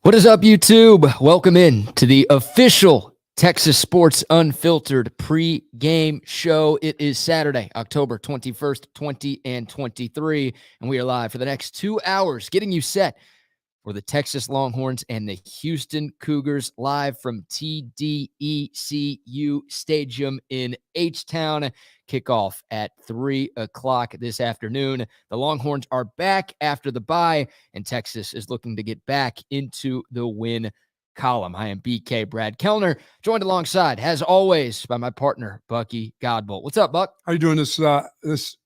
What is up, YouTube? Welcome in to the official Texas Sports Unfiltered pre-game show. It is Saturday, October 21st, 2023, and we are live for the next 2 hours, getting you set for the Texas Longhorns and the Houston Cougars, live from TDECU Stadium in H-Town. Kickoff at 3 o'clock this afternoon. The Longhorns are back after the bye, and Texas is looking to get back into the win column. I am BK Brad Kellner, joined alongside, as always, by my partner, Bucky Godbolt. What's up, Buck? How you doing this is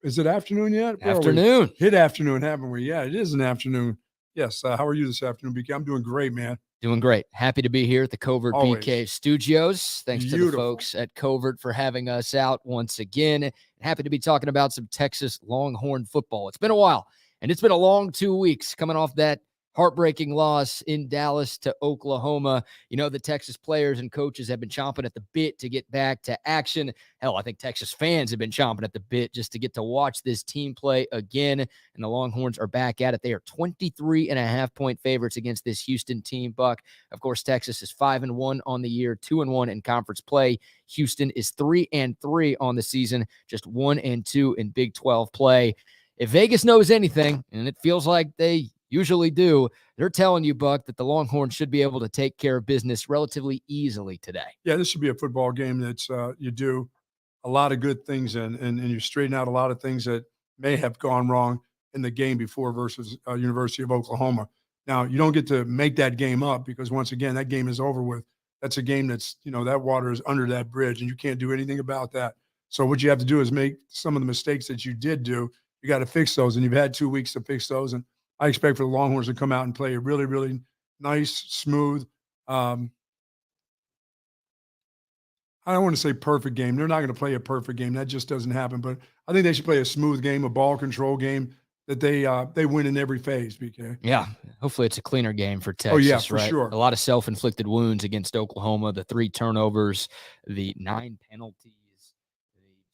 it afternoon yet? Afternoon. Hit afternoon, haven't we? Yeah, it is an afternoon. Yes. How are you this afternoon, BK? I'm doing great, man. Doing great. Happy to be here at the Covert Always. BK Studios. Thanks Beautiful. to the folks at Covert for having us out once again. Happy to be talking about some Texas Longhorn football. It's been a while, and it's been a long 2 weeks coming off that heartbreaking loss in Dallas to Oklahoma. You know, the Texas players and coaches have been chomping at the bit to get back to action. Hell, I think Texas fans have been chomping at the bit just to get to watch this team play again. And the Longhorns are back at it. They are 23.5-point favorites against this Houston team, Buck. Of course, Texas is 5-1 on the year, 2-1 in conference play. Houston is 3-3 on the season, just 1-2 in Big 12 play. If Vegas knows anything, and it feels like they usually do, they're telling you, Buck, that the Longhorns should be able to take care of business relatively easily today. Yeah, this should be a football game that's you do a lot of good things and you straighten out a lot of things that may have gone wrong in the game before versus University of Oklahoma. Now, you don't get to make that game up because, once again, that game is over with. That's a game that's, that water is under that bridge, and you can't do anything about that. So what you have to do is make some of the mistakes that you did do. You got to fix those, and you've had 2 weeks to fix those. And I expect for the Longhorns to come out and play a really, really nice, smooth, I don't want to say perfect game. They're not going to play a perfect game. That just doesn't happen. But I think they should play a smooth game, a ball control game that they win in every phase, BK. Yeah, hopefully it's a cleaner game for Texas. Oh, yeah, for right? sure. A lot of self-inflicted wounds against Oklahoma, the 3 turnovers, the 9 penalties.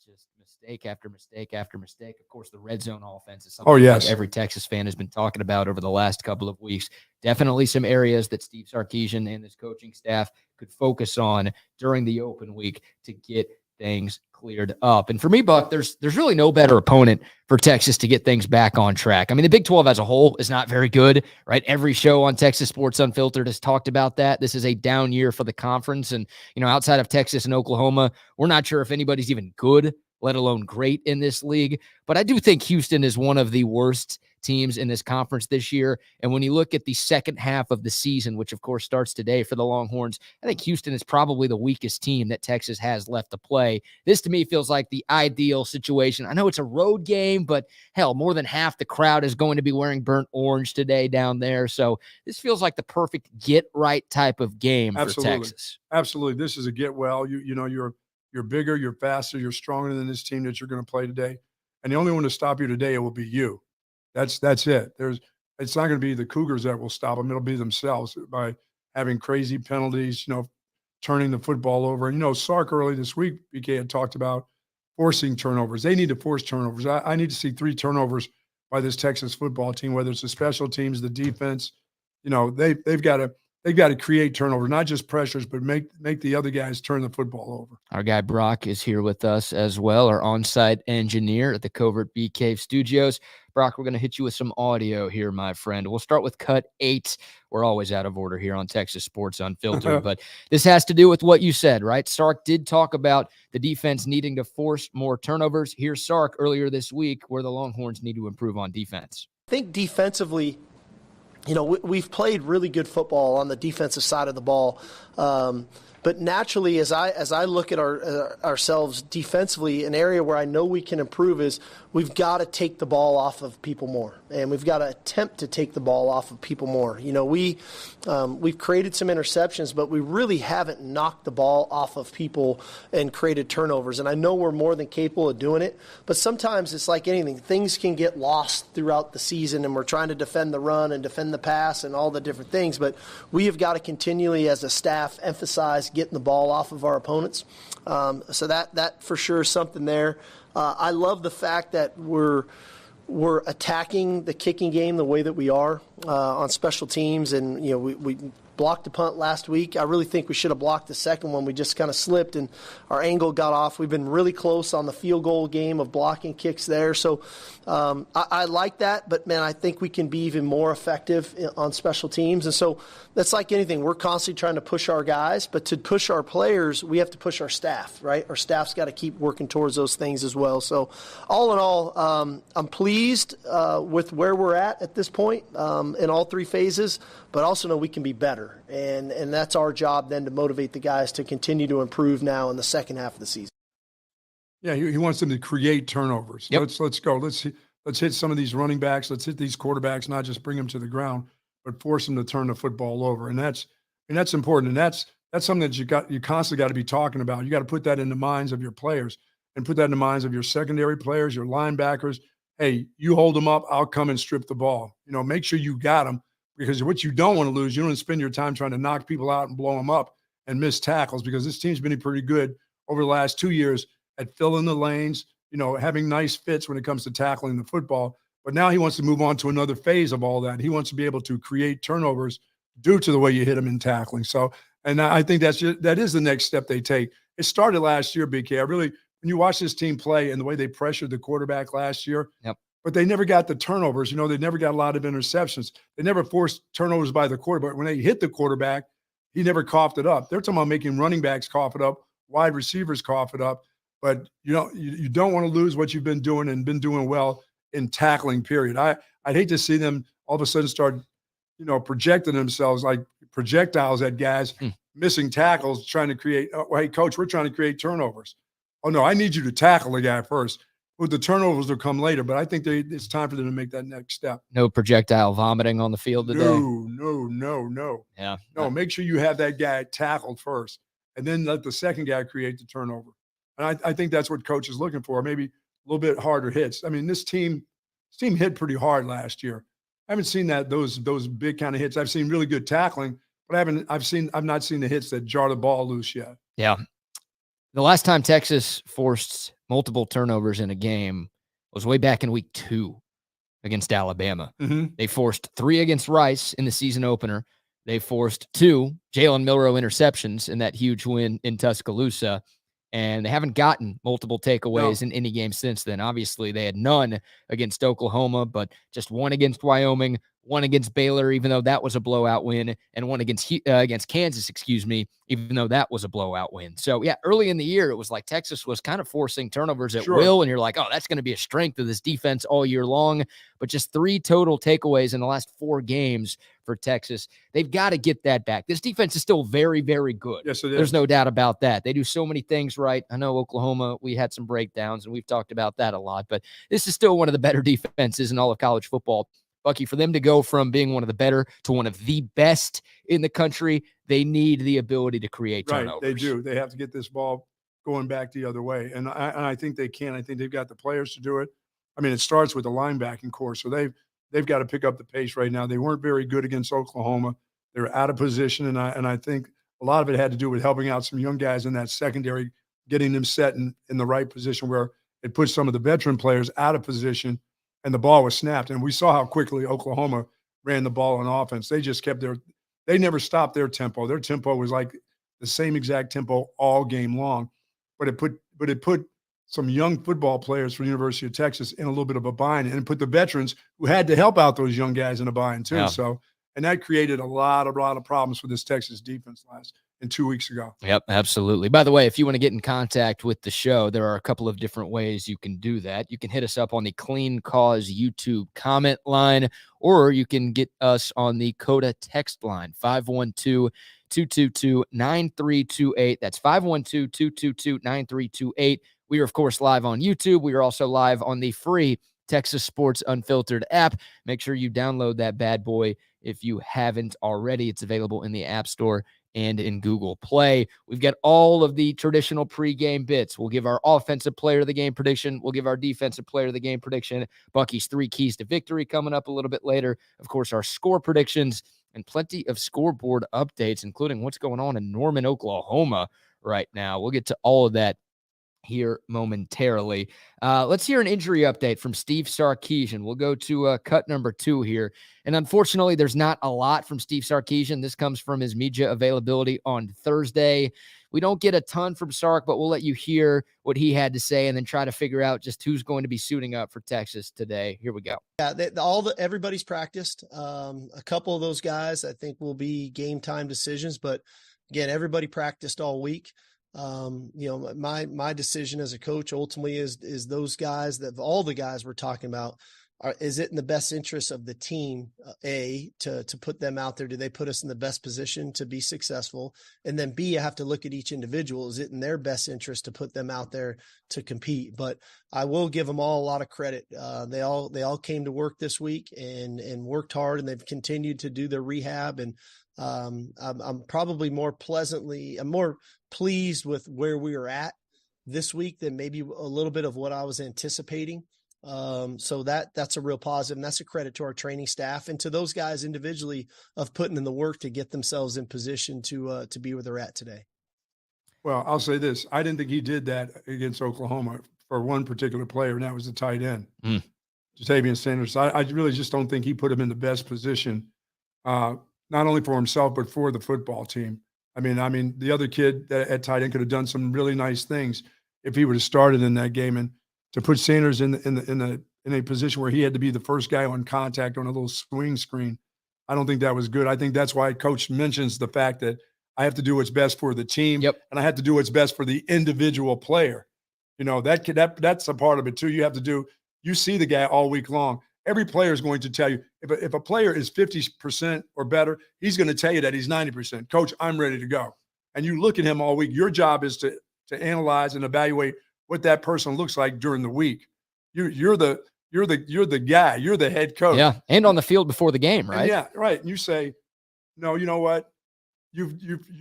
Just mistake after mistake after mistake. Of course, the red zone offense is something like every Texas fan has been talking about over the last couple of weeks. Definitely some areas that Steve Sarkisian and his coaching staff could focus on during the open week to get things cleared up. And for me, Buck, there's really no better opponent for Texas to get things back on track. I mean, the Big 12 as a whole is not very good, right? Every show on Texas Sports Unfiltered has talked about that. This is a down year for the conference. And, outside of Texas and Oklahoma, we're not sure if anybody's even good, let alone great in this league. But I do think Houston is one of the worst teams in this conference this year. And when you look at the second half of the season, which of course starts today for the Longhorns, I think Houston is probably the weakest team that Texas has left to play. This to me feels like the ideal situation. I know it's a road game, but hell, more than half the crowd is going to be wearing burnt orange today down there. So this feels like the perfect get right type of game for Texas. Absolutely. This is a get well. You're bigger, you're faster, you're stronger than this team that you're going to play today. And the only one to stop you today will be you. That's it. It's not going to be the Cougars that will stop them. It'll be themselves by having crazy penalties, turning the football over. And, Sark early this week, BK had talked about forcing turnovers. They need to force turnovers. I need to see 3 turnovers by this Texas football team, whether it's the special teams, the defense. They've got to create turnovers, not just pressures, but make the other guys turn the football over. Our guy Brock is here with us as well, our on-site engineer at the Covert BK Studios. Brock, we're going to hit you with some audio here, my friend. We'll start with cut 8. We're always out of order here on Texas Sports Unfiltered, but this has to do with what you said, right? Sark did talk about the defense needing to force more turnovers. Here's Sark earlier this week where the Longhorns need to improve on defense. I think defensively, we've played really good football on the defensive side of the ball. But naturally, as I look at ourselves defensively, an area where I know we can improve is we've got to take the ball off of people more, and we've got to attempt to take the ball off of people more. We've created some interceptions, but we really haven't knocked the ball off of people and created turnovers. And I know we're more than capable of doing it, but sometimes it's like anything. Things can get lost throughout the season, and we're trying to defend the run and defend the pass and all the different things. But we have got to continually, as a staff, emphasize getting the ball off of our opponents. So that for sure is something there. I love the fact that we're we're attacking the kicking game the way that we are on special teams, and we blocked a punt last week. I really think we should have blocked the second one. We just kind of slipped and our angle got off. We've been really close on the field goal game of blocking kicks there. So I like that, but man, I think we can be even more effective on special teams. And so that's like anything. We're constantly trying to push our guys, but to push our players, we have to push our staff, right? Our staff's got to keep working towards those things as well. So all in all, I'm pleased with where we're at this point in all three phases, but also know we can be better. And that's our job then to motivate the guys to continue to improve now in the second half of the season. Yeah, he wants them to create turnovers. Yep. Let's go. Let's hit some of these running backs. Let's hit these quarterbacks, not just bring them to the ground, but force them to turn the football over. And that's important. And that's something that you constantly got to be talking about. You got to put that in the minds of your players and put that in the minds of your secondary players, your linebackers. Hey, you hold them up, I'll come and strip the ball. Make sure you got them, because what you don't want to lose, you don't spend your time trying to knock people out and blow them up and miss tackles, because this team's been pretty good over the last 2 years at filling the lanes, having nice fits when it comes to tackling the football. But now he wants to move on to another phase of all that. He wants to be able to create turnovers due to the way you hit him in tackling. So, and I think that is the next step they take. It started last year, BK. When you watch this team play and the way they pressured the quarterback last year, yep. But they never got the turnovers. They never got a lot of interceptions. They never forced turnovers by the quarterback. When they hit the quarterback, he never coughed it up. They're talking about making running backs cough it up, wide receivers cough it up. But you don't want to lose what you've been doing and been doing well in tackling, period. I'd hate to see them all of a sudden start, projecting themselves like projectiles at guys, missing tackles, trying to create, hey, coach, we're trying to create turnovers. Oh, no, I need you to tackle the guy first. Well, the turnovers will come later, but I think it's time for them to make that next step. No projectile vomiting on the field today? No. Yeah. No, make sure you have that guy tackled first, and then let the second guy create the turnover. And I think that's what coach is looking for, maybe a little bit harder hits. I mean, this team hit pretty hard last year. I haven't seen those big kind of hits. I've seen really good tackling, but I've not seen the hits that jar the ball loose yet. Yeah. The last time Texas forced multiple turnovers in a game was way back in week 2 against Alabama. Mm-hmm. They forced 3 against Rice in the season opener. They forced 2 Jalen Milroe interceptions in that huge win in Tuscaloosa. And they haven't gotten multiple takeaways in any game since then. Obviously, they had none against Oklahoma, but just 1 against Wyoming, 1 against Baylor, even though that was a blowout win, and 1 against Kansas, even though that was a blowout win. So, yeah, early in the year, it was like Texas was kind of forcing turnovers at will, and you're like, oh, that's going to be a strength of this defense all year long. But just 3 total takeaways in the last 4 games for Texas. They've got to get that back. This defense is still very, very good. Yes, it is. There's no doubt about that. They do so many things right. I know Oklahoma, we had some breakdowns, and we've talked about that a lot, but this is still one of the better defenses in all of college football. Bucky, for them to go from being one of the better to one of the best in the country, they need the ability to create turnovers. Right, they do. They have to get this ball going back the other way, and I think they can. I think they've got the players to do it. I mean, it starts with the linebacking core, so they've got to pick up the pace right now. They weren't very good against Oklahoma. They were out of position, and I think a lot of it had to do with helping out some young guys in that secondary, getting them set in the right position where it puts some of the veteran players out of position, and the ball was snapped. And we saw how quickly Oklahoma ran the ball on offense. They just they never stopped their tempo. Their tempo was like the same exact tempo all game long, but it put some young football players from the University of Texas in a little bit of a bind, and put the veterans who had to help out those young guys in a bind too. Yeah. So, and that created a lot of problems for this Texas defense 2 weeks ago. Yep, absolutely. By the way, if you want to get in contact with the show, there are a couple of different ways you can do that. You can hit us up on the Clean Cause YouTube comment line, or you can get us on the Coda text line, 512-222-9328. That's 512-222-9328. We are, of course, live on YouTube. We are also live on the free Texas Sports Unfiltered app. Make sure you download that bad boy if you haven't already. It's available in the App Store and in Google Play. We've got all of the traditional pregame bits. We'll give our offensive player of the game prediction. We'll give our defensive player of the game prediction. Bucky's 3 keys to victory coming up a little bit later. Of course, our score predictions and plenty of scoreboard updates, including what's going on in Norman, Oklahoma right now. We'll get to all of that here momentarily. Let's hear an injury update from Steve Sarkisian. We'll go to cut number 2 here. And unfortunately, there's not a lot from Steve Sarkisian. This comes from his media availability on Thursday. We don't get a ton from Sark, but we'll let you hear what he had to say and then try to figure out just who's going to be suiting up for Texas today. Here we go. Yeah, everybody's practiced. A couple of those guys I think will be game time decisions, but again, everybody practiced all week. My decision as a coach ultimately is those guys, that all the guys we're talking about, is it in the best interest of the team, to put them out there? Do they put us in the best position to be successful? And then B, I have to look at each individual. Is it in their best interest to put them out there to compete? But I will give them all a lot of credit. They all came to work this week and worked hard, and they've continued to do their rehab. And I'm probably more pleased with where we are at this week than maybe a little bit of what I was anticipating. So that's a real positive, and that's a credit to our training staff and to those guys individually of putting in the work to get themselves in position to be where they're at today. Well, I'll say this. I didn't think he did that against Oklahoma for one particular player, and that was the tight end, Ja'Tavion Sanders. I really just don't think he put him in the best position, not only for himself, but for the football team. I mean, the other kid at tight end could have done some really nice things if he would have started in that game. And to put Sanders in a position where he had to be the first guy on contact on a little swing screen, I don't think that was good. I think that's why Coach mentions the fact that I have to do what's best for the team, and I have to do what's best for the individual player. You know, that's a part of it too. You see the guy all week long. Every player is going to tell you, if a player is 50% or better, he's going to tell you that he's 90%. Coach, I'm ready to go. And you look at him all week. Your job is to analyze and evaluate what that person looks like during the week. You're the guy. You're the head coach. Yeah, and on the field before the game, right? And yeah, right. And you say, no, you know what? You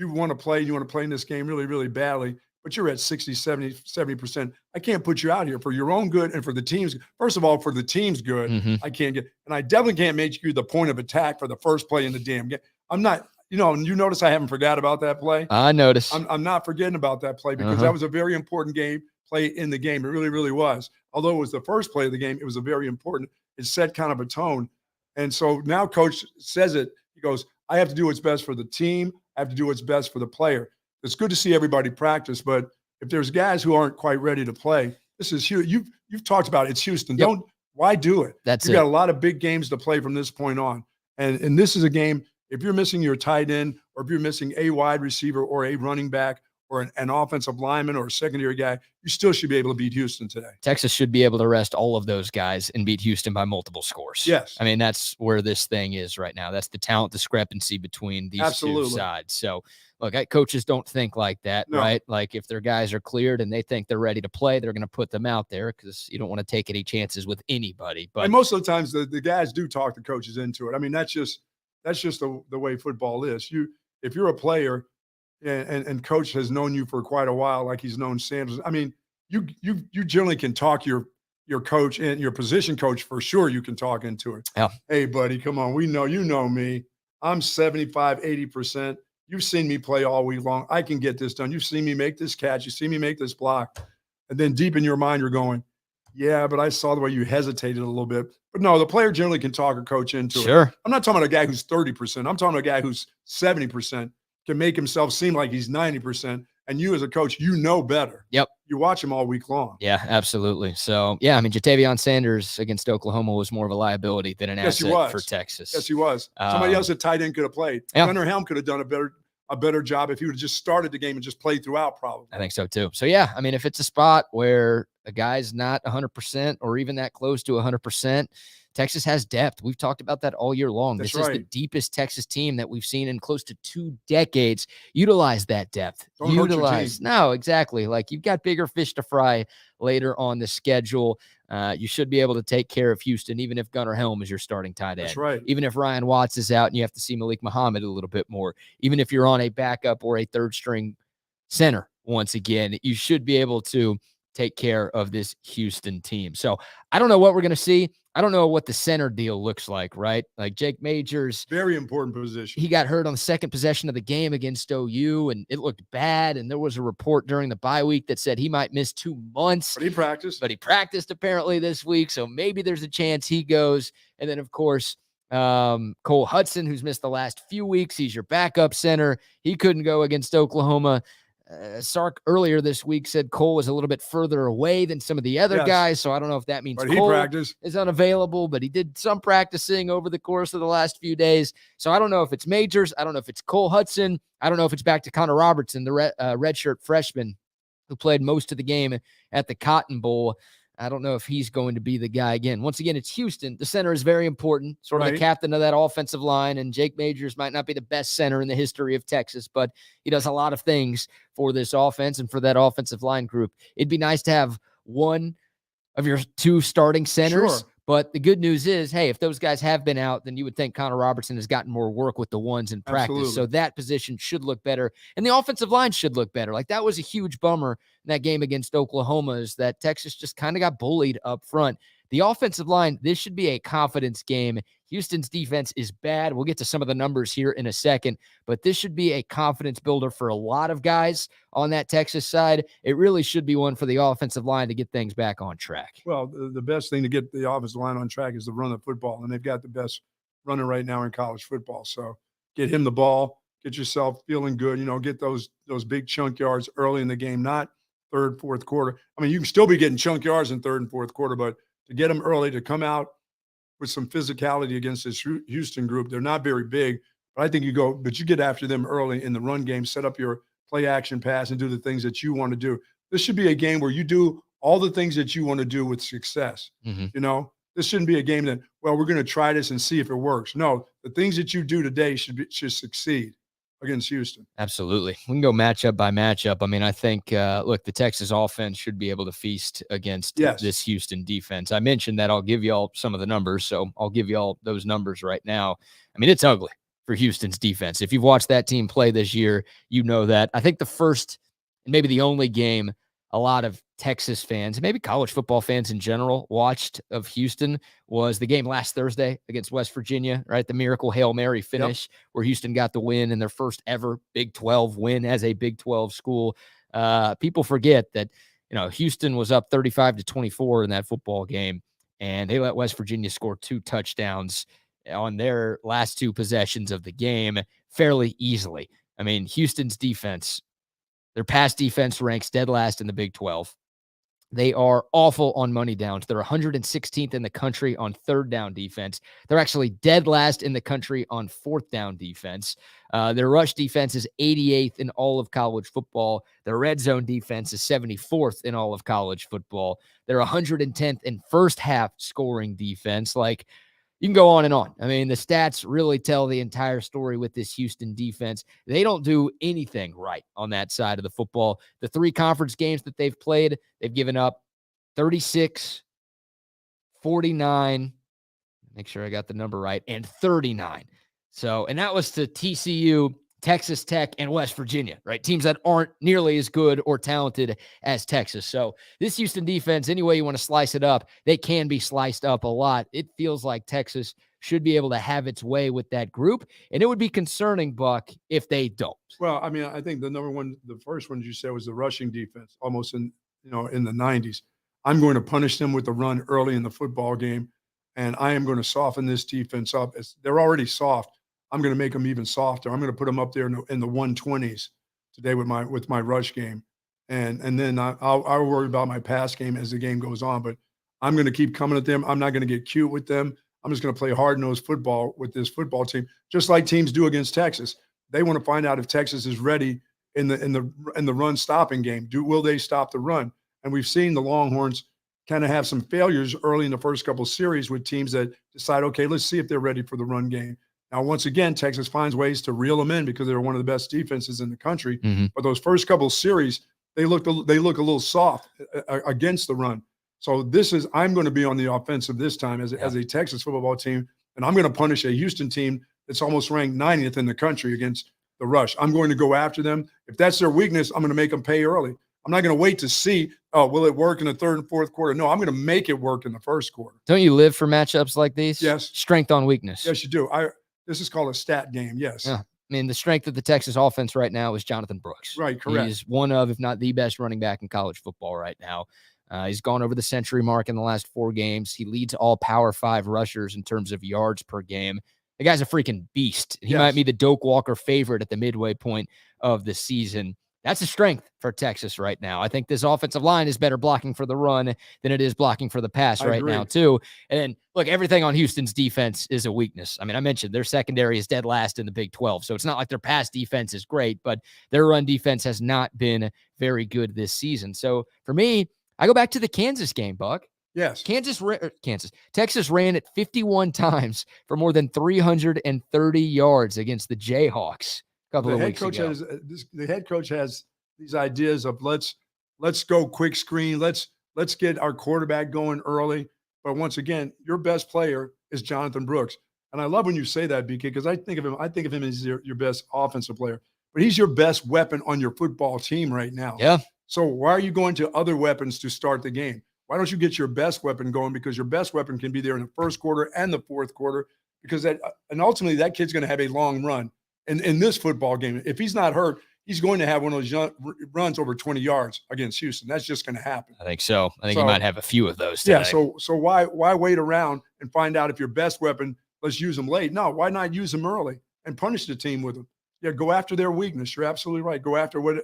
want to play. You want to play in this game really, really badly, but you're at 60, 70%. I can't put you out here for your own good and for the team's. First of all, for the team's good, I can't get, and I definitely can't make you the point of attack for the first play in the damn game. I'm not, you notice I haven't forgot about that play. I noticed. I'm not forgetting about that play because that was a very important play in the game. It really, really was. Although it was the first play of the game, it was a very important. It set kind of a tone. And so now Coach says it. He goes, I have to do what's best for the team. I have to do what's best for the player. It's good to see everybody practice, but if there's guys who aren't quite ready to play, this is huge. You've talked about it. It's Houston. Why do it? You've got a lot of big games to play from this point on. And this is a game, if you're missing your tight end or if you're missing a wide receiver or a running back or an offensive lineman or a secondary guy, you still should be able to beat Houston today. Texas should be able to rest all of those guys and beat Houston by multiple scores. Yes. I mean, that's where this thing is right now. That's the talent discrepancy between these two sides. So, look, coaches don't think like that, right? Like, if their guys are cleared and they think they're ready to play, they're going to put them out there because you don't want to take any chances with anybody. But and most of the times, the guys do talk the coaches into it. I mean, that's just the way football is. If you're a player and coach has known you for quite a while, like he's known Sanders, I mean, you generally can talk your coach and your position coach for sure. You can talk into it. Yeah. Hey, buddy, come on. We know, you know me. I'm 75, 80%. You've seen me play all week long. I can get this done. You've seen me make this catch. You see me make this block. And then deep in your mind, you're going, yeah, but I saw the way you hesitated a little bit. But no, the player generally can talk a coach into it. Sure. I'm not talking about a guy who's 30%. I'm talking about a guy who's 70%, can make himself seem like he's 90%. And you as a coach, you know better. Yep. You watch him all week long. Yeah, absolutely. So, yeah, I mean, Ja'Tavion Sanders against Oklahoma was more of a liability than an asset for Texas. Yes, he was. Somebody else at tight end could have played. Yeah. Gunnar Helm could have done a better job if he would have just started the game and just played throughout, probably. I think so too. So, yeah, I mean, if it's a spot where a guy's not 100% or even that close to 100%, Texas has depth. We've talked about that all year long. This is the deepest Texas team that we've seen in close to 2 decades. Utilize that depth. Don't hurt your team. No, exactly. Like, you've got bigger fish to fry later on the schedule. You should be able to take care of Houston, even if Gunnar Helm is your starting tight end. That's right. Even if Ryan Watts is out and you have to see Malik Muhammad a little bit more. Even if you're on a backup or a third string center, once again, you should be able to take care of this Houston team. So I don't know what we're going to see. I don't know what the center deal looks like, right? Like Jake Majors, very important position. He got hurt on the second possession of the game against OU, and it looked bad. And there was a report during the bye week that said he might miss 2 months. But he practiced apparently this week, so maybe there's a chance he goes. And then, of course, Cole Hudson, who's missed the last few weeks. He's your backup center. He couldn't go against Oklahoma. Sark earlier this week said Cole was a little bit further away than some of the other guys, so I don't know if that means Cole is unavailable, but he did some practicing over the course of the last few days. So I don't know if it's Majors. I don't know if it's Cole Hudson. I don't know if it's back to Connor Robertson, the redshirt freshman who played most of the game at the Cotton Bowl. I don't know if he's going to be the guy again. Once again, it's Houston. The center is very important, sort of the captain of that offensive line, and Jake Majors might not be the best center in the history of Texas, but he does a lot of things for this offense and for that offensive line group. It'd be nice to have one of your 2 starting centers. Sure. But the good news is, hey, if those guys have been out, then you would think Connor Robertson has gotten more work with the ones in practice. Absolutely. So that position should look better. And the offensive line should look better. Like, that was a huge bummer in that game against Oklahoma, is that Texas just kind of got bullied up front. The offensive line, this should be a confidence game. Houston's defense is bad. We'll get to some of the numbers here in a second, but this should be a confidence builder for a lot of guys on that Texas side. It really should be one for the offensive line to get things back on track. Well, the best thing to get the offensive line on track is to run the football, and they've got the best runner right now in college football. So get him the ball, get yourself feeling good, get those big chunk yards early in the game, not third, fourth quarter. I mean, you can still be getting chunk yards in third and fourth quarter, but to get them early, to come out with some physicality against this Houston group. They're not very big, but I think you get after them early in the run game, set up your play action pass and do the things that you want to do. This should be a game where you do all the things that you want to do with success. Mm-hmm. This shouldn't be a game that, well, we're going to try this and see if it works. No, the things that you do today should succeed against Houston. Absolutely. We can go matchup by matchup. I mean, I think, look, the Texas offense should be able to feast against this Houston defense. I mentioned that I'll give you all some of the numbers, so I'll give you all those numbers right now. I mean, it's ugly for Houston's defense. If you've watched that team play this year, you know that. I think the first and maybe the only game a lot of Texas fans, and maybe college football fans in general, watched of Houston was the game last Thursday against West Virginia, right? The miracle Hail Mary finish where Houston got the win in their first ever Big 12 win as a Big 12 school. People forget that, Houston was up 35-24 in that football game, and they let West Virginia score 2 touchdowns on their last 2 possessions of the game fairly easily. I mean, Houston's defense, their pass defense ranks dead last in the Big 12. They are awful on money downs. They're 116th in the country on third down defense. They're actually dead last in the country on fourth down defense. Their rush defense is 88th in all of college football. Their red zone defense is 74th in all of college football. They're 110th in first half scoring defense. Like, you can go on and on. I mean, the stats really tell the entire story with this Houston defense. They don't do anything right on that side of the football. The 3 conference games that they've played, they've given up 36, 49, make sure I got the number right, and 39. So, and that was to TCU, Texas Tech, and West Virginia, right? Teams that aren't nearly as good or talented as Texas. So this Houston defense, any way you want to slice it up, they can be sliced up a lot. It feels like Texas should be able to have its way with that group, and it would be concerning, Buck, if they don't. Well, I mean, I think the first one you said was the rushing defense, almost in the 90s. I'm going to punish them with the run early in the football game, and I am going to soften this defense up. They're already soft. I'm going to make them even softer. I'm going to put them up there in the 120s today with my rush game, and then I'll worry about my pass game as the game goes on. But I'm going to keep coming at them. I'm not going to get cute with them. I'm just going to play hard-nosed football with this football team, just like teams do against Texas. They want to find out if Texas is ready in the run stopping game. Will they stop the run? And we've seen the Longhorns kind of have some failures early in the first couple of series with teams that decide, okay, let's see if they're ready for the run game. Now, once again, Texas finds ways to reel them in because they're one of the best defenses in the country. Mm-hmm. But those first couple of series, they look a little soft against the run. So I'm going to be on the offensive this time as a Texas football team, and I'm going to punish a Houston team that's almost ranked 90th in the country against the rush. I'm going to go after them. If that's their weakness, I'm going to make them pay early. I'm not going to wait to see, will it work in the third and fourth quarter? No, I'm going to make it work in the first quarter. Don't you live for matchups like these? Yes. Strength on weakness. Yes, you do. This is called a stat game. Yes. Yeah. I mean, the strength of the Texas offense right now is Jonathan Brooks. Right, correct. He's one of, if not the best running back in college football right now. He's gone over the century mark in the last 4 games. He leads all Power 5 rushers in terms of yards per game. The guy's a freaking beast. He might be the Doak Walker favorite at the midway point of the season. That's a strength for Texas right now. I think this offensive line is better blocking for the run than it is blocking for the pass right now, too. And look, everything on Houston's defense is a weakness. I mean, I mentioned their secondary is dead last in the Big 12, so it's not like their pass defense is great, but their run defense has not been very good this season. So for me, I go back to the Kansas game, Buck. Yes. Texas ran it 51 times for more than 330 yards against the Jayhawks a couple of weeks ago. The head coach has these ideas of let's go quick screen. Let's get our quarterback going early. But once again, your best player is Jonathan Brooks. And I love when you say that, BK, because I think of him as your best offensive player. But he's your best weapon on your football team right now. Yeah. So why are you going to other weapons to start the game? Why don't you get your best weapon going? Because your best weapon can be there in the first quarter and the fourth quarter. Because and ultimately that kid's going to have a long run in this football game. If he's not hurt, he's going to have one of those runs over 20 yards against Houston. That's just going to happen. I think so. I think he might have a few of those today. Yeah. So why wait around and find out if your best weapon? Let's use them late. No, why not use them early and punish the team with them? Yeah, go after their weakness. You're absolutely right. Go after what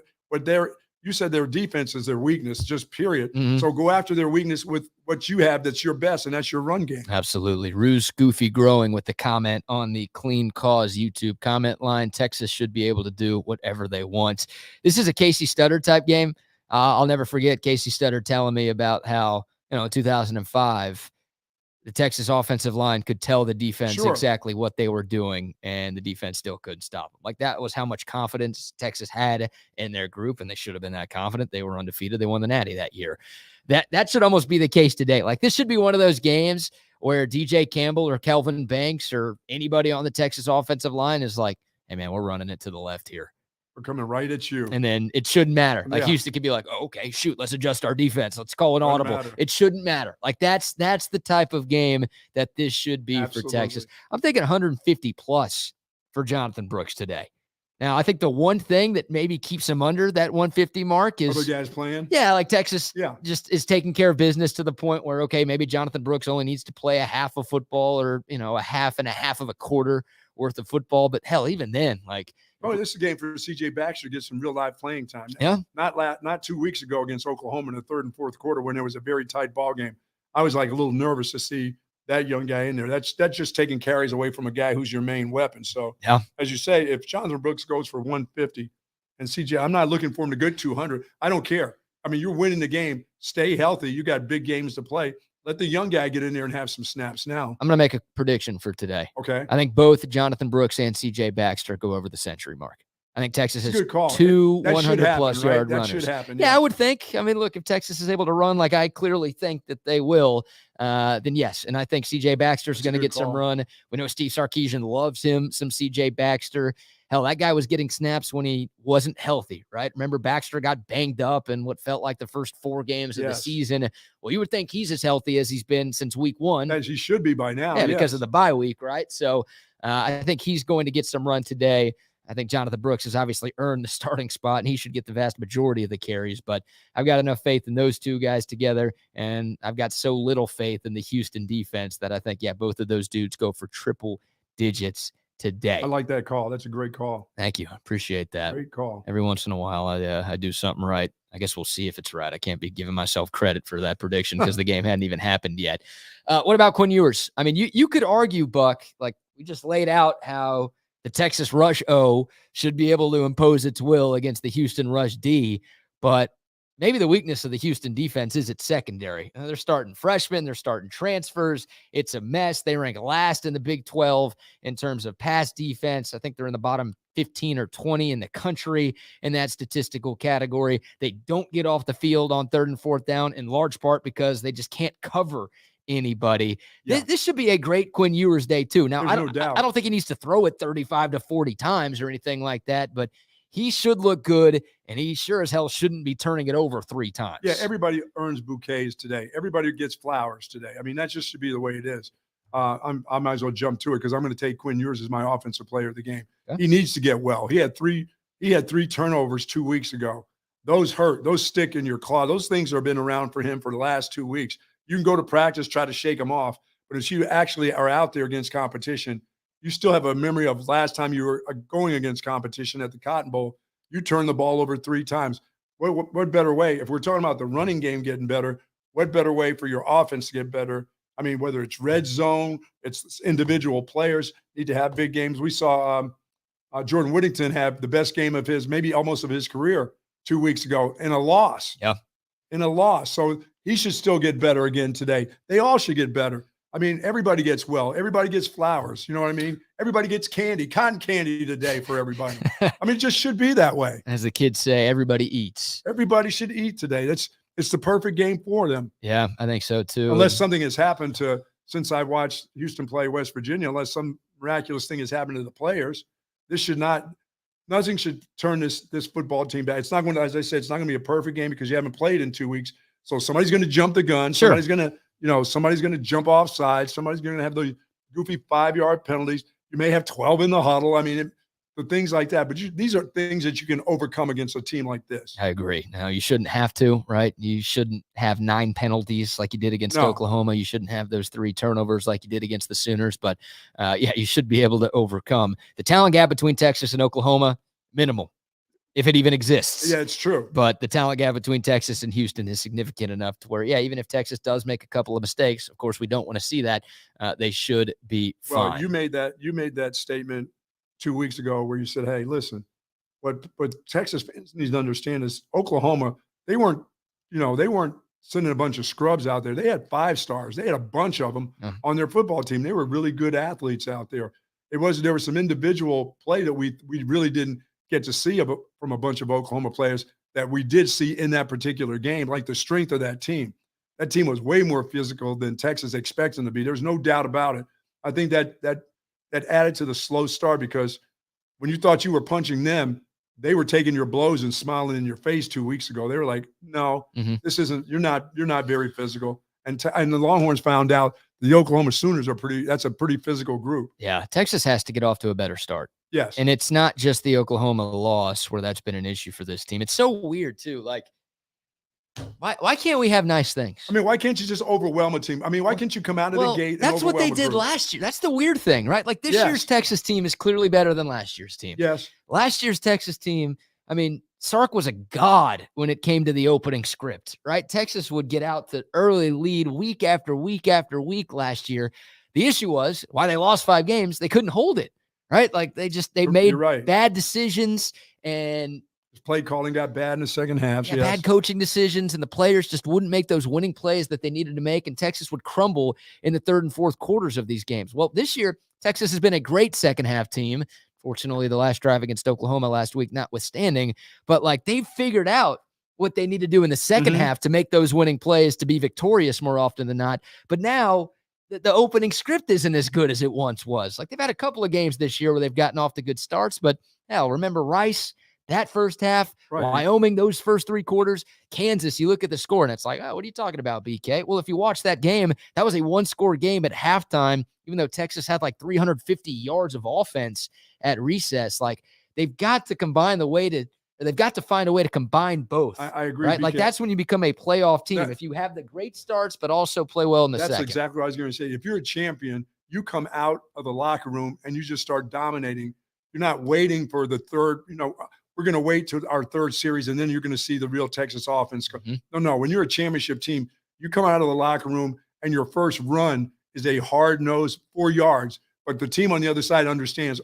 you said their defense is their weakness, just period. Mm-hmm. So go after their weakness with what you have that's your best, and that's your run game. Absolutely. Ruse Goofy growing with the comment on the Clean Cause YouTube comment line. Texas should be able to do whatever they want. This is a Casey Studdard type game. I'll never forget Casey Studdard telling me about how, in 2005, the Texas offensive line could tell the defense exactly what they were doing, and the defense still couldn't stop them. Like, that was how much confidence Texas had in their group, and they should have been that confident. They were undefeated. They won the Natty that year. That should almost be the case today. Like, this should be one of those games where DJ Campbell or Kelvin Banks or anybody on the Texas offensive line is like, hey, man, we're running it to the left here. We're coming right at you. And then it shouldn't matter. Like, Houston could be like, oh, okay, shoot, let's adjust our defense. Let's call it audible. It shouldn't matter. Like, that's the type of game that this should be for Texas. I'm thinking 150 plus for Jonathan Brooks today. Now, I think the one thing that maybe keeps him under that 150 mark is other guys playing. Yeah, like Texas just is taking care of business to the point where, okay, maybe Jonathan Brooks only needs to play a half of football or, a half and a half of a quarter worth of football. But hell, even then, like, this is a game for CJ Baxter to get some real live playing time. Yeah. Not 2 weeks ago against Oklahoma in the third and fourth quarter when there was a very tight ball game. I was like a little nervous to see that young guy in there. That's just taking carries away from a guy who's your main weapon. So as you say, if Jonathan Brooks goes for 150 and CJ, I'm not looking for him to get 200. I don't care. I mean, you're winning the game. Stay healthy. You got big games to play. Let the young guy get in there and have some snaps now. I'm going to make a prediction for today. Okay. I think both Jonathan Brooks and CJ Baxter go over the century mark. I think Texas has two 100-plus yard runners. That should happen. Yeah, I would think. I mean, look, if Texas is able to run like I clearly think that they will, then yes. And I think CJ Baxter is going to get some run. We know Steve Sarkisian loves him, some CJ Baxter. Hell, that guy was getting snaps when he wasn't healthy, right? Remember, Baxter got banged up in what felt like the first 4 games of the season. Well, you would think he's as healthy as he's been since week 1. As he should be by now. Yeah, because of the bye week, right? So I think he's going to get some run today. I think Jonathan Brooks has obviously earned the starting spot, and he should get the vast majority of the carries. But I've got enough faith in those two guys together, and I've got so little faith in the Houston defense that I think, both of those dudes go for triple digits today. I like that call. That's a great call. Thank you. I appreciate that. Great call. Every once in a while, I do something right. I guess we'll see if it's right. I can't be giving myself credit for that prediction because the game hadn't even happened yet. What about Quinn Ewers? I mean, you could argue, Buck, like we just laid out how the Texas Rush O should be able to impose its will against the Houston Rush D, but maybe the weakness of the Houston defense is its secondary. They're starting freshmen. They're starting transfers. It's a mess. They rank last in the Big 12 in terms of pass defense. I think they're in the bottom 15 or 20 in the country in that statistical category. They don't get off the field on 3rd and 4th down in large part because they just can't cover anybody. This should be a great Quinn Ewers day too. Now, I don't think he needs to throw it 35 to 40 times or anything like that, but he should look good, and he sure as hell shouldn't be turning it over 3 times. Yeah, everybody earns bouquets today. Everybody gets flowers today. I mean, that just should be the way it is. I might as well jump to it because I'm going to take Quinn Ewers as my offensive player of the game. Yeah. He needs to get well. He had three turnovers 2 weeks ago. Those hurt. Those stick in your claw. Those things have been around for him for the last 2 weeks. You can go to practice, try to shake them off, but if you actually are out there against competition, you still have a memory of last time you were going against competition at the Cotton Bowl. You turned the ball over 3 times. What better way? If we're talking about the running game getting better, what better way for your offense to get better? I mean, whether it's red zone, it's individual players need to have big games. We saw Jordan Whittington have the best game of his, maybe almost of his career 2 weeks ago in a loss. Yeah. In a loss. So he should still get better again today. They all should get better. I mean, everybody gets well. Everybody gets flowers. You know what I mean? Everybody gets candy, cotton candy today for everybody. I mean, it just should be that way. As the kids say, everybody eats. Everybody should eat today. It's the perfect game for them. Yeah, I think so too. Unless something has happened since I watched Houston play West Virginia, unless some miraculous thing has happened to the players, nothing should turn this football team back. It's not going to, as I said, it's not going to be a perfect game because you haven't played in 2 weeks. So somebody's going to jump the gun. Sure. Somebody's going to jump offside. Somebody's going to have those goofy 5-yard penalties. You may have 12 in the huddle. I mean, the things like that. But these are things that you can overcome against a team like this. I agree. Now, you shouldn't have to, right? You shouldn't have 9 penalties like you did against Oklahoma. You shouldn't have those 3 turnovers like you did against the Sooners. But, yeah, you should be able to overcome. The talent gap between Texas and Oklahoma, minimal, if it even exists. Yeah, it's true. But the talent gap between Texas and Houston is significant enough to where, yeah, even if Texas does make a couple of mistakes, of course, we don't want to see that. They should be fine. Well, you made that statement 2 weeks ago where you said, hey, listen, what Texas fans need to understand is Oklahoma, they weren't sending a bunch of scrubs out there. They had 5 stars. They had a bunch of them on their football team. They were really good athletes out there. There was some individual play that we really didn't get to see from a bunch of Oklahoma players that we did see in that particular game, like the strength of that team. That team was way more physical than Texas expects them to be. There's no doubt about it. I think that added to the slow start because when you thought you were punching them, they were taking your blows and smiling in your face 2 weeks ago. They were like, no, this isn't, you're not very physical. And the Longhorns found out the Oklahoma Sooners that's a pretty physical group. Yeah. Texas has to get off to a better start. Yes. And it's not just the Oklahoma loss where that's been an issue for this team. It's so weird too. Like, why can't we have nice things? I mean, why can't you just overwhelm a team? I mean, why can't you come out of the gate and that's what they did last year. That's the weird thing, right? Like this year's Texas team is clearly better than last year's team. Yes. Last year's Texas team, I mean, Sark was a god when it came to the opening script, right? Texas would get out the early lead week after week after week last year. The issue was why they lost 5 games. They couldn't hold it, right? Like they made bad decisions and play calling got bad in the second half. Yeah, bad coaching decisions, and the players just wouldn't make those winning plays that they needed to make, and Texas would crumble in the 3rd and 4th quarters of these games. Well, this year, Texas has been a great second half team. Fortunately, the last drive against Oklahoma last week notwithstanding, but like they've figured out what they need to do in the second half to make those winning plays to be victorious more often than not. But now the opening script isn't as good as it once was. Like they've had a couple of games this year where they've gotten off to good starts, but hell, remember Rice, that first half, Wyoming, those first 3 quarters, Kansas, you look at the score and it's like, oh, what are you talking about, BK? Well, if you watch that game, that was a 1-score game at halftime, even though Texas had like 350 yards of offense at recess. Like they've got to find a way to combine both. I agree. Right? Like that's when you become a playoff team. If you have the great starts, but also play well in the second. That's exactly what I was going to say. If you're a champion, you come out of the locker room and you just start dominating. You're not waiting for the third, we're going to wait till our 3rd series, and then you're going to see the real Texas offense. No. When you're a championship team, you come out of the locker room, and your first run is a hard-nosed 4 yards. But the team on the other side understands,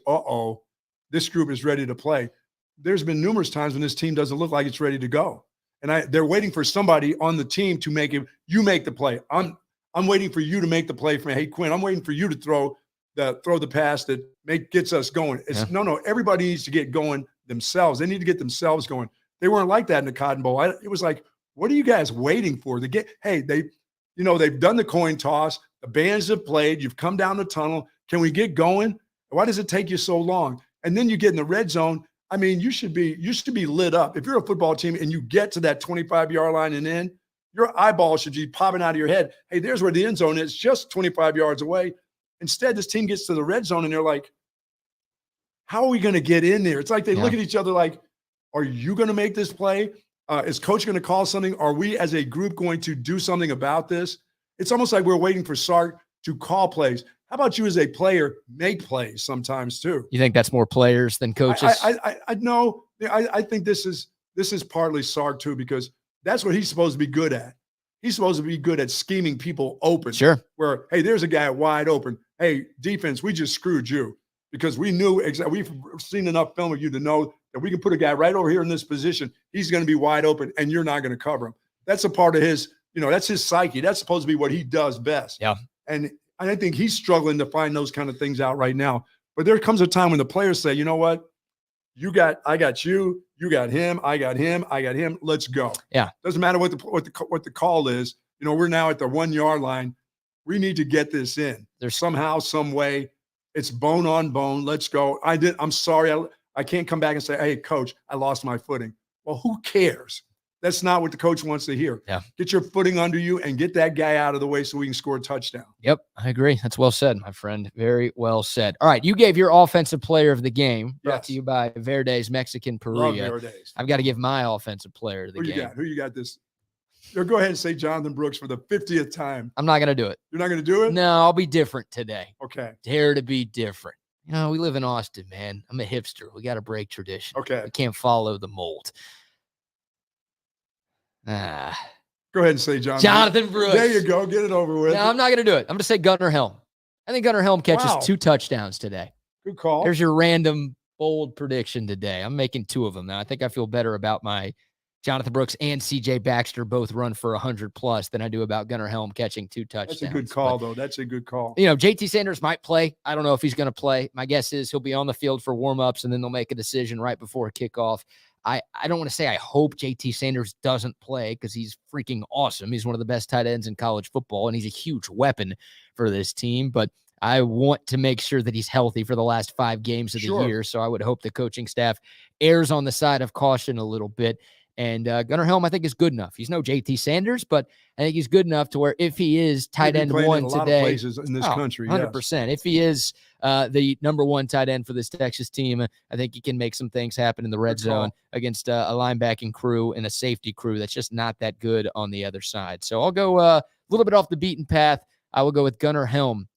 this group is ready to play. There's been numerous times when this team doesn't look like it's ready to go. And they're waiting for somebody on the team to make it. You make the play. I'm waiting for you to make the play for me. Hey, Quinn, I'm waiting for you to throw the pass that gets us going. No, everybody needs to get going themselves. They need to get themselves going. They weren't like that in the Cotton Bowl. It was like, what are you guys waiting for? They've done the coin toss. The bands have played. You've come down the tunnel. Can we get going? Why does it take you so long? And then you get in the red zone. I mean, you should be lit up. If you're a football team and you get to that 25-yard line and in, your eyeball should be popping out of your head. Hey, there's where the end zone is, just 25 yards away. Instead, this team gets to the red zone and they're like, how are we going to get in there? It's like they look at each other like, are you going to make this play? Is coach going to call something? Are we as a group going to do something about this? It's almost like we're waiting for Sark to call plays. How about you as a player make plays sometimes too? You think that's more players than coaches? I know. I think this is partly Sark too, because that's what he's supposed to be good at. He's supposed to be good at scheming people open. Sure. Where, hey, there's a guy wide open. Hey, defense, we just screwed you because we knew exactly. We've seen enough film of you to know that we can put a guy right over here in this position. He's going to be wide open, and you're not going to cover him. That's a part of his, that's his psyche. That's supposed to be what he does best. Yeah. And I think he's struggling to find those kind of things out right now. But there comes a time when the players say, you know what? I got you, you got him, I got him. Let's go. Yeah. Doesn't matter what the call is. We're now at the 1 yard line. We need to get this in. There's somehow, some way. It's bone on bone. Let's go. I'm sorry. I can't come back and say, hey, coach, I lost my footing. Well, who cares? That's not what the coach wants to hear. Yeah. Get your footing under you and get that guy out of the way so we can score a touchdown. Yep, I agree. That's well said, my friend. Very well said. All right, you gave your offensive player of the game, brought to you by Verde's Mexican Parrilla. Love Verde's. I've got to give my offensive player of the game. Who you got this? Go ahead and say Jonathan Brooks for the 50th time. I'm not going to do it. You're not going to do it? No, I'll be different today. Okay. Dare to be different. We live in Austin, man. I'm a hipster. We got to break tradition. Okay. We can't follow the mold. Go ahead and say Jonathan Brooks. There you go. Get it over with. No, I'm not going to do it. I'm going to say Gunnar Helm. I think Gunnar Helm catches 2 touchdowns today. Good call. There's your random bold prediction today. I'm making 2 of them now. I think I feel better about my Jonathan Brooks and CJ Baxter both run for 100+ than I do about Gunnar Helm catching 2 touchdowns. That's a good call, though. That's a good call. JT Sanders might play. I don't know if he's going to play. My guess is he'll be on the field for warm-ups, and then they'll make a decision right before kickoff. I don't want to say I hope JT Sanders doesn't play because he's freaking awesome. He's one of the best tight ends in college football, and he's a huge weapon for this team. But I want to make sure that he's healthy for the last 5 games of the year. So I would hope the coaching staff errs on the side of caution a little bit. And Gunnar Helm, I think, is good enough. He's no JT Sanders, but I think he's good enough to where if he is tight end 1 in a lot today, of places in this country, 100%. If he is the number 1 tight end for this Texas team, I think he can make some things happen in the red zone against a linebacking crew and a safety crew that's just not that good on the other side. So I'll go a little bit off the beaten path. I will go with Gunnar Helm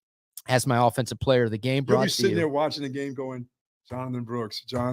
as my offensive player of the game. You'll be sitting there watching the game going, Jonathan Brooks. I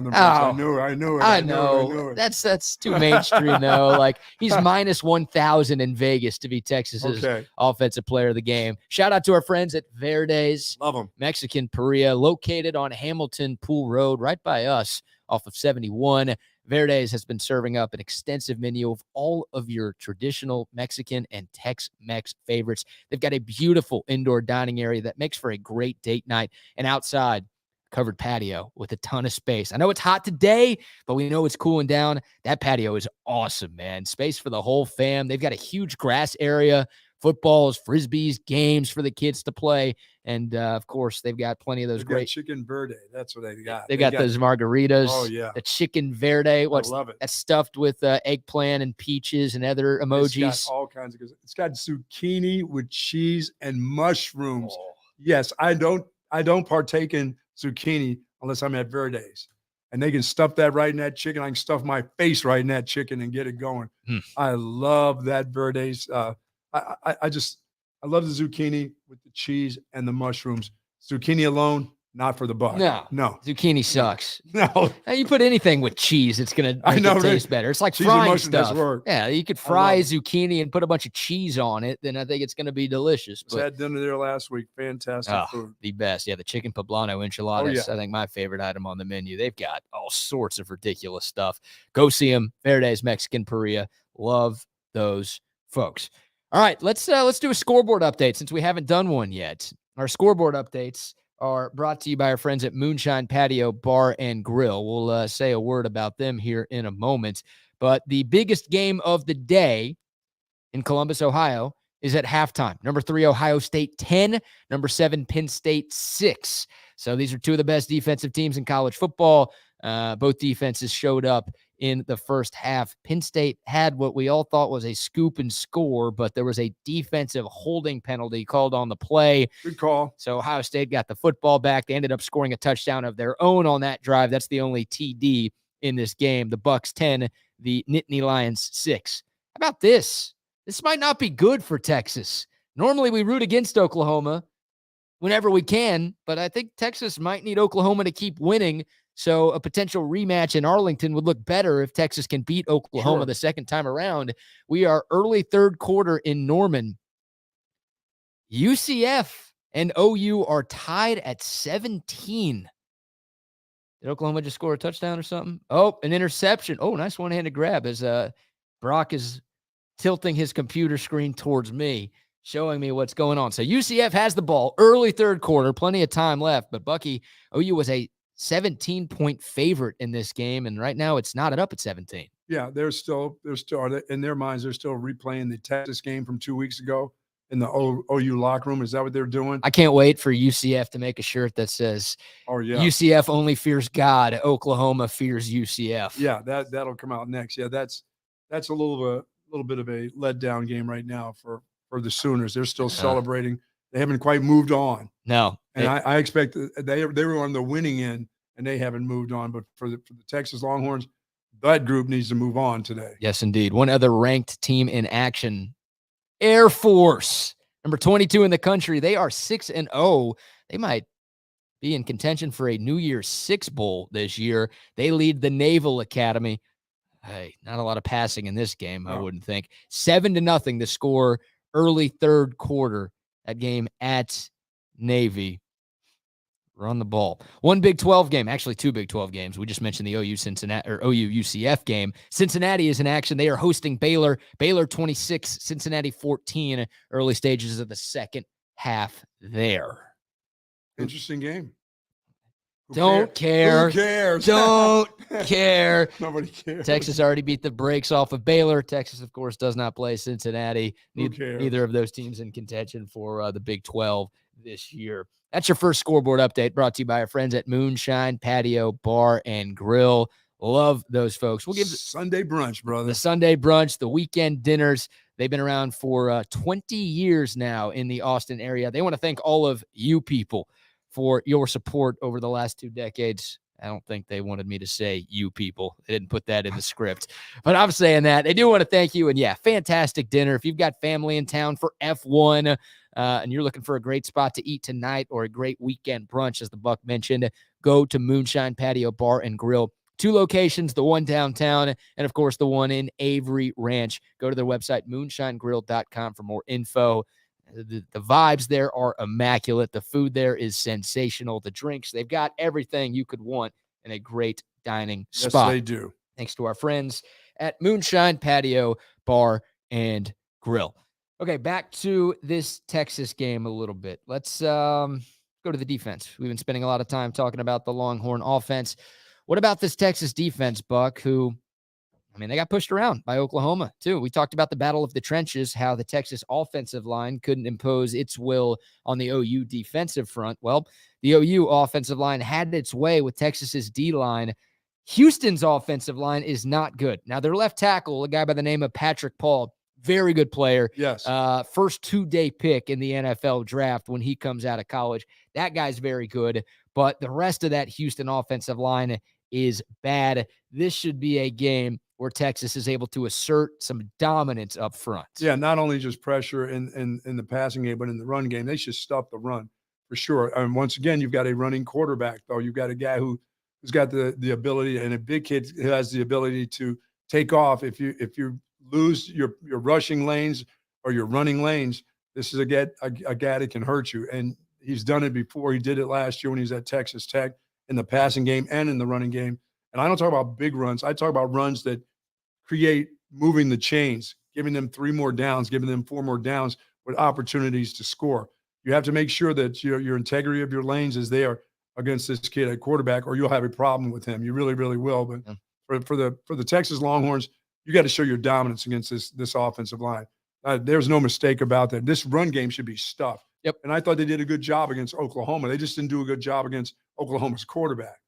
knew it. I know. That's too mainstream though. Like he's minus 1,000 in Vegas to be Texas's offensive player of the game. Shout out to our friends at Verde's. Love them. Mexican Parrilla, located on Hamilton Pool Road, right by us off of 71. Verde's has been serving up an extensive menu of all of your traditional Mexican and Tex-Mex favorites. They've got a beautiful indoor dining area that makes for a great date night, and outside, covered patio with a ton of space. I know it's hot today, but we know it's cooling down. That patio is awesome, man. Space for the whole fam. They've got a huge grass area, footballs, frisbees, games for the kids to play. And, of course, they've got plenty of those great chicken Verde. That's what they got. They got those margaritas. Oh, yeah. The chicken Verde. I love it. That's stuffed with eggplant and peaches and other emojis. It's got all kinds of good. It's got zucchini with cheese and mushrooms. Oh. Yes, I don't partake in zucchini unless I'm at Verde's. And they can stuff that right in that chicken. I can stuff my face right in that chicken and get it going. I love that Verde's. I love the zucchini with the cheese and the mushrooms. Zucchini alone, not for the buck. No. Zucchini sucks. No. You put anything with cheese, it's going to make it taste better. It's like frying stuff. Yeah, you could fry zucchini and put a bunch of cheese on it, then I think it's going to be delicious. I had dinner there last week. Fantastic food. The best. Yeah, the chicken poblano enchiladas, I think my favorite item on the menu. They've got all sorts of ridiculous stuff. Go see them. Verde's Mexican Parrilla. Love those folks. All right, let's do a scoreboard update since we haven't done one yet. Our scoreboard updates are brought to you by our friends at Moonshine Patio Bar and Grill. We'll say a word about them here in a moment. But the biggest game of the day in Columbus, Ohio, is at halftime. Number 3, Ohio State 10. Number 7, Penn State 6. So these are 2 of the best defensive teams in college football. Both defenses showed up in the first half. Penn State had what we all thought was a scoop and score, but there was a defensive holding penalty called on the play. Good call. So Ohio State got the football back. They ended up scoring a touchdown of their own on that drive. That's the only TD in this game. The Bucks 10, the Nittany Lions 6. How about this? This might not be good for Texas. Normally we root against Oklahoma whenever we can, but I think Texas might need Oklahoma to keep winning. So a potential rematch in Arlington would look better if Texas can beat Oklahoma the second time around. We are early third quarter in Norman. UCF and OU are tied at 17. Did Oklahoma just score a touchdown or something? Oh, an interception. Oh, nice one-handed grab as Brock is tilting his computer screen towards me, showing me what's going on. So UCF has the ball early third quarter, plenty of time left, but Bucky, OU was a 17-point favorite in this game, and right now it's knotted up at 17. Yeah, they're still in their minds, they're still replaying the Texas game from 2 weeks ago in the OU locker room. Is that what they're doing? I can't wait for UCF to make a shirt that says, UCF only fears God, Oklahoma fears UCF. Yeah, that'll come out next. Yeah, that's a little bit of a letdown game right now for the Sooners. They're still celebrating. They haven't quite moved on. No. And I expect they were on the winning end and they haven't moved on. But for the Texas Longhorns, that group needs to move on today. Yes, indeed. One other ranked team in action, Air Force, number 22 in the country. They are 6-0. They might be in contention for a New Year's Six Bowl this year. They lead the Naval Academy. Hey, not a lot of passing in this game, I wouldn't think. 7-0 the score early third quarter. That game at Navy. Run the ball. One Big 12 game, actually two Big 12 games. We just mentioned the OU UCF game. Cincinnati is in action. They are hosting Baylor. Baylor 26, Cincinnati 14. Early stages of the second half there. Interesting game. Don't care. Who cares? Don't care. Nobody cares. Texas already beat the brakes off of Baylor. Texas, of course, does not play Cincinnati. Who cares? Neither of those teams in contention for the Big 12 this year. That's your first scoreboard update brought to you by our friends at Moonshine, Patio, Bar, and Grill. Love those folks. We'll give Sunday brunch, brother. The Sunday brunch, the weekend dinners. They've been around for 20 years now in the Austin area. They want to thank all of you people for your support over the last 2 decades. I don't think they wanted me to say you people. They didn't put that in the script. But I'm saying that. They do want to thank you. And yeah, fantastic dinner. If you've got family in town for F1 and you're looking for a great spot to eat tonight or a great weekend brunch, as the Buck mentioned, go to Moonshine Patio Bar and Grill. 2 locations, the one downtown and, of course, the one in Avery Ranch. Go to their website, moonshinegrill.com, for more info. The vibes there are immaculate. The food there is sensational. The drinks, they've got everything you could want in a great dining spot. Yes, they do. Thanks to our friends at Moonshine Patio Bar and Grill. Okay, back to this Texas game a little bit. Let's go to the defense. We've been spending a lot of time talking about the Longhorn offense. What about this Texas defense, Buck, who, I mean, they got pushed around by Oklahoma, too. We talked about the battle of the trenches, how the Texas offensive line couldn't impose its will on the OU defensive front. Well, the OU offensive line had its way with Texas's D-line. Houston's offensive line is not good. Now, their left tackle, a guy by the name of Patrick Paul, very good player. Yes. First 2-day pick in the NFL draft when he comes out of college. That guy's very good. But the rest of that Houston offensive line is bad. This should be a game where Texas is able to assert some dominance up front. Yeah, not only just pressure in the passing game, but in the run game. They should stop the run for sure. And once again, you've got a running quarterback, though. You've got a guy who's got the ability, and a big kid who has the ability to take off. If you lose your rushing lanes or your running lanes, this is a guy that can hurt you. And he's done it before. He did it last year when he was at Texas Tech in the passing game and in the running game. And I don't talk about big runs. I talk about runs that create moving the chains, giving them 3 more downs, giving them 4 more downs with opportunities to score. You have to make sure that your integrity of your lanes is there against this kid at quarterback, or you'll have a problem with him. You really, really will. But for the Texas Longhorns, you got to show your dominance against this offensive line. There's no mistake about that. This run game should be stuffed. Yep. And I thought they did a good job against Oklahoma. They just didn't do a good job against Oklahoma's quarterback.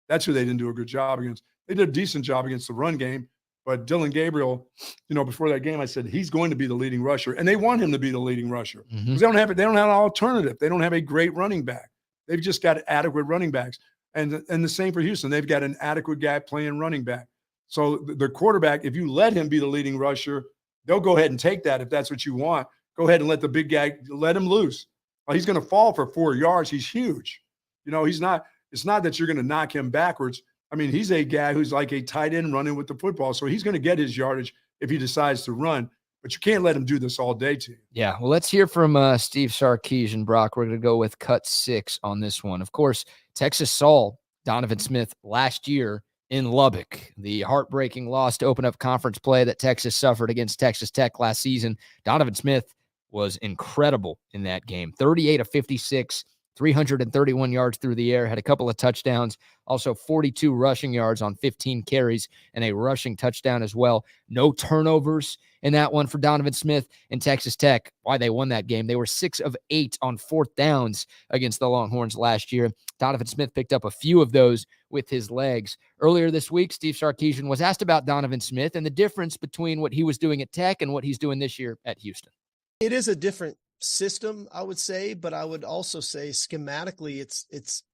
That's who they didn't do a good job against. They did a decent job against the run game, but Dylan Gabriel, before that game, I said he's going to be the leading rusher, and they want him to be the leading rusher because they don't have an alternative. They don't have a great running back. They've just got adequate running backs, and the same for Houston. They've got an adequate guy playing running back. So the quarterback, if you let him be the leading rusher, they'll go ahead and take that if that's what you want. Go ahead and let the big guy let him loose. He's going to fall for 4 yards. He's huge. He's not. It's not that you're going to knock him backwards. I mean, he's a guy who's like a tight end running with the football. So he's going to get his yardage if he decides to run. But you can't let him do this all day to you. Yeah, well, let's hear from Steve Sarkisian, Brock. We're going to go with cut 6 on this one. Of course, Texas saw Donovan Smith last year in Lubbock. The heartbreaking loss to open up conference play that Texas suffered against Texas Tech last season. Donovan Smith was incredible in that game. 38 of 56, 331 yards through the air, had a couple of touchdowns, also 42 rushing yards on 15 carries and a rushing touchdown as well. No turnovers in that one for Donovan Smith and Texas Tech. Why they won that game. They were 6 of 8 on 4th downs against the Longhorns last year. Donovan Smith picked up a few of those with his legs. Earlier this week, Steve Sarkisian was asked about Donovan Smith and the difference between what he was doing at Tech and what he's doing this year at Houston. It is a different system, I would say, but I would also say schematically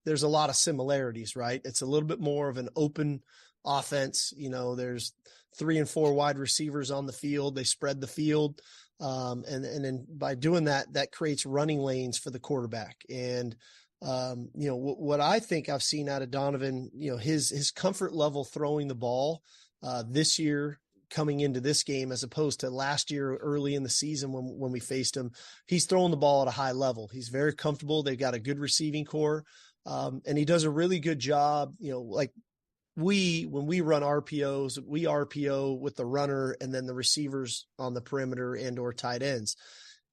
there's a lot of similarities, right? It's a little bit more of an open offense. There's 3 and 4 wide receivers on the field. They spread the field. And then by doing that creates running lanes for the quarterback. And, what I think I've seen out of Donovan, his comfort level throwing the ball this year, coming into this game, as opposed to last year early in the season when we faced him, he's throwing the ball at a high level. He's very comfortable. They've got a good receiving core. And he does a really good job. Like when we run RPOs, we RPO with the runner and then the receivers on the perimeter and or tight ends.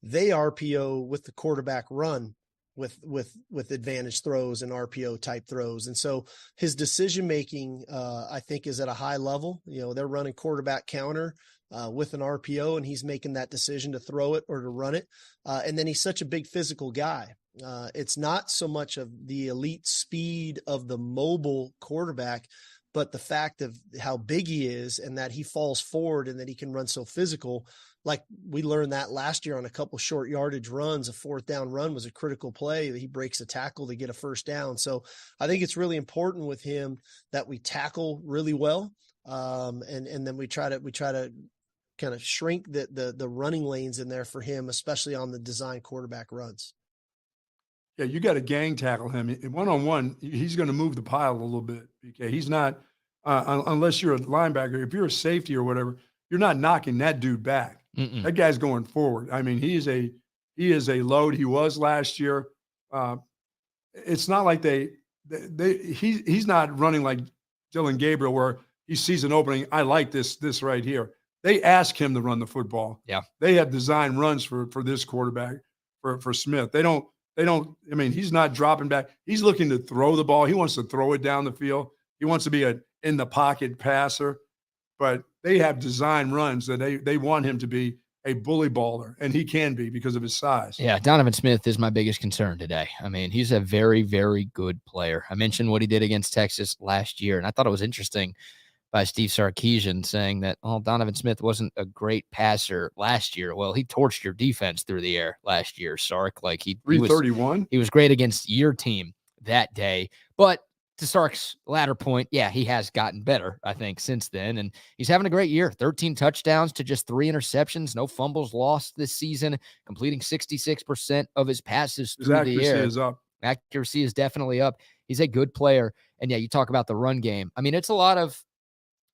They RPO with the quarterback run with advantage throws and RPO type throws. And so his decision-making, I think, is at a high level. They're running quarterback counter with an RPO, and he's making that decision to throw it or to run it. And then he's such a big physical guy. It's not so much of the elite speed of the mobile quarterback, but the fact of how big he is and that he falls forward and that he can run so physical. Like we learned that last year on a couple short yardage runs. A 4th down run was a critical play. He breaks a tackle to get a 1st down. So I think it's really important with him that we tackle really well. And then we try to kind of shrink the running lanes in there for him, especially on the design quarterback runs. Yeah, you got to gang tackle him. One-on-one, he's going to move the pile a little bit. BK. He's not, unless you're a linebacker, if you're a safety or whatever, you're not knocking that dude back. Mm-mm. That guy's going forward. I mean, he is a load. He was last year. It's not like he's not running like Dylan Gabriel where he sees an opening. I like this right here. They ask him to run the football. Yeah. They have designed runs for this quarterback, for Smith. They don't, I mean, he's not dropping back. He's looking to throw the ball. He wants to throw it down the field. He wants to be a in the pocket passer, but they have design runs that they want him to be a bully baller, and he can be because of his size. Yeah, Donovan Smith is my biggest concern today. I mean, he's a very, very good player. I mentioned what he did against Texas last year, and I thought it was interesting by Steve Sarkisian saying that, Donovan Smith wasn't a great passer last year. Well, he torched your defense through the air last year, Sark. Like he 331. He was great against your team that day. But to Sark's latter point, yeah, he has gotten better, I think, since then. And he's having a great year. 13 touchdowns to just 3 interceptions, no fumbles lost this season, completing 66% of his passes through the air. Accuracy is up. Accuracy is definitely up. He's a good player. And yeah, you talk about the run game. I mean, it's a lot of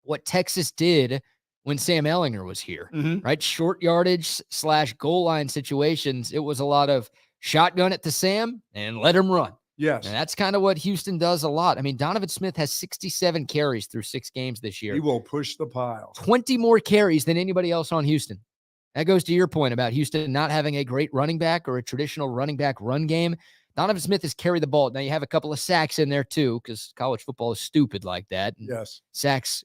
what Texas did when Sam Ehlinger was here, right? Short yardage / goal line situations. It was a lot of shotgun it to Sam and let him run. Yes. And that's kind of what Houston does a lot. I mean, Donovan Smith has 67 carries through 6 games this year. He will push the pile. 20 more carries than anybody else on Houston. That goes to your point about Houston not having a great running back or a traditional running back run game. Donovan Smith has carried the ball. Now you have a couple of sacks in there too, because college football is stupid like that. And yes. Sacks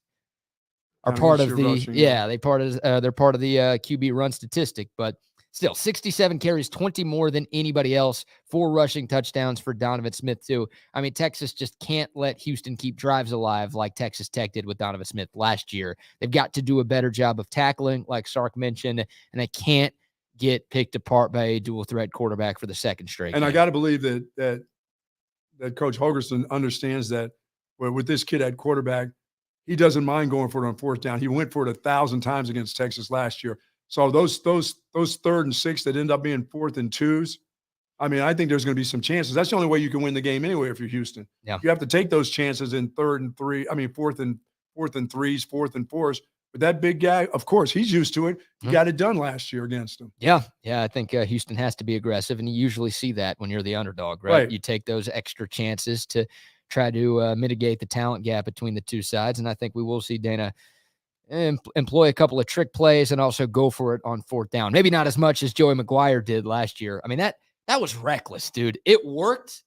are part of the, rushing, they're part of the QB run statistic, but still 67 carries, 20 more than anybody else, 4 rushing touchdowns for Donovan Smith too. I mean, Texas just can't let Houston keep drives alive like Texas Tech did with Donovan Smith last year. They've got to do a better job of tackling, like Sark mentioned, and they can't get picked apart by a dual threat quarterback for the second straight And game. I got to believe that Coach Holgerson understands that with this kid at quarterback, he doesn't mind going for it on fourth down. He went for it 1,000 times against Texas last year. So those 3rd and 6 that end up being 4th and 2s, I mean, I think there's going to be some chances. That's the only way you can win the game anyway if you're Houston. Yeah. You have to take those chances in 4th and 3s, 4th and 3s, 4th and 4s. But that big guy, of course, he's used to it. He got it done last year against him. Yeah. I think Houston has to be aggressive, and you usually see that when you're the underdog, right? You take those extra chances to try to mitigate the talent gap between the two sides, and I think we will see Dana employ a couple of trick plays and also go for it on 4th down. Maybe not as much as Joey McGuire did last year. I mean, that was reckless, dude. It worked.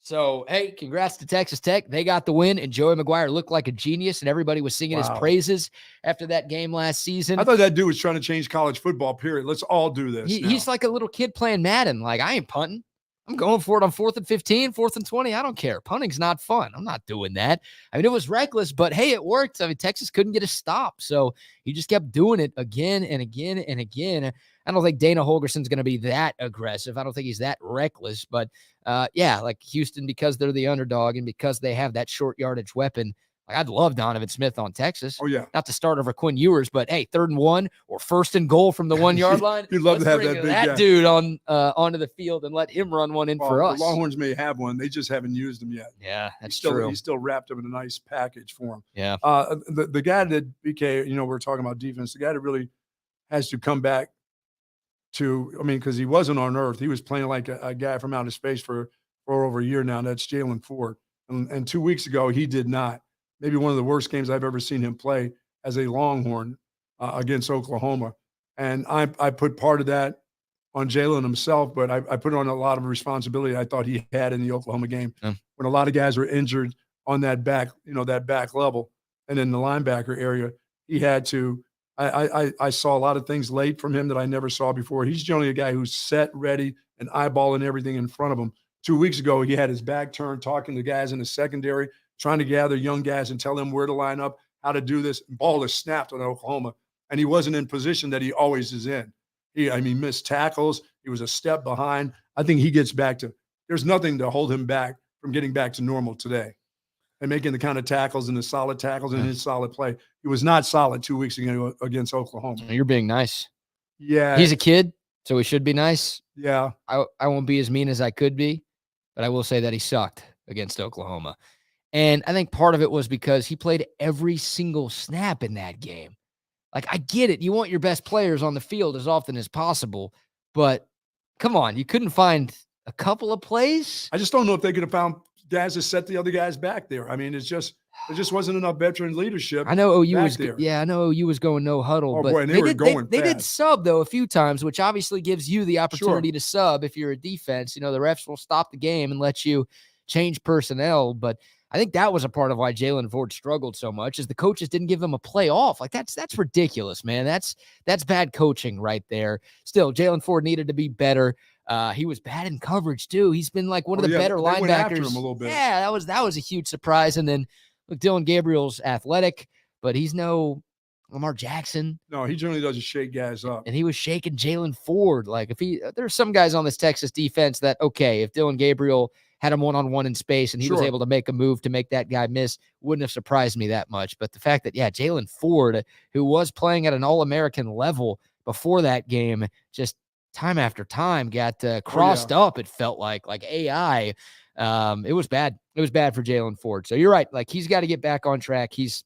So, hey, congrats to Texas Tech. They got the win, and Joey McGuire looked like a genius, and everybody was singing his praises after that game last season. I thought that dude was trying to change college football, period. Let's all do this. He's like a little kid playing Madden. Like, I ain't punting. I'm going for it on 4th and 15, 4th and 20. I don't care. Punting's not fun. I'm not doing that. I mean, it was reckless, but hey, it worked. I mean, Texas couldn't get a stop. So he just kept doing it again and again and again. I don't think Dana Holgerson's going to be that aggressive. I don't think he's that reckless, but yeah, like Houston, because they're the underdog and because they have that short yardage weapon, like I'd love Donovan Smith on Texas. Oh, yeah. Not to start over Quinn Ewers, but hey, 3rd and 1 or 1st and goal from the 1-yard line. You'd love to have that big guy. Dude onto the field and let him run one in for us. The Longhorns may have one. They just haven't used them yet. Yeah, that's true. He's still wrapped up in a nice package for him. Yeah. The guy that BK, we're talking about defense, the guy that really has to come back because he wasn't on earth. He was playing like a guy from outer space for over a year now. That's Jalen Ford. And 2 weeks ago, he did not. Maybe one of the worst games I've ever seen him play as a Longhorn against Oklahoma. And I put part of that on Jalen himself, but I put on a lot of responsibility I thought he had in the Oklahoma game when a lot of guys were injured on that back level and in the linebacker area. He had to. I saw a lot of things late from him that I never saw before. He's generally a guy who's set, ready, and eyeballing everything in front of him. 2 weeks ago, he had his back turned, talking to guys in the secondary, trying to gather young guys and tell them where to line up, how to do this. Ball is snapped on Oklahoma, and he wasn't in position that he always is in. He missed tackles. He was a step behind. I think he gets back to – there's nothing to hold him back from getting back to normal today and making the kind of tackles and the solid tackles and his solid play. He was not solid 2 weeks ago against Oklahoma. You're being nice. Yeah. He's a kid, so he should be nice. Yeah. I won't be as mean as I could be, but I will say that he sucked against Oklahoma. And I think part of it was because he played every single snap in that game. Like, I get it. You want your best players on the field as often as possible, but come on, you couldn't find a couple of plays? I just don't know if they could have found guys to set the other guys back there. I mean, there just wasn't enough veteran leadership. I know OU was there. Yeah, I know OU was going no huddle, but boy, and they did sub though a few times, which obviously gives you the opportunity to sub if you're a defense. The refs will stop the game and let you change personnel, but I think that was a part of why Jalen Ford struggled so much, is the coaches didn't give him a play off. Like that's ridiculous, man. That's bad coaching right there. Still, Jalen Ford needed to be better. He was bad in coverage too. He's been like one of the better linebackers. Went after him a little bit. Yeah, that was a huge surprise. And then look, Dylan Gabriel's athletic, but he's no Lamar Jackson. No, he generally doesn't shake guys up. And he was shaking Jalen Ford. Like there's some guys on this Texas defense that, okay, if Dylan Gabriel had him one-on-one in space and he was able to make a move to make that guy miss, wouldn't have surprised me that much. But the fact that, Jalen Ford, who was playing at an All-American level before that game, just time after time got crossed up, it felt like AI. It was bad. It was bad for Jalen Ford. So you're right. Like, he's got to get back on track. He's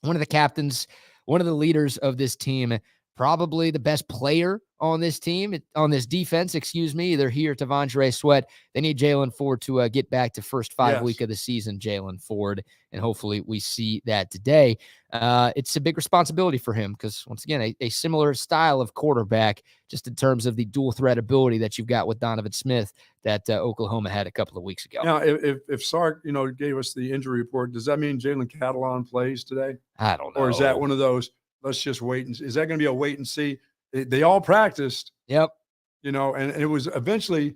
one of the captains, one of the leaders of this team, probably the best player on this team, on this defense, either he or T'Vondre Sweat. They need Jalen Ford to get back to first 5 week of the season, Jalen Ford, and hopefully we see that today. It's a big responsibility for him because, once again, a similar style of quarterback, just in terms of the dual threat ability that you've got with Donovan Smith that Oklahoma had a couple of weeks ago. Now, if Sark, gave us the injury report, does that mean Jalen Catalon plays today? I don't know. Or is that one of those, let's just wait and see? Is that going to be a wait and see? They all practiced. Yep. and it was eventually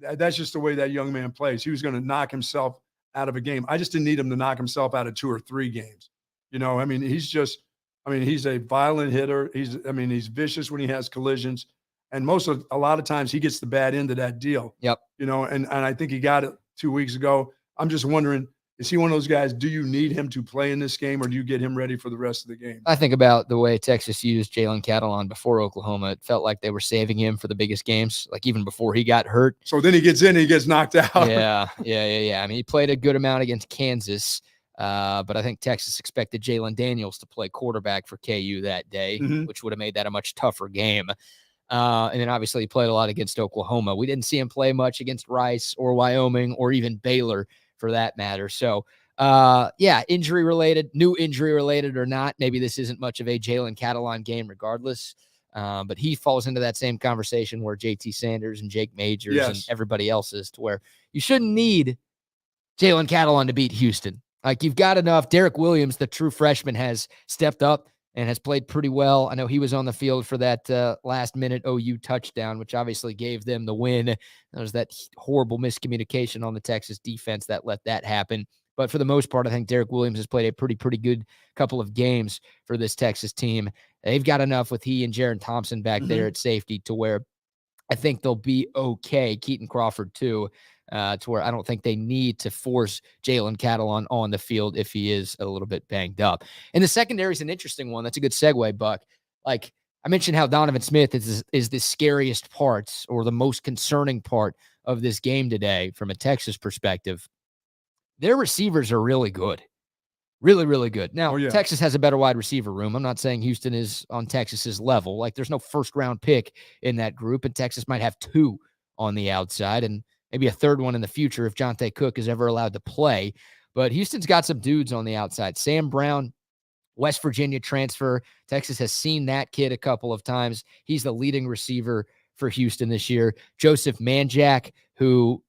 that's just the way that young man plays. He was going to knock himself out of a game. I just didn't need him to knock himself out of 2 or 3 games. He's a violent hitter. He's vicious when he has collisions. And a lot of times he gets the bad end of that deal. Yep. And I think he got it 2 weeks ago. I'm just wondering, is he one of those guys, do you need him to play in this game, or do you get him ready for the rest of the game? I think about the way Texas used Jalen Catalon before Oklahoma. It felt like they were saving him for the biggest games, like even before he got hurt. So then he gets in and he gets knocked out. Yeah. I mean, he played a good amount against Kansas, but I think Texas expected Jalen Daniels to play quarterback for KU that day, which would have made that a much tougher game. And then obviously he played a lot against Oklahoma. We didn't see him play much against Rice or Wyoming or even Baylor for that matter. So, injury related, new injury related or not, maybe this isn't much of a Jalen Catalon game regardless. But he falls into that same conversation where JT Sanders and Jake Majors and everybody else is, to where you shouldn't need Jalen Catalon to beat Houston. Like, you've got enough. Derek Williams, the true freshman, has stepped up and has played pretty well. I know he was on the field for that last-minute OU touchdown, which obviously gave them the win. There was that horrible miscommunication on the Texas defense that let that happen. But for the most part, I think Derek Williams has played a pretty good couple of games for this Texas team. They've got enough with he and Jaron Thompson back there at safety to where I think they'll be okay. Keaton Crawford, too. To where I don't think they need to force Jalen Catalon on the field if he is a little bit banged up. And the secondary is an interesting one. That's a good segue, Buck. Like I mentioned, how Donovan Smith is the scariest part or the most concerning part of this game today from a Texas perspective. Their receivers are really good. Really good. Now, Texas has a better wide receiver room. I'm not saying Houston is on Texas's level. Like, there's no first-round pick in that group, and Texas might have 2 on the outside, and maybe a third one in the future if Jonte Cook is ever allowed to play. But Houston's got some dudes on the outside. Sam Brown, West Virginia transfer. Texas has seen that kid a couple of times. He's the leading receiver for Houston this year. Joseph Manjack, who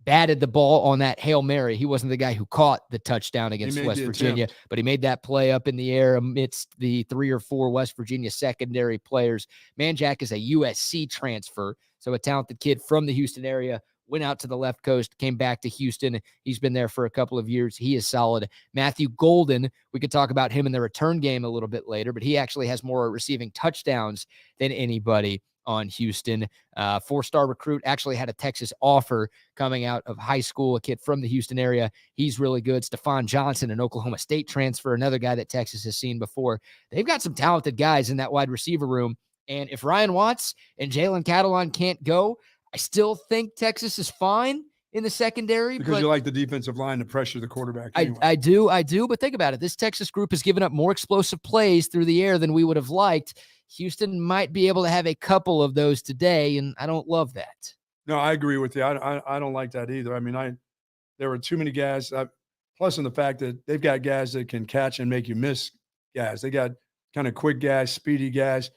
batted the ball on that Hail Mary. He wasn't the guy who caught the touchdown against West Virginia, but he made that play up in the air amidst the 3 or 4 West Virginia secondary players. Manjack is a USC transfer, so a talented kid from the Houston area. Went out to the left coast, came back to Houston. He's been there for a couple of years. He is solid. Matthew Golden, we could talk about him in the return game a little bit later, but he actually has more receiving touchdowns than anybody on Houston. 4-star recruit, actually had a Texas offer coming out of high school, a kid from the Houston area. He's really good. Stephon Johnson, an Oklahoma State transfer, another guy that Texas has seen before. They've got some talented guys in that wide receiver room. And if Ryan Watts and Jalen Catalon can't go, I still think Texas is fine in the secondary. Because you like the defensive line to pressure the quarterback. Anyway. I do. But think about it. This Texas group has given up more explosive plays through the air than we would have liked. Houston might be able to have a couple of those today, and I don't love that. No, I agree with you. I don't like that either. I mean, there were too many guys. Plus in the fact that they've got guys that can catch and make you miss guys. They got kind of quick guys, speedy guys.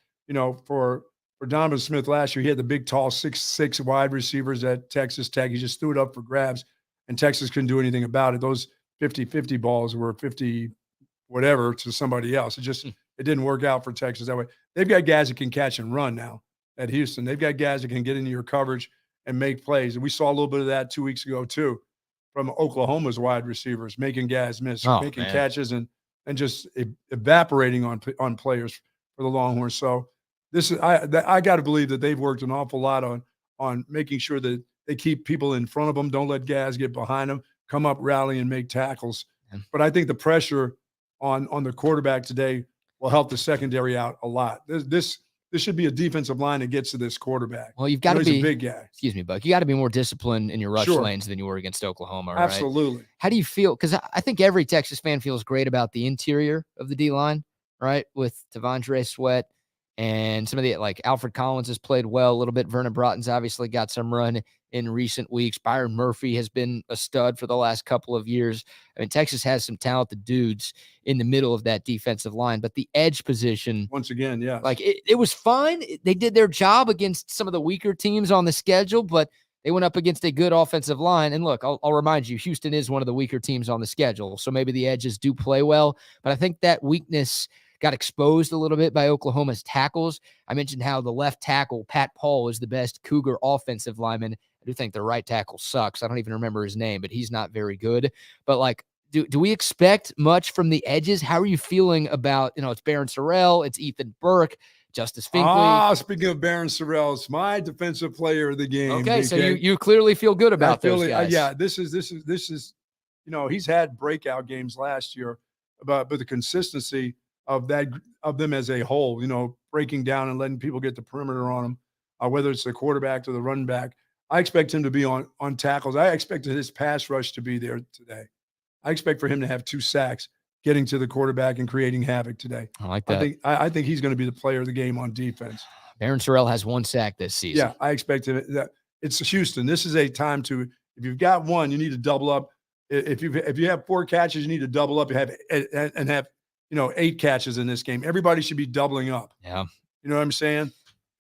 For Donovan Smith last year, he had the big, tall 6'6" wide receivers at Texas Tech. He just threw it up for grabs, and Texas couldn't do anything about it. Those 50-50 balls were 50 whatever to somebody else. It didn't work out for Texas that way. They've got guys that can catch and run now at Houston. They've got guys that can get into your coverage and make plays. And we saw a little bit of that 2 weeks ago too from Oklahoma's wide receivers, making guys miss, making catches and just evaporating on players for the Longhorns. So I got to believe that they've worked an awful lot on making sure that they keep people in front of them, don't let guys get behind them, come up, rally, and make tackles. But I think the pressure on the quarterback today will help the secondary out a lot. This should be a defensive line that gets to this quarterback. Well, you've got to be a big guy. Excuse me, Buck. You got to be more disciplined in your rush lanes than you were against Oklahoma. Right? Absolutely. How do you feel? Because I think every Texas fan feels great about the interior of the D-line, right? With T'Vondre Sweat and some of the, like, Alfred Collins has played well a little bit. Vernon Broughton's obviously got some run in recent weeks. Byron Murphy has been a stud for the last couple of years. I mean, Texas has some talented dudes in the middle of that defensive line, but the edge position, once again, like it was fine. They did their job against some of the weaker teams on the schedule, but they went up against a good offensive line. And look, I'll remind you, Houston is one of the weaker teams on the schedule, so maybe the edges do play well, but I think that weakness got exposed a little bit by Oklahoma's tackles. I mentioned how the left tackle, Pat Paul, is the best Cougar offensive lineman. I do think the right tackle sucks. I don't even remember his name, but he's not very good. But like, do we expect much from the edges? How are you feeling about, it's Barron Sorrell, it's Ethan Burke, Justice Finkley? Speaking of Barron Sorrell, it's my defensive player of the game. Okay, BK. so you clearly feel good about those guys. Yeah, this is he's had breakout games last year, but the consistency of them as a whole, breaking down and letting people get the perimeter on him, whether it's the quarterback or the run back. I expect him to be on tackles. I expected his pass rush to be there today. I expect for him to have 2 sacks, getting to the quarterback and creating havoc today. I like that. I think he's going to be the player of the game on defense. Barron Sorrell has 1 sack this season. Yeah, I expect him. It's Houston. This is a time to, if you've got 1, you need to double up. If you have 4 catches, you need to double up. You have 8 catches in this game. Everybody should be doubling up. Yeah. You know what I'm saying?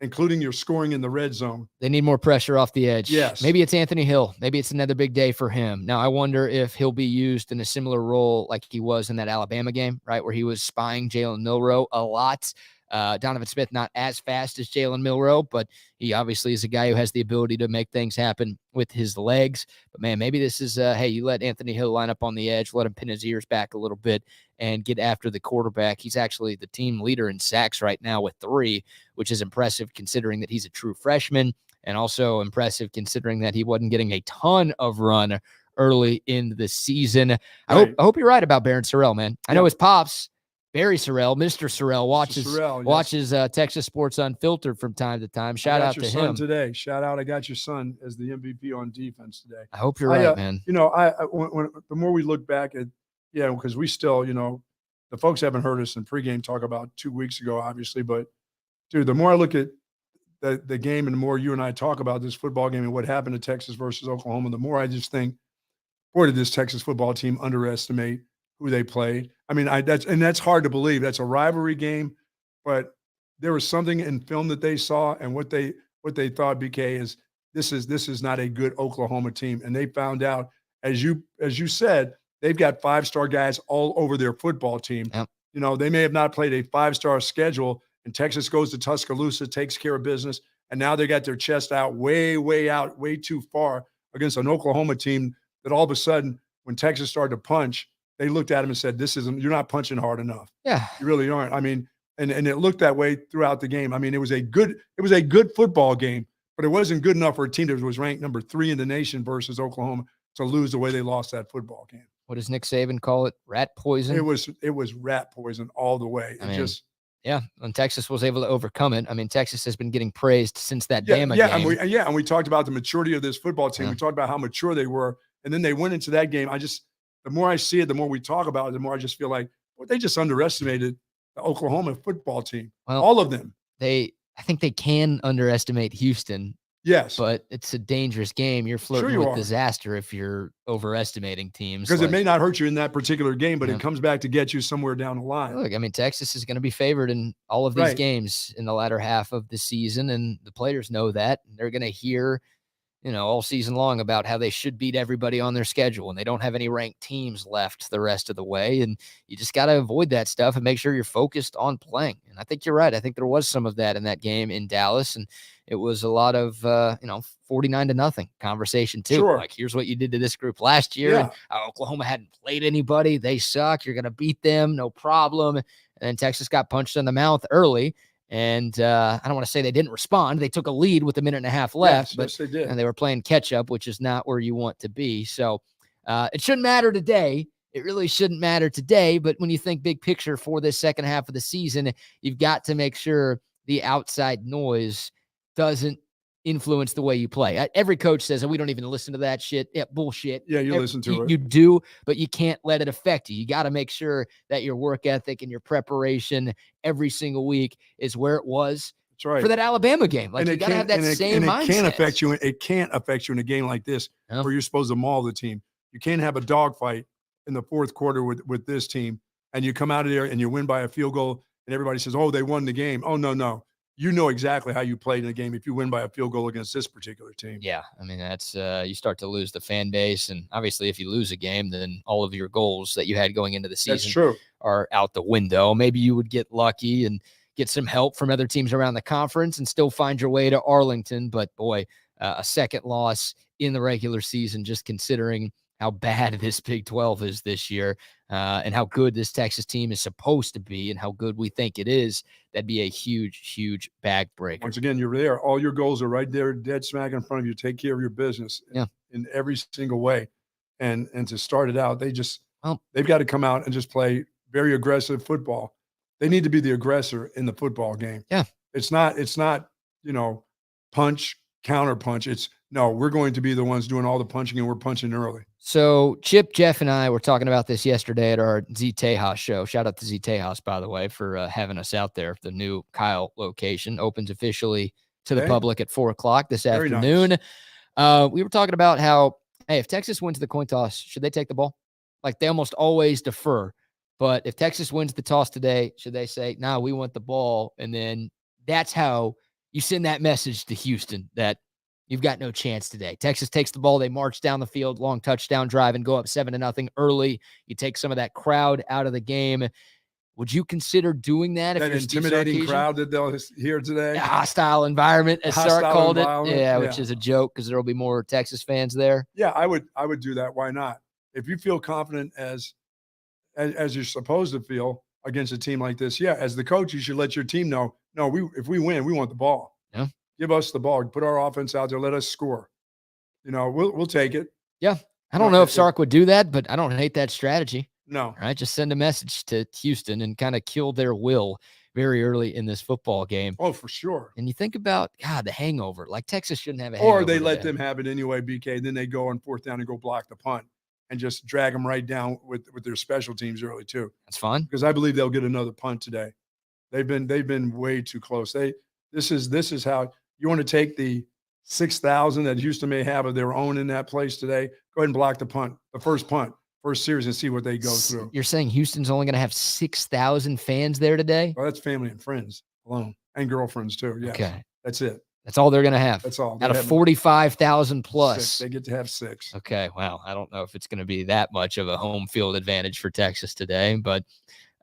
Including your scoring in the red zone. They need more pressure off the edge. Yes. Maybe it's Anthony Hill. Maybe it's another big day for him. Now, I wonder if he'll be used in a similar role like he was in that Alabama game, right, where he was spying Jalen Milroe a lot. Donovan Smith not as fast as Jalen Milroe, but he obviously is a guy who has the ability to make things happen with his legs. But, man, maybe this is, hey, you let Anthony Hill line up on the edge, let him pin his ears back a little bit and get after the quarterback. He's actually the team leader in sacks right now with 3, which is impressive considering that he's a true freshman, and also impressive considering that he wasn't getting a ton of run early in the season. I hope you're right about Barron Sorrell, man. I know his pops, Barry Sorrell, Mr. Sorrell, watches Texas Sports Unfiltered from time to time. Shout out to him today. Shout out! I got your son as the MVP on defense today. I hope you're right, man. When the more we look back at, because we still, the folks haven't heard us in pregame talk about 2 weeks ago, obviously, but dude, the more I look at the game and the more you and I talk about this football game and what happened to Texas versus Oklahoma, the more I just think, boy, did this Texas football team underestimate who they played. I mean, that's hard to believe. That's a rivalry game, but there was something in film that they saw, and what they thought, BK, is this is not a good Oklahoma team. And they found out, as you said, they've got 5-star guys all over their football team. Yep. They may have not played a 5-star schedule, and Texas goes to Tuscaloosa, takes care of business, and now they got their chest out, way too far against an Oklahoma team that all of a sudden, when Texas started to punch, they looked at him and said, you're not punching hard enough. Yeah. You really aren't. I mean, and it looked that way throughout the game. I mean, it was a good football game, but it wasn't good enough for a team that was ranked number 3 in the nation versus Oklahoma to lose the way they lost that football game. What does Nick Saban call it? Rat poison? It was rat poison all the way. Yeah, and Texas was able to overcome it. I mean, Texas has been getting praised since that Bama game. And we talked about the maturity of this football team. Yeah. We talked about how mature they were, and then they went into that game. The more I see it, the more we talk about it, the more I just feel like, well, they just underestimated the Oklahoma football team. Well, all of them. I think they can underestimate Houston. Yes. But it's a dangerous game. You're flirting with disaster if you're overestimating teams. Because it may not hurt you in that particular game, but it comes back to get you somewhere down the line. Look, I mean, Texas is going to be favored in all of these games in the latter half of the season, and the players know that. And they're going to hear all season long about how they should beat everybody on their schedule, and they don't have any ranked teams left the rest of the way. And you just got to avoid that stuff and make sure you're focused on playing. And I think you're right. I think there was some of that in that game in Dallas, and it was a lot of, 49-0 conversation too. Sure. Like, here's what you did to this group last year. Yeah. And Oklahoma hadn't played anybody. They suck. You're going to beat them. No problem. And then Texas got punched in the mouth early. And I don't want to say they didn't respond. They took a lead with a minute and a half left, yes, they did. And they were playing catch up, which is not where you want to be. So it shouldn't matter today. It really shouldn't matter today. But when you think big picture for this second half of the season, you've got to make sure the outside noise doesn't influence the way you play. Every coach says, we don't even listen to that shit. Yeah, bullshit. Yeah, you listen to it. You do, but you can't let it affect you. You got to make sure that your work ethic and your preparation every single week is where it was. That's right. For that Alabama game. Like, you got to have that same mindset. It can't affect you in a game like this where you're supposed to maul the team. You can't have a dogfight in the fourth quarter with this team, and you come out of there and you win by a field goal, and everybody says, oh, they won the game. Oh, no. you know exactly how you played in a game if you win by a field goal against this particular team. Yeah, I mean, that's you start to lose the fan base, and obviously if you lose a game, then all of your goals that you had going into the season are out the window. Maybe you would get lucky and get some help from other teams around the conference and still find your way to Arlington, but boy, a second loss in the regular season, just considering how bad this Big 12 is this year, and how good this Texas team is supposed to be and how good we think it is. That'd be a huge, huge bag breaker. Once again, you're there. All your goals are right there, dead smack in front of you. Take care of your business in every single way. And to start it out, they've got to come out and just play very aggressive football. They need to be the aggressor in the football game. Yeah. It's not, punch, counter punch. It's no, we're going to be the ones doing all the punching, and we're punching early. So Chip, Jeff, and I were talking about this yesterday at our Z Tejas show. Shout out to Z Tejas, by the way, for having us out there. The new Kyle location opens officially to the public at 4:00 this afternoon. Nice. We were talking about how, hey, if Texas wins the coin toss, should they take the ball? Like, they almost always defer. But if Texas wins the toss today, should they say, nah, we want the ball? And then that's how you send that message to Houston that you've got no chance today. Texas takes the ball. They march down the field, long touchdown drive, and go up 7-0 early. You take some of that crowd out of the game. Would you consider doing that? That intimidating crowd that they'll hear today? A hostile environment, as Sark called it. Yeah, which is a joke because there will be more Texas fans there. Yeah, I would do that. Why not? If you feel confident as you're supposed to feel against a team like this, as the coach, you should let your team know, no, if we win, we want the ball. Yeah. Give us the ball. Put our offense out there. Let us score. We'll take it. Yeah. I don't know if Sark would do that, but I don't hate that strategy. No. All right. Just send a message to Houston and kind of kill their will very early in this football game. Oh, for sure. And you think about, the hangover. Like, Texas shouldn't have a hangover. Or they let them have it anyway, BK. Then they go on 4th down and go block the punt and just drag them right down with their special teams early too. That's fine. Because I believe they'll get another punt today. They've been way too close. This is how you want to take the 6,000 that Houston may have of their own in that place today. Go ahead and block the punt, the first series, and see what they go through. You're saying Houston's only going to have 6,000 fans there today? Well, that's family and friends alone, and girlfriends too. Yeah. Okay. That's it. That's all they're going to have. That's all. Out of 45,000 plus. 6. They get to have 6. Okay. Wow. I don't know if it's going to be that much of a home field advantage for Texas today, but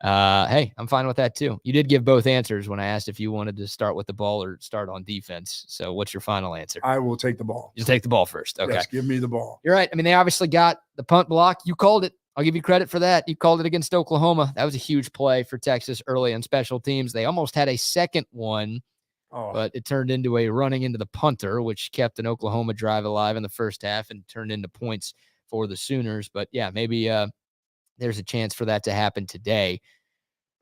hey, I'm fine with that too. You did give both answers when I asked if you wanted to start with the ball or start on defense. So what's your final answer? I will take the ball. You take the ball first. Okay. Yes, give me the ball. You're right. I mean, they obviously got the punt block. You called it. I'll give you credit for that. You called it against Oklahoma. That was a huge play for Texas early on special teams. They almost had a second one, but it turned into a running into the punter, which kept an Oklahoma drive alive in the first half and turned into points for the Sooners. But yeah, maybe there's a chance for that to happen today.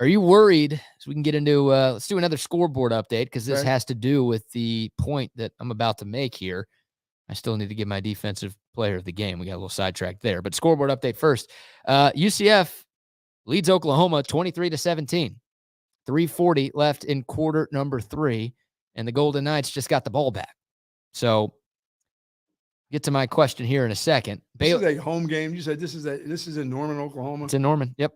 Are you worried? So we can get into let's do another scoreboard update because this has to do with the point that I'm about to make here. I still need to give my defensive player of the game. We got a little sidetracked there, but scoreboard update first. UCF leads Oklahoma 23-17. 3:40 left in quarter number 3, and the Golden Knights just got the ball back. So get to my question here in a second. This is a home game. You said this is in Norman, Oklahoma. It's in Norman. Yep.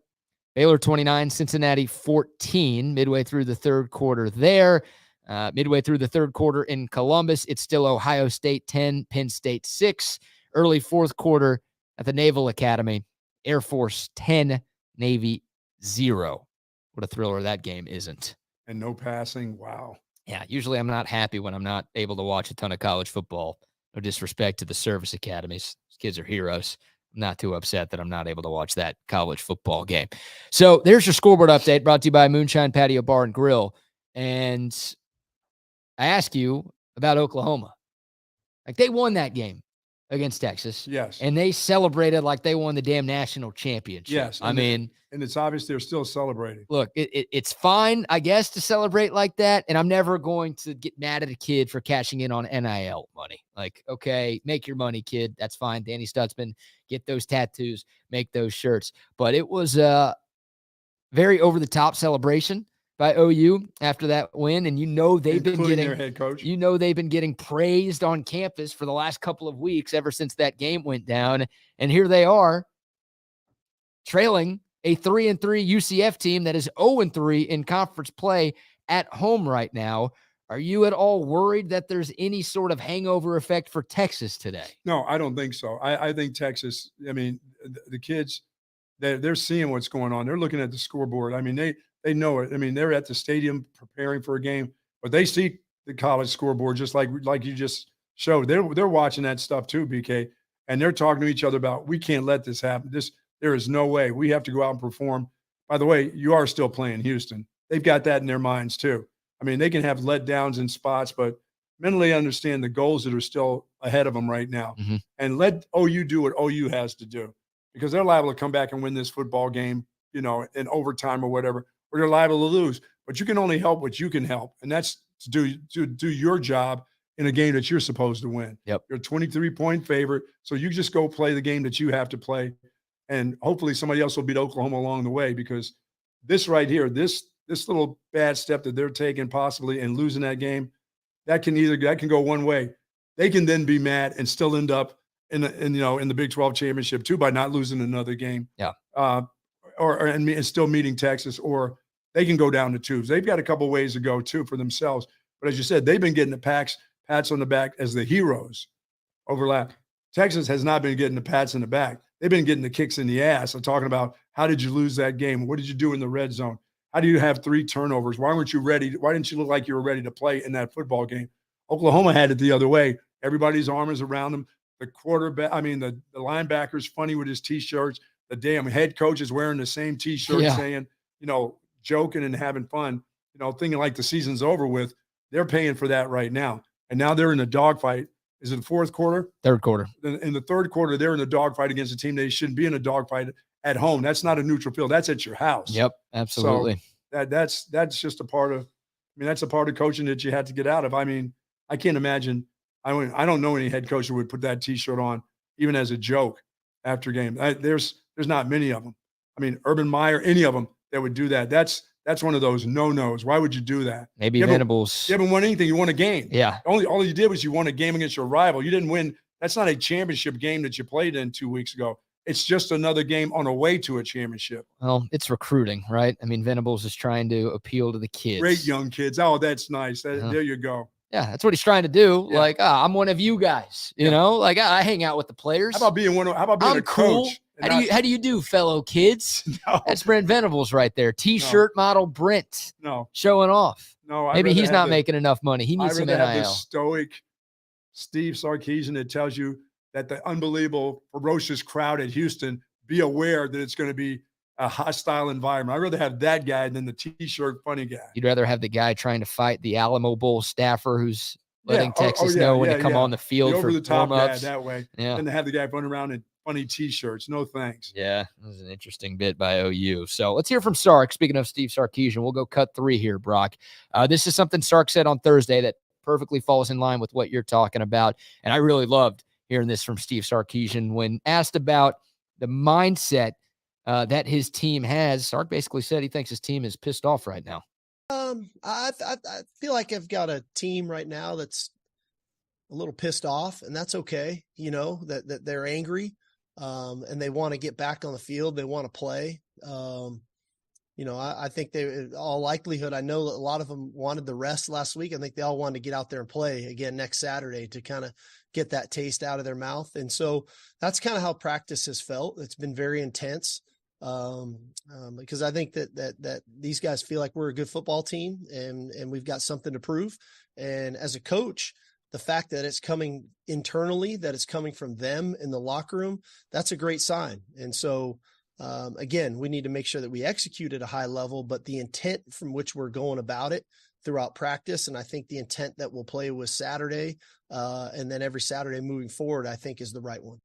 Baylor 29, Cincinnati 14, midway through the third quarter there. Midway through the third quarter in Columbus, it's still Ohio State 10, Penn State 6. Early fourth quarter at the Naval Academy, Air Force 10, Navy 0. What a thriller that game isn't. And no passing. Wow. Yeah, usually I'm not happy when I'm not able to watch a ton of college football. No disrespect to the service academies. These kids are heroes. I'm not too upset that I'm not able to watch that college football game. So there's your scoreboard update brought to you by Moonshine Patio Bar and Grill. And I ask you about Oklahoma. Like, they won that game against Texas. Yes. And they celebrated like they won the damn national championship. Yes. And it's obvious they're still celebrating. Look, it's fine, I guess, to celebrate like that. And I'm never going to get mad at a kid for cashing in on NIL money. Like, okay, make your money, kid. That's fine. Danny Stutzman, get those tattoos, make those shirts. But it was a very over-the-top celebration by OU after that win. And they've been getting their head coach. They've been getting praised on campus for the last couple of weeks ever since that game went down. And here they are trailing a 3-3 UCF team that is 0-3 in conference play at home right now. Are you at all worried that there's any sort of hangover effect for Texas today? No, I don't think so. I think Texas, I mean, the kids, they're seeing what's going on. They're looking at the scoreboard. I mean, they know it. I mean, they're at the stadium preparing for a game, but they see the college scoreboard just like you just showed. They're watching that stuff too, BK, and they're talking to each other about, we can't let this happen. There is no way. We have to go out and perform. By the way, you are still playing Houston. They've got that in their minds too. I mean, they can have letdowns in spots, but mentally understand the goals that are still ahead of them right now. Mm-hmm. And let OU do what OU has to do, because they're liable to come back and win this football game, in overtime or whatever, or they're liable to lose. But you can only help what you can help, and that's to do your job in a game that you're supposed to win. Yep. You're a 23-point favorite, so you just go play the game that you have to play, and hopefully somebody else will beat Oklahoma along the way, because this right here, this little bad step that they're taking possibly and losing that game, that can go one way. They can then be mad and still end up in the Big 12 championship too by not losing another game. Yeah. And still meeting Texas, or they can go down to twos. They've got a couple ways to go too for themselves. But as you said, they've been getting the pats on the back as the heroes overlap. Texas has not been getting the pats in the back. They've been getting the kicks in the ass and talking about, how did you lose that game? What did you do in the red zone? How do you have 3 turnovers? Why weren't you ready? Why didn't you look like you were ready to play in that football game? Oklahoma had it the other way. Everybody's arm is around them. The quarterback, the linebacker's funny with his T-shirts. The damn head coach is wearing the same T-shirt, saying, joking and having fun, thinking like the season's over with. They're paying for that right now. And now they're in a dogfight. Is it the fourth quarter? Third quarter. In the third quarter, they're in a dogfight against a team they shouldn't be in a dogfight at home. That's not a neutral field. That's at your house. Yep, absolutely. So that's just a part of that's a part of coaching that you had to get out of. I mean, I can't imagine. I don't know any head coach who would put that T-shirt on even as a joke after game. There's not many of them. I mean, Urban Meyer, any of them that would do that. That's one of those no-nos. Why would you do that? Maybe Venables. You haven't won anything. You won a game. Yeah. All you did was you won a game against your rival. You didn't win. That's not a championship game that you played in 2 weeks ago. It's just another game on a way to a championship. Well, it's recruiting, right? I mean, Venables is trying to appeal to the kids. Great young kids. Oh, that's nice. There you go. Yeah, that's what he's trying to do. Yeah. I'm one of you guys. I hang out with the players. How about being a cool. coach? How do you do, fellow kids? No. That's Brent Venables right there. T-shirt model Brent. No. Showing off. No. Maybe he's not making enough money. He needs some NIL. Have this stoic Steve Sarkisian that tells you that the unbelievable, ferocious crowd at Houston, be aware that it's going to be a hostile environment. I'd rather have that guy than the T-shirt funny guy. You'd rather have the guy trying to fight the Alamo Bowl staffer who's letting Texas know when to come on the field for over-the-top warm-ups. guy that way. Yeah. And to have the guy run around in funny T-shirts. No thanks. Yeah, that was an interesting bit by OU. So let's hear from Sark. Speaking of Steve Sarkisian, we'll go cut 3 here, Brock. This is something Sark said on Thursday that perfectly falls in line with what you're talking about. And I really loved hearing this from Steve Sarkisian when asked about the mindset that his team has. Sark basically said he thinks his team is pissed off right now. I feel like I've got a team right now that's a little pissed off, and that's okay. That they're angry, and they want to get back on the field. They want to play. I think they, all likelihood, I know a lot of them wanted the rest last week. I think they all wanted to get out there and play again next Saturday to kind of get that taste out of their mouth. And so that's kind of how practice has felt. It's been very intense. Because I think that these guys feel like we're a good football team and we've got something to prove. And as a coach, the fact that it's coming internally, that it's coming from them in the locker room, that's a great sign. And so, again, we need to make sure that we execute at a high level, but the intent from which we're going about it throughout practice, and I think the intent that we'll play with Saturday, and then every Saturday moving forward, I think is the right one.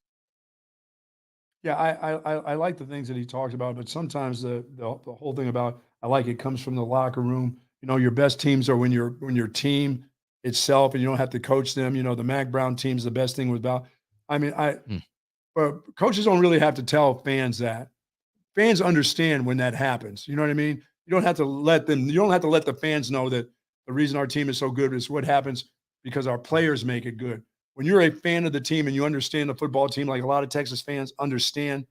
Yeah, I like the things that he talks about, but sometimes the whole thing about it comes from the locker room. Your best teams are when your team itself and you don't have to coach them. The Mac Brown team's the best thing about. But coaches don't really have to tell fans that. Fans understand when that happens. You know what I mean? You don't have to let the fans know that the reason our team is so good is what happens because our players make it good. When you're a fan of the team and you understand the football team, like a lot of Texas fans understand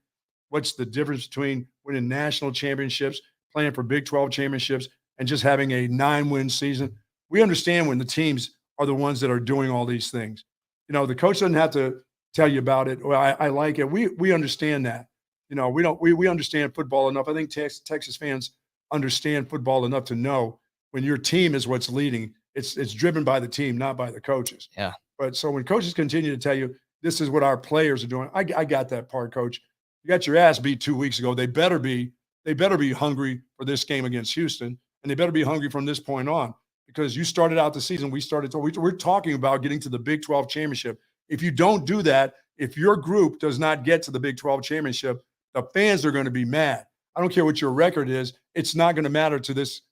what's the difference between winning national championships, playing for Big 12 championships, and just having a 9-win season. we understand when the teams are the ones that are doing all these things. You know, the coach doesn't have to tell you about it. Well, I like it. We understand that. You know, we understand football enough. I think Texas fans understand football enough to know when your team is what's leading, it's driven by the team, not by the coaches. Yeah. But so when coaches continue to tell you this is what our players are doing, I got that part, Coach. You got your ass beat 2 weeks ago. They better be hungry for this game against Houston, and they better be hungry from this point on, because you started out the season. We're talking about getting to the Big 12 championship. If you don't do that, if your group does not get to the Big 12 championship, the fans are going to be mad. I don't care what your record is. It's not going to matter to this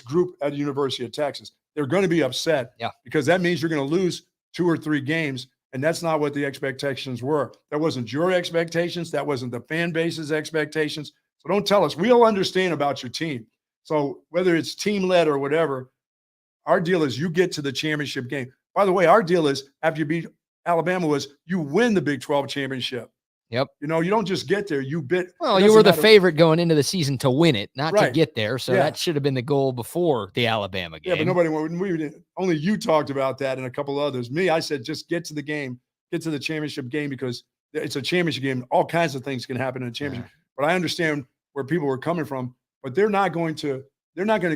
group at the University of Texas. They're going to be upset because that means you're going to lose 2 or 3 games, and that's not what the expectations were. That wasn't your expectations. That wasn't the fan base's expectations. So don't tell us. We'll understand about your team. So whether it's team-led or whatever, our deal is you get to the championship game. By the way, our deal is after you beat Alabama was you win the Big 12 championship. Yep. You know, you don't just get there. You bid. Well, you were the favorite going into the season to win it, not to get there. So that should have been the goal before the Alabama game. Yeah, but only you talked about that and a couple others. Me, I said just get to the game, get to the championship game, because it's a championship game. All kinds of things can happen in a championship. But I understand where people were coming from. But they're not going to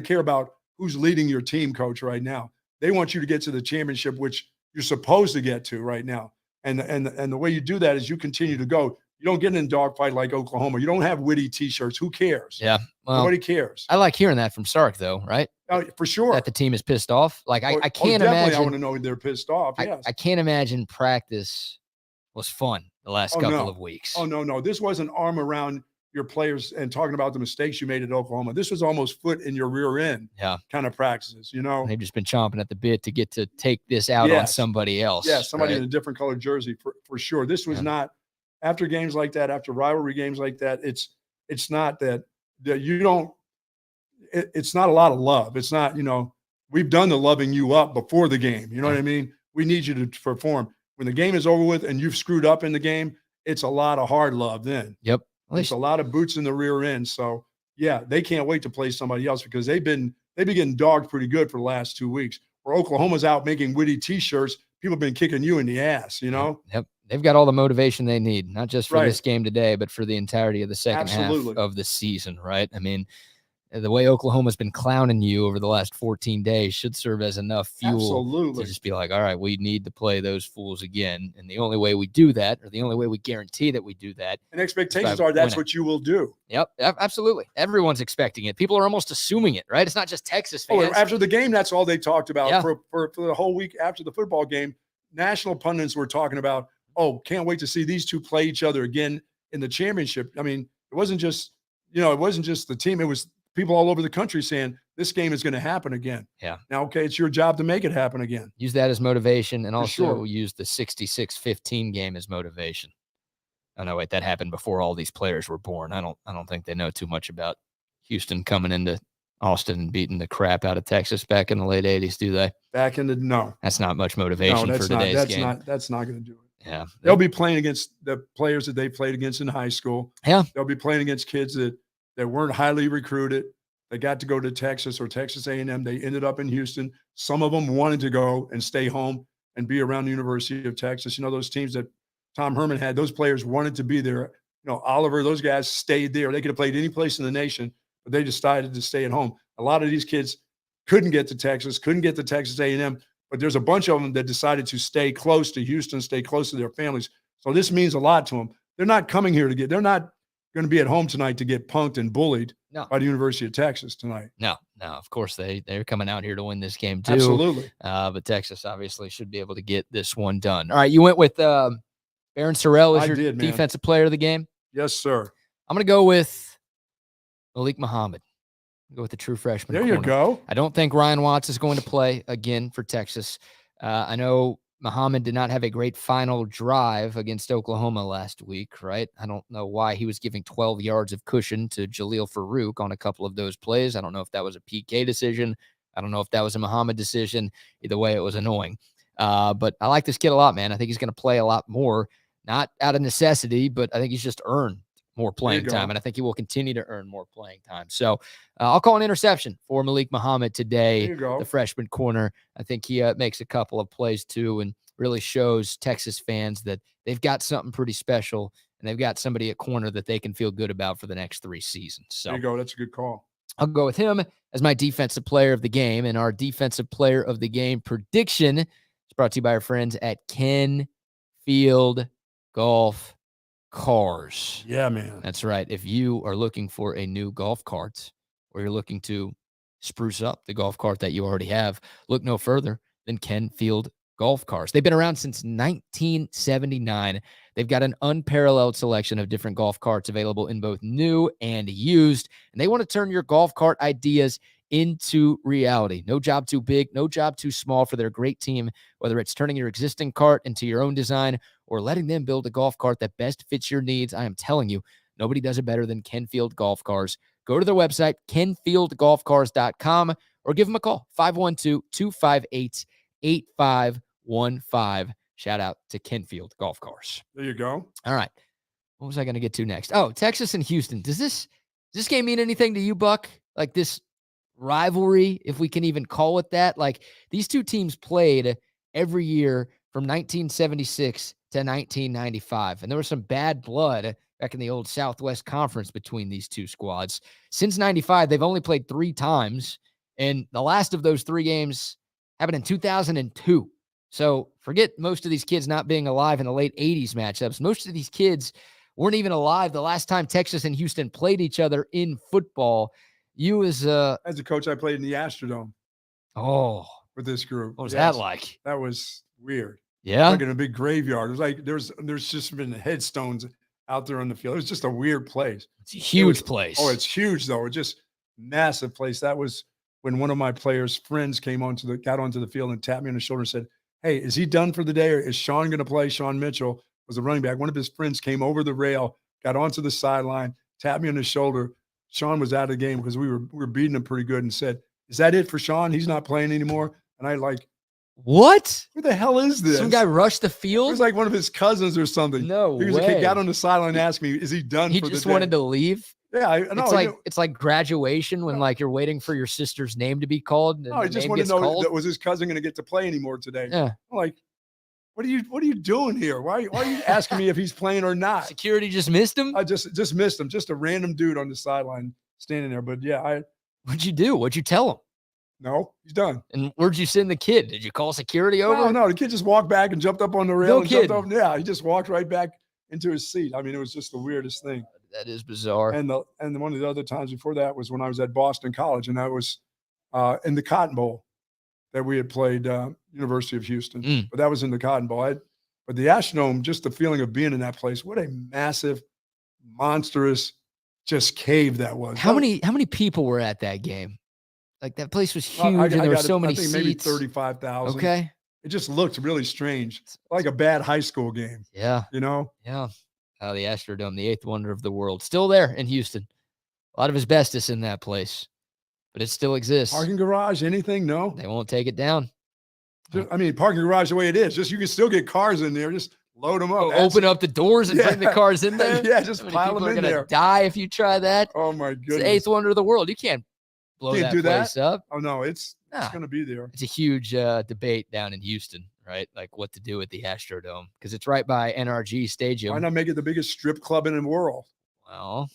care about who's leading your team, Coach, right now. They want you to get to the championship, which you're supposed to get to right now. And the way you do that is you continue to go. You don't get in a dogfight like Oklahoma. You don't have witty T-shirts. Who cares? Yeah. Well, nobody cares. I like hearing that from Sark, though, right? For sure. That the team is pissed off. Like, I can't definitely imagine. I want to know they're pissed off. Yes. I can't imagine practice was fun the last couple of weeks. Oh, no. This wasn't arm around your players and talking about the mistakes you made at Oklahoma. This was almost foot in your rear end kind of practices, you know. They've just been chomping at the bit to get to take this out on somebody else. Yeah, somebody in a different colored jersey for sure. This was not after games like that, after rivalry games like that. It's not that you don't. It's not a lot of love. It's not, you know, we've done the loving you up before the game. You know what I mean? We need you to perform. When the game is over with and you've screwed up in the game, it's a lot of hard love then. Yep. There's a lot of boots in the rear end. So, yeah, they can't wait to play somebody else because they've been getting dogged pretty good for the last 2 weeks. Where Oklahoma's out making witty T-shirts, people have been kicking you in the ass, you know? Yep. They've got all the motivation they need, not just for this game today, but for the entirety of the second half of the season, right? I mean, the way Oklahoma's been clowning you over the last 14 days should serve as enough fuel to just be like, all right, we need to play those fools again. And the only way we do that, or the only way we guarantee that we do that. And expectations are that's what you will do. Yep, absolutely. Everyone's expecting it. People are almost assuming it, right? It's not just Texas fans. Oh, after the game, that's all they talked about for the whole week after the football game. National pundits were talking about, can't wait to see these two play each other again in the championship. I mean, it wasn't just the team. It was people all over the country saying this game is going to happen again. Yeah. Now, it's your job to make it happen again. Use that as motivation, and also use the 66-15 game as motivation. Oh no, wait, that happened before all these players were born. I don't think they know too much about Houston coming into Austin and beating the crap out of Texas back in the late 80s, do they? No. That's not much motivation for today's game. That's not going to do it. Yeah. They'll be playing against the players that they played against in high school. Yeah. They'll be playing against kids that weren't highly recruited. They got to go to Texas or Texas A&M. They ended up in Houston. Some of them wanted to go and stay home and be around the University of Texas. You know, those teams that Tom Herman had, those players wanted to be there. You know, Oliver, those guys stayed there. They could have played any place in the nation, but they decided to stay at home. A lot of these kids couldn't get to Texas, couldn't get to Texas A&M, but there's a bunch of them that decided to stay close to Houston, stay close to their families. So this means a lot to them. They're not coming here they're not going to be at home tonight to get punked and bullied by the University of Texas tonight. No. Of course, they're coming out here to win this game too. Absolutely. But Texas obviously should be able to get this one done. All right, you went with Baron Sorrell as your defensive player of the game? Yes, sir. I'm going to go with Malik Muhammad. Go with the true freshman. There you go. I don't think Ryan Watts is going to play again for Texas. I know Muhammad did not have a great final drive against Oklahoma last week, right? I don't know why he was giving 12 yards of cushion to Jaleel Farouk on a couple of those plays. I don't know if that was a PK decision. I don't know if that was a Muhammad decision. Either way, it was annoying. But I like this kid a lot, man. I think he's going to play a lot more, not out of necessity, but I think he's just earned more playing time, and I think he will continue to earn more playing time. So I'll call an interception for Malik Muhammad today, the freshman corner. I think he makes a couple of plays too and really shows Texas fans that they've got something pretty special, and they've got somebody at corner that they can feel good about for the next 3 seasons. So there you go. That's a good call. I'll go with him as my defensive player of the game. And our defensive player of the game prediction is brought to you by our friends at Kenfield Golf Cars. Yeah, man. That's right. If you are looking for a new golf cart, or you're looking to spruce up the golf cart that you already have, look no further than Kenfield Golf Cars. They've been around since 1979. They've got an unparalleled selection of different golf carts available in both new and used, and they want to turn your golf cart ideas into reality. No job too big, no job too small for their great team, whether it's turning your existing cart into your own design or letting them build a golf cart that best fits your needs. I am telling you, nobody does it better than Kenfield Golf Cars. Go to their website, kenfieldgolfcars.com, or give them a call, 512-258-8515. Shout out to Kenfield Golf Cars. There you go. All right. What was I going to get to next? Oh, Texas and Houston. Does this game mean anything to you, Buck? Like this rivalry, if we can even call it that? Like these two teams played every year from 1976 to 1995. And there was some bad blood back in the old Southwest Conference between these two squads. Since 95, they've only played 3 times. And the last of those 3 games happened in 2002. So forget most of these kids not being alive in the late 80s matchups. Most of these kids weren't even alive the last time Texas and Houston played each other in football. You as a coach, I played in the Astrodome. Oh, with this group. What was that like? That was weird. Yeah. Like in a big graveyard. It was like there's just been headstones out there on the field. It was just a weird place. It's a huge place. Oh, it's huge though. It's just massive place. That was when one of my players' friends got onto the field and tapped me on the shoulder and said, "Hey, is he done for the day, or is Sean going to play?" Sean Mitchell was a running back. One of his friends came over the rail, got onto the sideline, tapped me on the shoulder. Sean was out of the game because we were beating him pretty good, and said, "Is that it for Sean? He's not playing anymore." And I what? Who the hell is this? Some guy rushed the field? It was like one of his cousins or something. No he was way. He got on the sideline and asked me, "Is he done for the day?" He just wanted to leave? Yeah, it's like graduation when like you're waiting for your sister's name to be called. No, he just wanted to know that was his cousin going to get to play anymore today. Yeah. I'm like, what are you doing here? Why are you asking me if he's playing or not? Security just missed him? I just missed him. Just a random dude on the sideline standing there. But yeah, what'd you do? What'd you tell him? No, he's done. And where'd you send the kid? Did you call security over? No, the kid just walked back and jumped up on the rail. Jumped over. Yeah, he just walked right back into his seat. I mean, it was just the weirdest thing. That is bizarre. And one of the other times before that was when I was at Boston College, and that was in the Cotton Bowl that we had played University of Houston. But that was in the Cotton Bowl. But the Astrodome, just the feeling of being in that place, what a massive, monstrous, just cave that was. How many people were at that game? Like that place was huge, and there were so many seats. Maybe 35,000. Okay. It just looked really strange, like a bad high school game. Yeah. You know? Yeah. Oh, the Astrodome, the 8th wonder of the world. Still there in Houston. A lot of asbestos in that place, but it still exists. Parking garage, anything? No. They won't take it down. Parking garage the way it is. Just you can still get cars in there. Just load them up. Open up the doors and bring the cars in there? Yeah, just pile them in there. Die if you try that. Oh, my goodness. It's the 8th wonder of the world. You can't blow that place up. Oh, no, it's going to be there. It's a huge debate down in Houston, right? Like what to do with the Astrodome because it's right by NRG Stadium. Why not make it the biggest strip club in the world? Well,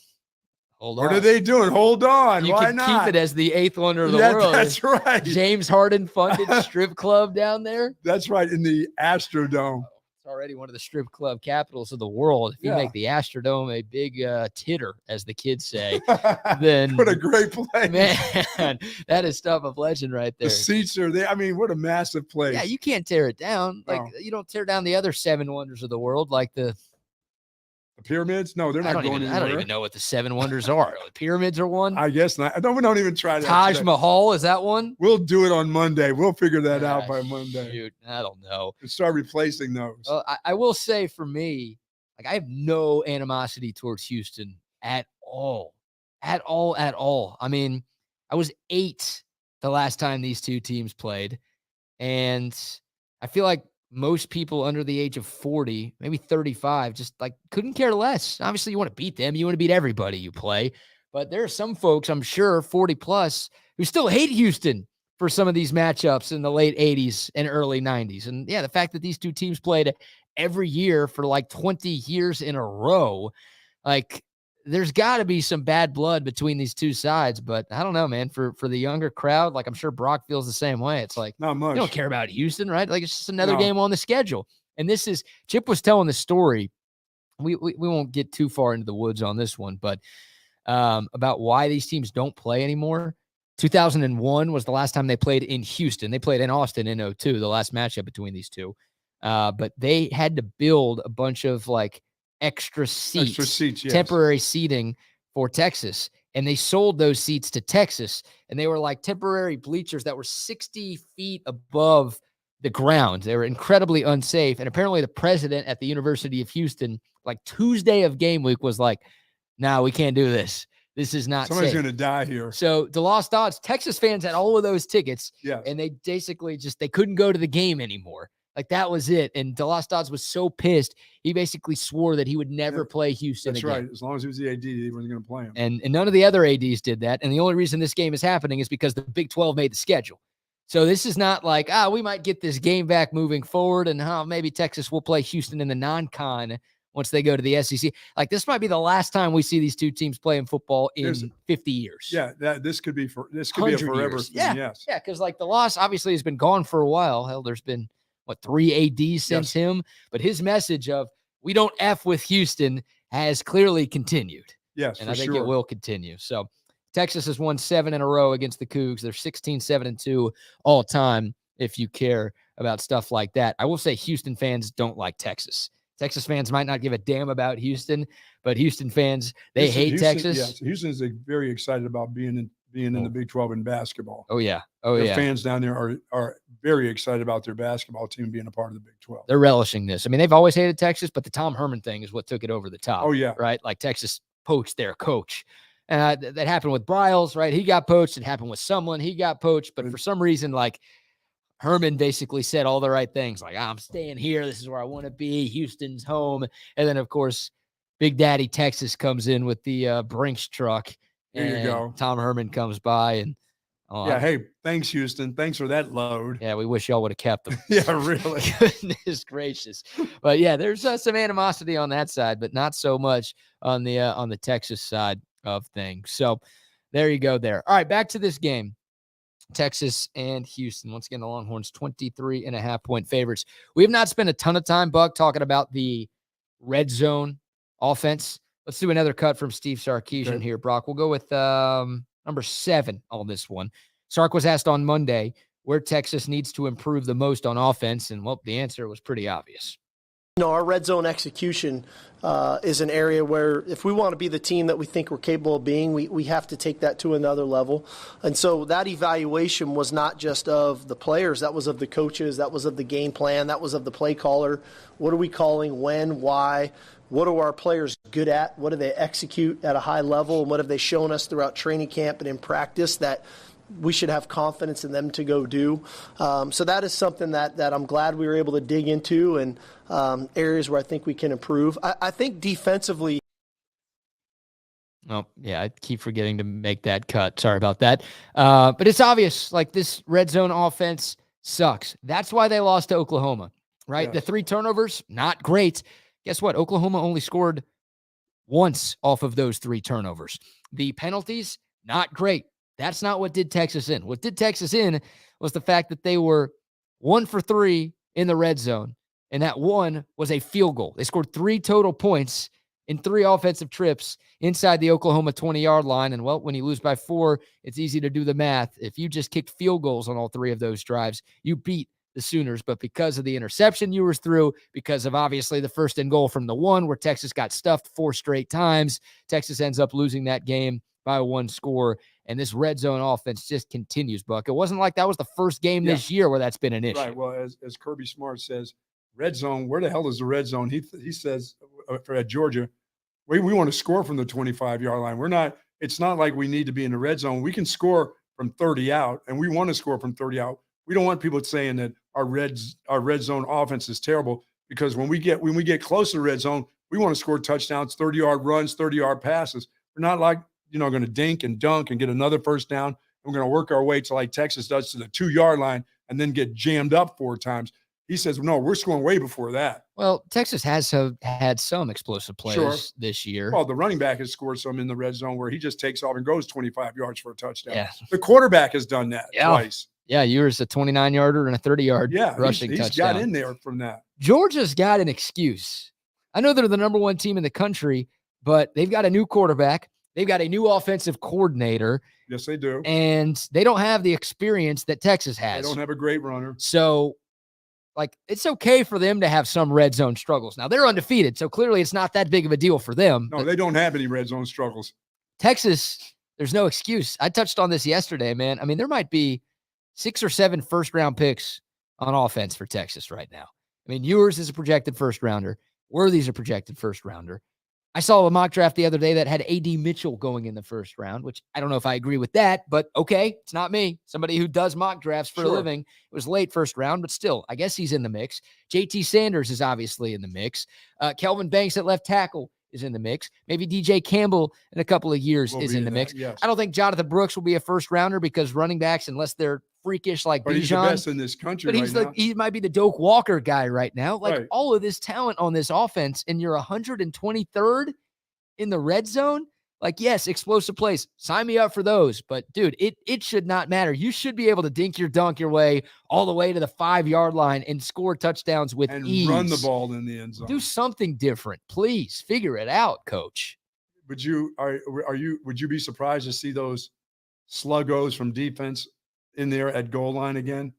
hold on. What are they doing? Hold on. Why not? Keep it as the 8th wonder of the world. That's right. James Harden funded strip club down there. That's right, in the Astrodome. It's already one of the strip club capitals of the world. If you make the Astrodome a big titter, as the kids say, then what a great place. Man, that is stuff of legend right there. The seats are there. I mean, what a massive place. Yeah, you can't tear it down. Like you don't tear down the other 7 wonders of the world, like the pyramids. No, they're not going anywhere. I don't even know what the 7 wonders are. The pyramids are one. I guess not. We don't even try that. Taj Mahal, is that one? We'll do it on Monday. We'll figure that out by Monday. Shoot, I don't know. And start replacing those. I will say for me, like I have no animosity towards Houston at all. At all. I mean, I was 8 the last time these two teams played. And I feel like most people under the age of 40, maybe 35, just like couldn't care less. Obviously, you want to beat them. You want to beat everybody you play. But there are some folks, I'm sure, 40 plus, who still hate Houston for some of these matchups in the late 80s and early 90s. And yeah, the fact that these two teams played every year for like 20 years in a row, like there's got to be some bad blood between these two sides. But I don't know, man, for the younger crowd, like I'm sure Brock feels the same way. It's like, not much. You don't care about Houston, right? Like it's just another game on the schedule. And this is, Chip was telling the story. We won't get too far into the woods on this one, but about why these teams don't play anymore. 2001 was the last time they played in Houston. They played in Austin in 2002, the last matchup between these two. But they had to build a bunch of like extra seats, yes. Temporary seating for Texas. And they sold those seats to Texas. And they were like temporary bleachers that were 60 feet above the ground. They were incredibly unsafe. And apparently the president at the University of Houston, like Tuesday of game week, was like, no, we can't do this. This is not Somebody's safe. going to die here. So the lost odds, Texas fans had all of those tickets. Yes. And they basically they couldn't go to the game anymore. Like that was it. And DeLost Dodds was so pissed, he basically swore that he would never play Houston That's again. right. As long as he was the AD, he wasn't going to play him. And none of the other ADs did that. And the only reason this game is happening is because the Big 12 made the schedule. So this is not like, we might get this game back moving forward, and maybe Texas will play Houston in the non-con once they go to the SEC. Like this might be the last time we see these two teams playing football in 50 years. Yeah, this could be a forever thing. Yeah, yes. Yeah, because like the loss obviously has been gone for a while. Hell, there's been 3 ADs since him, but his message of we don't F with Houston has clearly continued. Yes, and I think it will continue. So Texas has won 7 in a row against the Cougs. They're 16-7-2 all time. If you care about stuff like that, I will say Houston fans don't like Texas. Texas fans might not give a damn about Houston, but Houston fans, they hate Texas. Yes, Houston is very excited about being in the Big 12 in basketball. Oh yeah. Their fans down there are very excited about their basketball team being a part of the Big 12. They're relishing this. I mean, they've always hated Texas, but the Tom Herman thing is what took it over the top. Oh yeah. Right? Like Texas poached their coach. And that happened with Bryles, right? He got poached. It happened with Sumlin. He got poached. But for some reason, like Herman basically said all the right things. Like, I'm staying here. This is where I want to be. Houston's home. And then, of course, Big Daddy Texas comes in with the Brinks truck. There you go. Tom Herman comes by and hey, thanks, Houston. Thanks for that load. Yeah, we wish y'all would have kept them. Yeah, really. Goodness gracious. But yeah, there's some animosity on that side, but not so much on the Texas side of things. So there you go there. All right, back to this game. Texas and Houston. Once again, the Longhorns 23.5-point favorites. We have not spent a ton of time, Buck, talking about the red zone offense. Let's do another cut from Steve Sarkisian here, Brock. We'll go with number 7 on this one. Sark was asked on Monday where Texas needs to improve the most on offense, and, well, the answer was pretty obvious. Our red zone execution is an area where if we want to be the team that we think we're capable of being, we have to take that to another level. And so that evaluation was not just of the players, that was of the coaches, that was of the game plan, that was of the play caller. What are we calling, when, why? What are our players good at? What do they execute at a high level? And what have they shown us throughout training camp and in practice that we should have confidence in them to go do? So that is something that I'm glad we were able to dig into, and areas where I think we can improve. I think defensively. Oh, yeah, I keep forgetting to make that cut. Sorry about that. But it's obvious, like, this red zone offense sucks. That's why they lost to Oklahoma, right? Yes. The 3 turnovers, not great. Guess what? Oklahoma only scored once off of those 3 turnovers. The penalties, not great. That's not what did Texas in. What did Texas in was the fact that they were 1 for 3 in the red zone, and that one was a field goal. They scored 3 total points in 3 offensive trips inside the Oklahoma 20-yard line. And, well, when you lose by 4, it's easy to do the math. If you just kicked field goals on all 3 of those drives, you beat the Sooners. But because of the interception you were through, because of obviously the 1st and goal from the 1 where Texas got stuffed 4 straight times, Texas ends up losing that game by 1 score. And this red zone offense just continues, Buck. It wasn't like that was the first game this year where that's been an issue. Right. Well, as Kirby Smart says, red zone, where the hell is the red zone? He says at Georgia, we want to score from the 25-yard line. It's not like we need to be in the red zone. We can score from 30 out, and we want to score from 30 out. We don't want people saying that, our red zone offense is terrible because when we get close to the red zone, we want to score touchdowns, 30-yard runs, 30-yard passes. We're not like, going to dink and dunk and get another first down. We're going to work our way to like Texas does to the 2-yard line and then get jammed up 4 times. He says, no, we're scoring way before that. Well, Texas has had some explosive plays this year. Well, the running back has scored some in the red zone where he just takes off and goes 25 yards for a touchdown. Yeah. The quarterback has done that twice. Yeah, yours a 29-yarder and a 30-yard rushing touchdown. He's got in there from that. Georgia's got an excuse. I know they're the number 1 team in the country, but they've got a new quarterback. They've got a new offensive coordinator. Yes, they do. And they don't have the experience that Texas has. They don't have a great runner. So, it's okay for them to have some red zone struggles. Now, they're undefeated, so clearly it's not that big of a deal for them. No, they don't have any red zone struggles. Texas, there's no excuse. I touched on this yesterday, man. I mean, there might be 6 or 7 first-round picks on offense for Texas right now. I mean, Ewers is a projected first-rounder. Worthy's a projected first-rounder. I saw a mock draft the other day that had A.D. Mitchell going in the first round, which I don't know if I agree with that, but okay, it's not me. Somebody who does mock drafts for a living. It was late first round, but still, I guess he's in the mix. J.T. Sanders is obviously in the mix. Kelvin Banks at left tackle is in the mix. Maybe DJ Campbell in a couple of years is in the mix. Yes. I don't think Jonathan Brooks will be a first rounder because running backs, unless they're freakish like Bijan. He's the best in this country But he might be the Doak Walker guy right now. All of this talent on this offense, and you're 123rd in the red zone. Yes, explosive plays. Sign me up for those. But, dude, it should not matter. You should be able to dunk your way all the way to the 5-yard line and score touchdowns with ease. And run the ball in the end zone. Do something different. Please figure it out, coach. Would you be surprised to see those sluggos from defense in there at goal line again?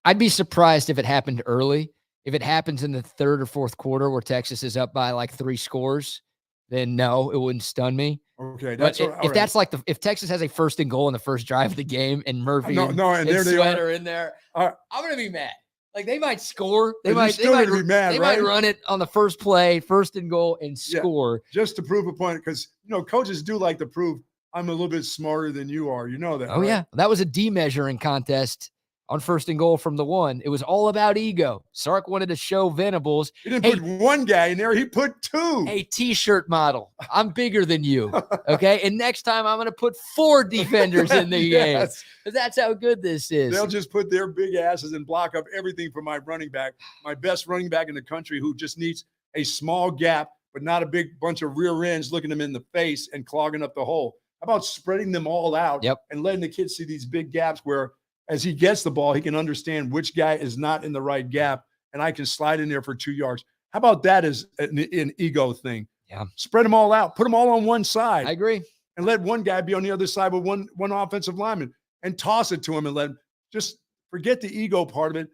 I'd be surprised if it happened early. If it happens in the 3rd or 4th quarter where Texas is up by 3 scores, then no, it wouldn't stun me. Okay, if Texas has a 1st and goal in the first drive of the game and Murphy and Sweat are in there, I'm gonna be mad. They might score. They might be mad. They might run it on the first play, 1st and goal, and score just to prove a point. Because coaches do like to prove I'm a little bit smarter than you are. You know that. Oh, right? Yeah, that was a D-measuring contest on 1st and goal from the 1. It was all about ego. Sark wanted to show Venables. He didn't put 1 guy in there. He put 2. A T-shirt model. I'm bigger than you. Okay. And next time I'm going to put 4 defenders in the game. Because that's how good this is. They'll just put their big asses and block up everything for my running back, my best running back in the country, who just needs a small gap, but not a big bunch of rear ends looking them in the face and clogging up the hole. How about spreading them all out and letting the kids see these big gaps where, as he gets the ball, he can understand which guy is not in the right gap, and I can slide in there for 2 yards. How about that as an ego thing? Yeah. Spread them all out. Put them all on one side. I agree. And let one guy be on the other side with one offensive lineman and toss it to him and let him just forget the ego part of it.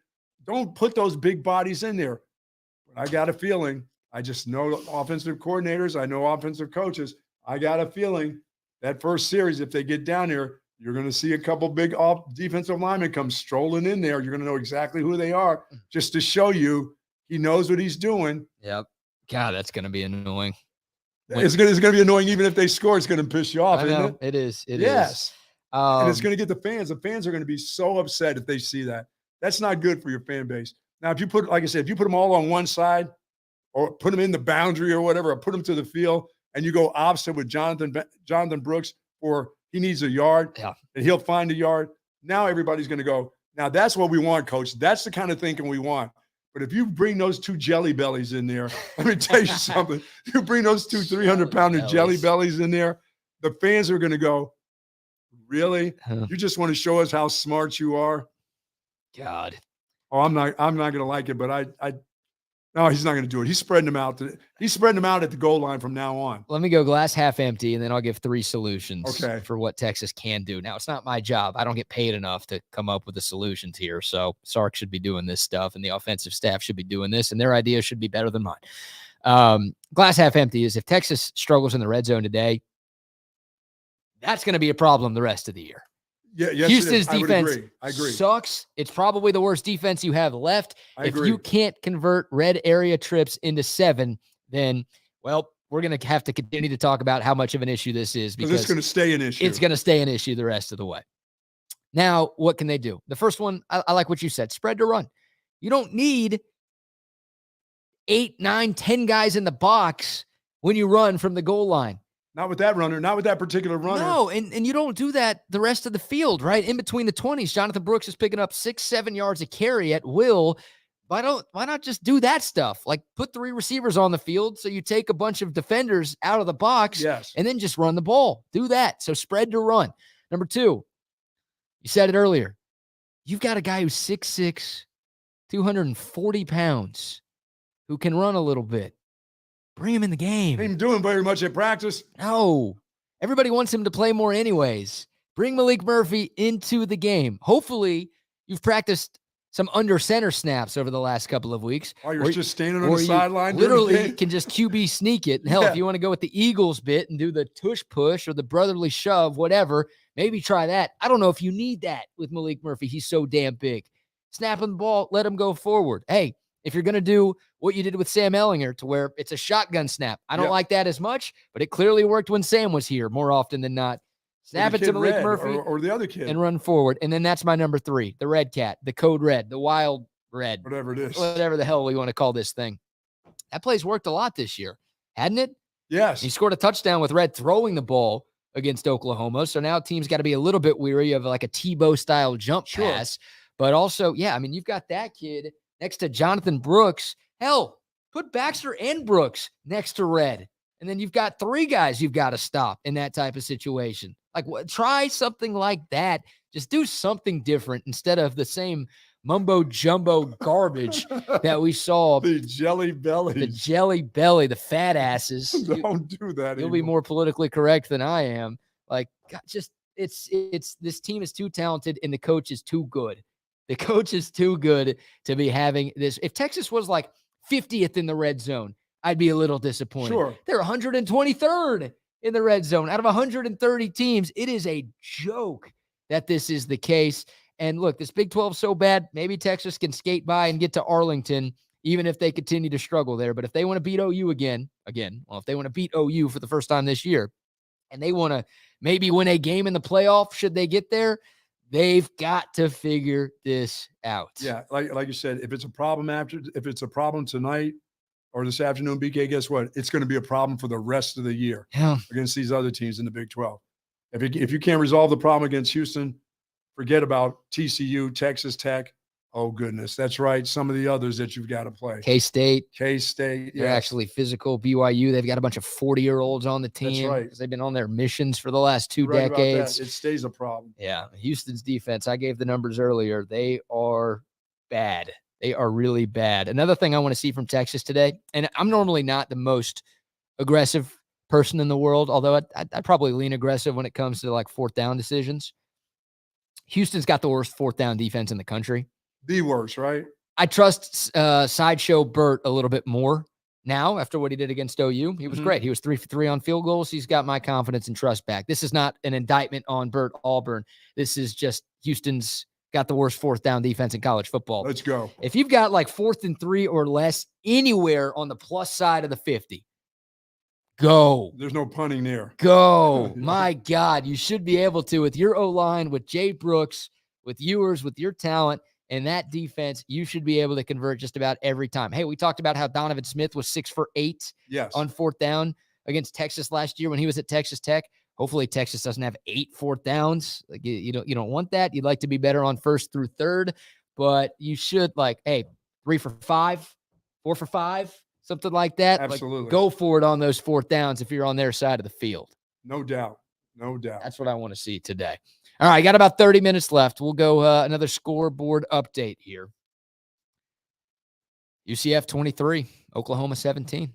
Don't put those big bodies in there. But I got a feeling. I just know offensive coordinators. I know offensive coaches. I got a feeling that first series, if they get down here, you're going to see a couple big defensive linemen come strolling in there. You're going to know exactly who they are just to show you he knows what he's doing. Yep. God, that's going to be annoying. It's going to be annoying even if they score. It's going to piss you off, isn't it? It is. It is. is. And it's going to get the fans. The fans are going to be so upset if they see that. That's not good for your fan base. Now, if you put, like I said, if you put them all on one side or put them in the boundary or whatever, or put them to the field and you go opposite with Jonathan Brooks for he needs a yard and he'll find a yard. Now everybody's going to go, now that's what we want, coach. That's the kind of thinking we want. But if you bring those 2 jelly bellies in there, let me tell you something. You bring those 2 300-pounder jelly bellies in there, the fans are going to go, really? You just want to show us how smart you are? God. Oh, I'm not going to like it, but no, he's not going to do it. He's spreading them out. He's spreading them out at the goal line from now on. Let me go glass half empty, and then I'll give 3 solutions for what Texas can do. Now, it's not my job. I don't get paid enough to come up with the solutions here. So Sark should be doing this stuff, and the offensive staff should be doing this, and their ideas should be better than mine. Glass half empty is if Texas struggles in the red zone today, that's going to be a problem the rest of the year. Yeah, yes, Houston's defense I agree. Sucks. It's probably the worst defense you have left. If you can't convert red area trips into 7, then, well, we're going to have to continue to talk about how much of an issue this is because it's going to stay an issue. It's going to stay an issue the rest of the way. Now, what can they do? The first one, I like what you said, spread to run. You don't need 8, 9, 10 guys in the box when you run from the goal line. Not with that runner, not with that particular runner. No, and you don't do that the rest of the field, right? In between the 20s, Jonathan Brooks is picking up 6, 7 yards a carry at will. Why not just do that stuff? Like put 3 receivers on the field so you take a bunch of defenders out of the box and then just run the ball. Do that. So spread to run. Number 2, you said it earlier. You've got a guy who's 6'6", 240 pounds, who can run a little bit. Bring him in the game. Ain't doing very much at practice. No. Everybody wants him to play more anyways. Bring Malik Murphy into the game. Hopefully, you've practiced some under center snaps over the last couple of weeks. Oh, you're just standing on the sideline. Literally can just QB sneak it. And hell, if you want to go with the Eagles bit and do the tush push or the brotherly shove, whatever, maybe try that. I don't know if you need that with Malik Murphy. He's so damn big. Snap him the ball, let him go forward. Hey, if you're going to do what you did with Sam Ehlinger to where it's a shotgun snap, I don't like that as much, but it clearly worked when Sam was here more often than not. Snap it to Malik Murphy or the other kid and run forward. And then that's my number 3, the red cat, the code red, the wild red. Whatever it is. Whatever the hell we want to call this thing. That play's worked a lot this year, hadn't it? Yes. He scored a touchdown with Red throwing the ball against Oklahoma. So now teams got to be a little bit weary of like a Tebow style jump pass. But also, you've got that kid next to Jonathan Brooks. Hell, put Baxter and Brooks next to Red. And then you've got 3 guys you've got to stop in that type of situation. Like, try something like that. Just do something different instead of the same mumbo jumbo garbage that we saw. The jelly belly. The jelly belly, the fat asses. Don't do that. You'll be more politically correct than I am. Like, God, just it's this team is too talented and the coach is too good. The coach is too good to be having this. If Texas was like 50th in the red zone, I'd be a little disappointed. Sure. They're 123rd in the red zone out of 130 teams. It is a joke that this is the case. And look, this Big 12 is so bad, maybe Texas can skate by and get to Arlington, even if they continue to struggle there. But if they want to beat OU again, if they want to beat OU for the first time this year, and they want to maybe win a game in the playoff, should they get there, they've got to figure this out. Yeah, like you said, if it's a problem tonight or this afternoon, BK, guess what? It's going to be a problem for the rest of the year against these other teams in the Big 12. If you can't resolve the problem against Houston, forget about TCU, Texas Tech. Oh, goodness. That's right. Some of the others that you've got to play. K-State. They're actually physical. BYU, they've got a bunch of 40-year-olds on the team. That's right. Because they've been on their missions for the last 2 decades. It stays a problem. Yeah. Houston's defense, I gave the numbers earlier. They are bad. They are really bad. Another thing I want to see from Texas today, and I'm normally not the most aggressive person in the world, although I'd probably lean aggressive when it comes to like 4th down decisions. Houston's got the worst 4th down defense in the country. The worst, right? I trust Sideshow Burt a little bit more now after what he did against OU. He was great. He was 3 for 3 on field goals. He's got my confidence and trust back. This is not an indictment on Burt Auburn. This is just Houston's got the worst 4th down defense in college football. Let's go. If you've got like 4th and 3 or less anywhere on the plus side of the 50, go. There's no punting there. Go. My God, you should be able to with your O-line, with Jay Brooks, with Ewers, with your talent. And that defense, you should be able to convert just about every time. Hey, we talked about how Donovan Smith was 6 for 8 on 4th down against Texas last year when he was at Texas Tech. Hopefully Texas doesn't have 8 4th downs. Like you don't want that. You'd like to be better on 1st through 3rd, but you should 3 for 5, 4 for 5, something like that. Absolutely. Like, go for it on those 4th downs if you're on their side of the field. No doubt. That's what I want to see today. All right, got about 30 minutes left. We'll go another scoreboard update here. UCF 23, Oklahoma 17.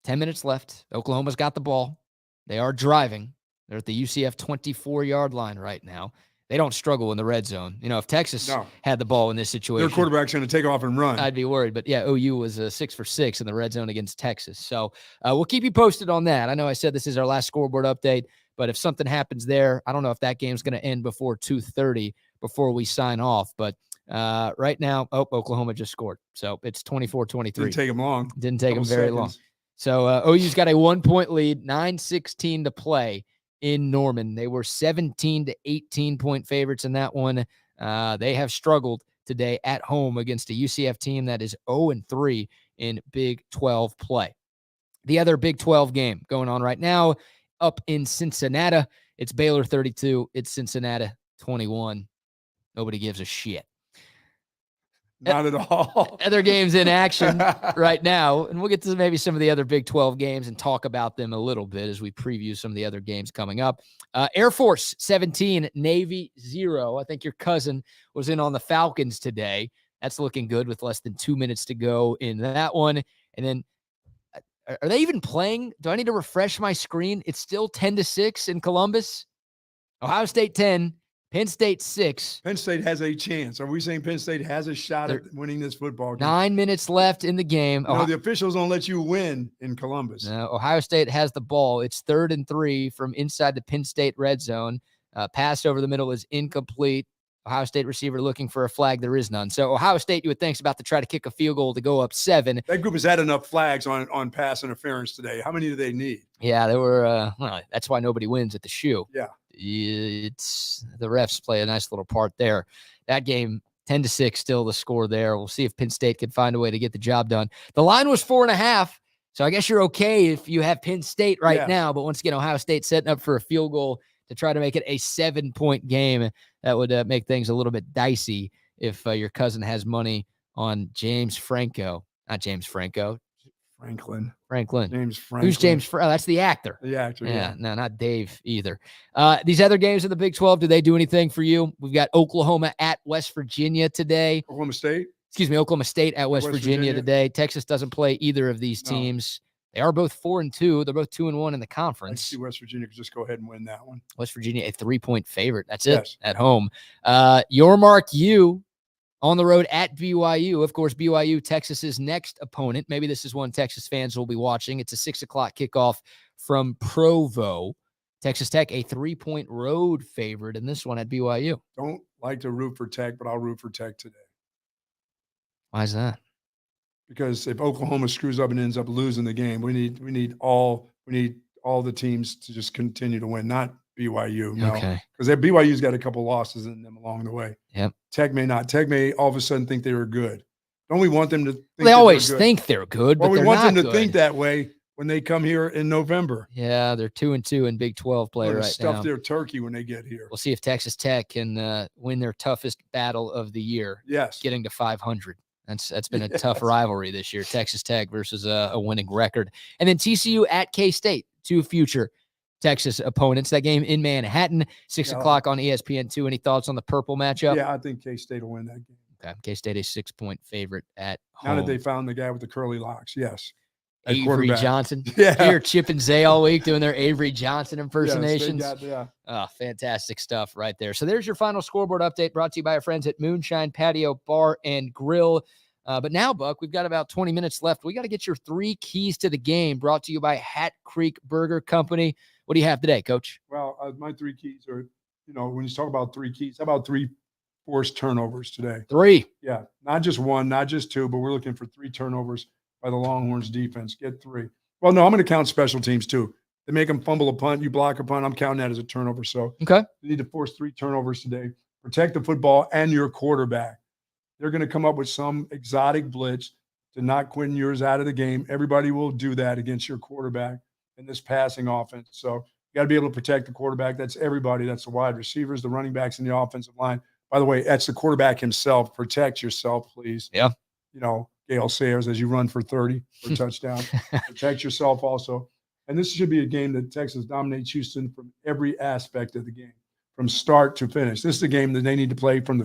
10 minutes left. Oklahoma's got the ball. They are driving. They're at the UCF 24-yard line right now. They don't struggle in the red zone. If Texas had the ball in this situation, their quarterback's going to take off and run. I'd be worried. But, OU was 6 for 6 in the red zone against Texas. So we'll keep you posted on that. I know I said this is our last scoreboard update, but if something happens there, I don't know if that game's going to end before 2:30 before we sign off. But right now, Oklahoma just scored. So it's 24-23. Didn't take them long. Didn't take them very long. So OU's got a 1-point lead, 9:16 to play in Norman. They were 17 to 18-point favorites in that one. They have struggled today at home against a UCF team that is 0-3 in Big 12 play. The other Big 12 game going on right now up in Cincinnati. It's Baylor 32. It's Cincinnati 21. Nobody gives a shit. Not at all. Other games in action right now, and we'll get to maybe some of the other Big 12 games and talk about them a little bit as we preview some of the other games coming up. Air Force 17, Navy 0. I think your cousin was in on the Falcons today. That's looking good with less than 2 minutes to go in that one. And then, are they even playing? Do I need to refresh my screen? It's still 10-6 in Columbus. Ohio State 10. Penn State 6. Penn State has a chance. Are we saying Penn State has a shot at winning this football game? 9 minutes left in the game. The officials don't let you win in Columbus. No, Ohio State has the ball. It's 3rd and 3 from inside the Penn State red zone. Pass over the middle is incomplete. Ohio State receiver looking for a flag. There is none. So Ohio State, you would think, is about to try to kick a field goal to go up 7. That group has had enough flags on pass interference today. How many do they need? Yeah, there were. Well, that's why nobody wins at the shoe. Yeah. It's the refs play a nice little part there. That game 10-6, still the score there. We'll see if Penn State can find a way to get the job done. The line was 4.5, so I guess you're okay if you have Penn State right now. But once again, Ohio State setting up for a field goal to try to make it a 7-point game. That would make things a little bit dicey if your cousin has money on James Franco. Not James Franco. Franklin. James Franklin. Who's James Franco? Oh, that's the actor. The actor, yeah. No, not Dave either. These other games in the Big 12, do they do anything for you? We've got Oklahoma at West Virginia today. Oklahoma State at West Virginia today. Texas doesn't play either of these teams. They are both 4-2. They're both 2-1 in the conference. I see West Virginia could just go ahead and win that one. West Virginia, a 3-point favorite. That's it at home. Your Mark U on the road at BYU. Of course, BYU, Texas's next opponent. Maybe this is one Texas fans will be watching. It's a 6 o'clock kickoff from Provo. Texas Tech, a 3-point road favorite in this one at BYU. Don't like to root for Tech, but I'll root for Tech today. Why is that? Because if Oklahoma screws up and ends up losing the game, we need all the teams to just continue to win, not BYU. No. Okay. Because BYU's got a couple losses in them along the way. Yep. Tech may not. Tech may all of a sudden think they were good. Don't we want them to think they always think they're good, but we want them to good. think that way when they come here in November. Yeah, they're 2-2 in Big 12 play right now. Stuff their turkey when they get here. We'll see if Texas Tech can win their toughest battle of the year. Yes. Getting to 500. That's been a tough rivalry this year, Texas Tech versus a winning record. And then TCU at K-State, 2 future Texas opponents. That game in Manhattan, 6 o'clock on ESPN2. Any thoughts on the purple matchup? Yeah, I think K-State will win that game. Okay, K-State a 6-point favorite at home. Now that they found the guy with the curly locks, yes. Avery Johnson. Yeah. Here, Chip and Zay all week doing their Avery Johnson impersonations. Yes, Oh, fantastic stuff right there. So there's your final scoreboard update brought to you by our friends at Moonshine Patio Bar and Grill. But now, Buck, we've got about 20 minutes left. We got to get your 3 keys to the game brought to you by Hat Creek Burger Company. What do you have today, Coach? Well, my 3 keys are, when you talk about 3 keys, how about 3 forced turnovers today? 3. Yeah, not just 1, not just 2, but we're looking for 3 turnovers by the Longhorns defense. Get 3. Well, no, I'm going to count special teams too. They make them fumble a punt, you block a punt. I'm counting that as a turnover. So okay, you need to force 3 turnovers today. Protect the football and your quarterback. They're going to come up with some exotic blitz to knock Quinn Ewers out of the game. Everybody will do that against your quarterback in this passing offense. So you got to be able to protect the quarterback. That's everybody. That's the wide receivers, the running backs, and the offensive line. By the way, that's the quarterback himself. Protect yourself, please. Yeah. Gale Sayers, as you run for 30 for a touchdown. Protect yourself also. And this should be a game that Texas dominates Houston from every aspect of the game, from start to finish. This is a game that they need to play from the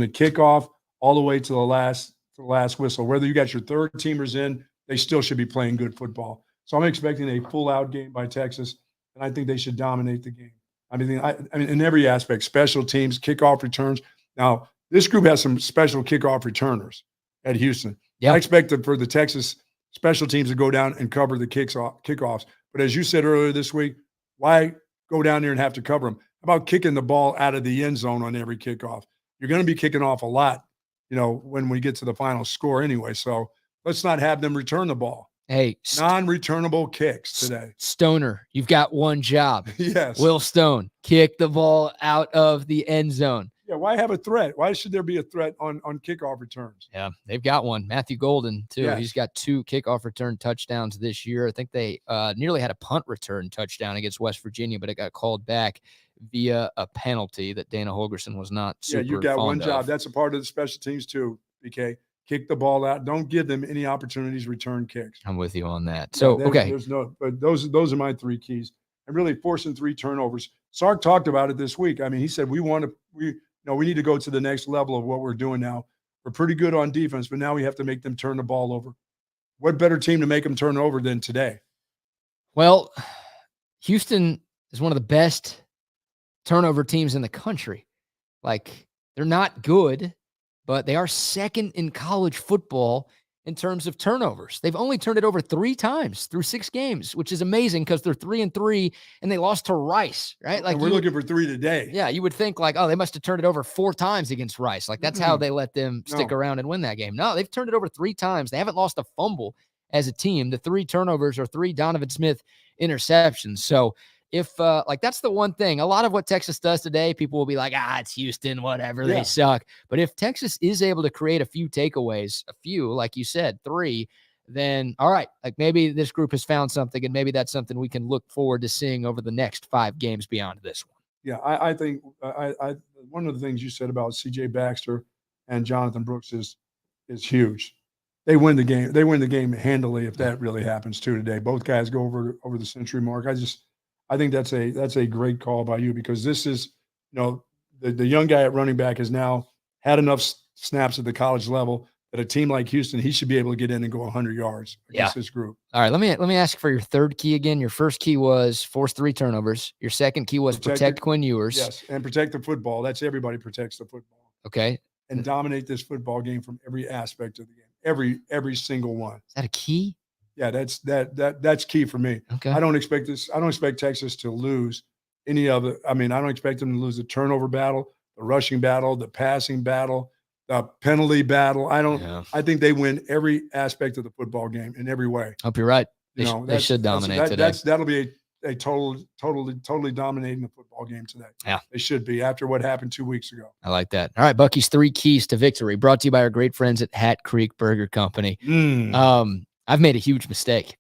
kickoff all the way to the last whistle. Whether you got your third teamers in, they still should be playing good football. So I'm expecting a full-out game by Texas, and I think they should dominate the game. I mean, in every aspect, special teams, kickoff returns. Now, this group has some special kickoff returners at Houston. Yep. I expect for the Texas special teams to go down and cover the kickoffs. But as you said earlier this week, why go down there and have to cover them? How about kicking the ball out of the end zone on every kickoff? You're going to be kicking off a lot, when we get to the final score anyway. So let's not have them return the ball. Hey, non-returnable kicks today. Stoner, you've got one job. Yes. Will Stone, kick the ball out of the end zone. Yeah, why have a threat? Why should there be a threat on kickoff returns? Yeah, they've got one. Matthew Golden, too. Yes. He's got 2 kickoff return touchdowns this year. I think they nearly had a punt return touchdown against West Virginia, but it got called back via a penalty that Dana Holgerson was not super you got one job. of. That's a part of the special teams too, BK. Kick the ball out. Don't give them any opportunities to return kicks. I'm with you on that. So, okay. But those are my 3 keys. And really forcing 3 turnovers. Sark talked about it this week. I mean, he said we need to go to the next level of what we're doing now. We're pretty good on defense, but now we have to make them turn the ball over. What better team to make them turn over than today? Well, Houston is one of the best turnover teams in the country. Like, they're not good, but they are second in college football in terms of turnovers. They've only turned it over 3 times through 6 games, which is amazing because they're 3-3 and they lost to Rice, right? Like, and we're looking for 3 today. Yeah, you would think like, oh, they must have turned it over 4 times against Rice. Like, that's how they let them stick around and win that game. No, they've turned it over 3 times. They haven't lost a fumble as a team. The 3 turnovers are 3 Donovan Smith interceptions. So if that's the one thing, a lot of what Texas does today, people will be like, it's Houston, whatever, they suck. But if Texas is able to create a few takeaways, like you said, 3, then all right, like maybe this group has found something, and maybe that's something we can look forward to seeing over the next 5 games beyond this one. Yeah, I think one of the things you said about C.J. Baxter and Jonathan Brooks is huge. They win the game. They win the game handily if that really happens too today. Both guys go over the century mark. I think that's a great call by you, because this is, the young guy at running back has now had enough snaps at the college level that a team like Houston, he should be able to get in and go 100 yards against this group. All right, let me ask you for your 3rd key again. Your first key was force 3 turnovers. Your second key was protect Quinn Ewers. Yes, and protect the football. That's everybody protects the football. Okay. And dominate this football game from every aspect of the game, every single one. Is that a key? Yeah, that's key for me. Okay. I don't expect Texas to lose any of it. I mean, I don't expect them to lose the turnover battle, the rushing battle, the passing battle, the penalty battle. I think they win every aspect of the football game in every way. Hope you're right. They should dominate today. That'll be a totally dominating the football game today. Yeah. They should be, after what happened 2 weeks ago. I like that. All right, Bucky's 3 keys to victory, brought to you by our great friends at Hat Creek Burger Company. I've made a huge mistake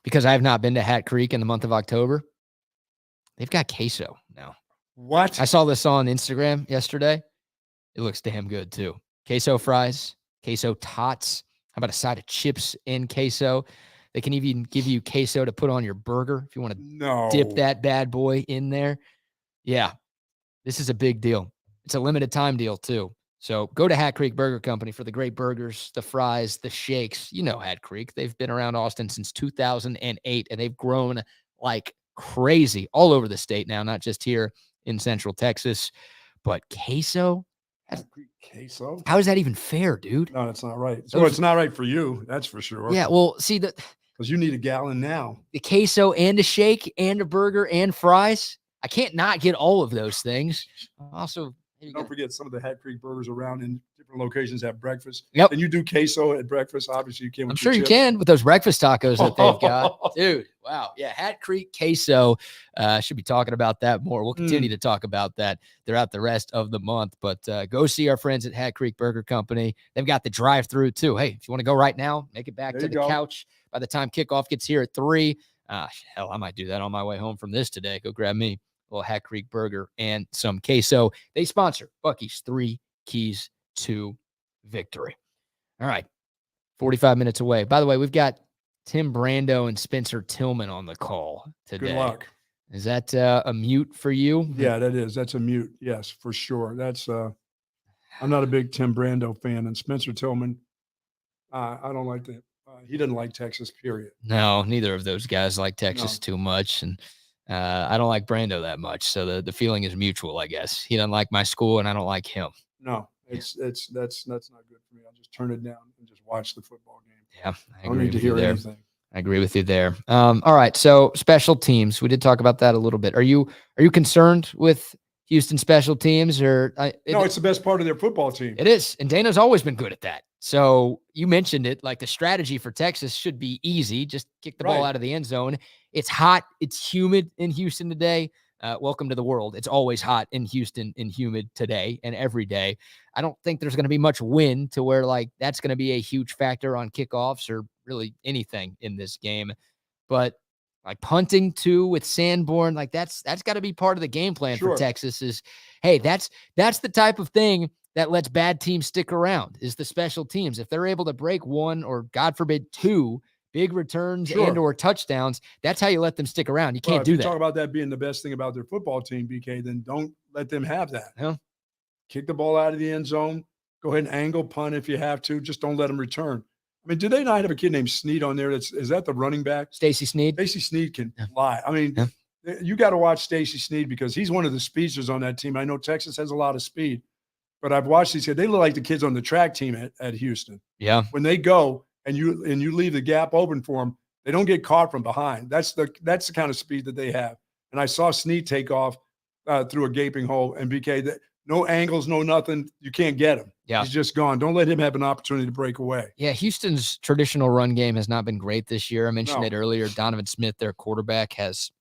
because I have not been to Hat Creek in the month of October. They've got queso now. What? I saw this on Instagram yesterday. It looks damn good too. Queso fries, queso tots. How about a side of chips and queso? They can even give you queso to put on your burger if you want to dip that bad boy in there. Yeah, this is a big deal. It's a limited time deal too. So go to Hat Creek Burger Company for the great burgers, the fries, the shakes. You know Hat Creek. They've been around Austin since 2008, and they've grown like crazy all over the state now, not just here in Central Texas. But queso? Queso? How is that even fair, dude? No, that's not right. So it's not right for you, that's for sure. Yeah, well, see, because you need a gallon now. The queso and a shake and a burger and fries. I can't not get all of those things. Also, don't forget, some of the Hat Creek burgers around in different locations have breakfast. Yep. And you do queso at breakfast. Obviously, you can. I'm sure you can with those breakfast tacos that they've got. Dude, wow. Yeah, Hat Creek queso. Should be talking about that more. We'll continue to talk about that throughout the rest of the month. But go see our friends at Hat Creek Burger Company. They've got the drive-through too. Hey, if you want to go right now, make it back to the couch by the time kickoff gets here at 3. Hell, I might do that on my way home from this today. Go grab me a little Hat Creek burger and some queso. They sponsor Bucky's 3 keys to victory. All right, 45 minutes away. By the way, we've got Tim Brando and Spencer Tillman on the call today. Good luck. Is that a mute for you? Yeah, that is. That's a mute. Yes, for sure. That's I'm not a big Tim Brando fan, and Spencer Tillman, I don't like that. He doesn't like Texas, period. No, neither of those guys like Texas too much, and I don't like Brando that much. So the feeling is mutual, I guess. He doesn't like my school, and I don't like him. No, that's not good for me. I'll just turn it down and just watch the football game. Yeah, I don't need to hear anything. I agree with you there. All right, so special teams. We did talk about that a little bit. Are you concerned with Houston special teams, or no? It's the best part of their football team. It is, and Dana's always been good at that. So you mentioned it, like the strategy for Texas should be easy. Just kick the ball out of the end zone. It's hot. It's humid in Houston today. Welcome to the world. It's always hot in Houston and humid today and every day. I don't think there's going to be much wind to where like that's going to be a huge factor on kickoffs or really anything in this game. But like punting too with Sanborn, like that's got to be part of the game plan for Texas is, hey, that's the type of thing that lets bad teams stick around is the special teams. If they're able to break one or God forbid 2 big returns and or touchdowns, that's how you let them stick around. You can't do that. Talk about that being the best thing about their football team, BK, then don't let them have that. Yeah. Kick the ball out of the end zone. Go ahead and angle punt if you have to. Just don't let them return. I mean, do they not have a kid named Snead on there? Is that the running back? Stacey Snead? Stacey Snead can fly. I mean, you got to watch Stacey Snead because he's one of the speedsters on that team. I know Texas has a lot of speed, but I've watched these kids. They look like the kids on the track team at Houston. Yeah. When they go and you leave the gap open for them, they don't get caught from behind. That's the kind of speed that they have. And I saw Snead take off through a gaping hole, and BK, no angles, no nothing. You can't get him. Yeah. He's just gone. Don't let him have an opportunity to break away. Yeah, Houston's traditional run game has not been great this year. I mentioned it earlier. Donovan Smith, their quarterback, has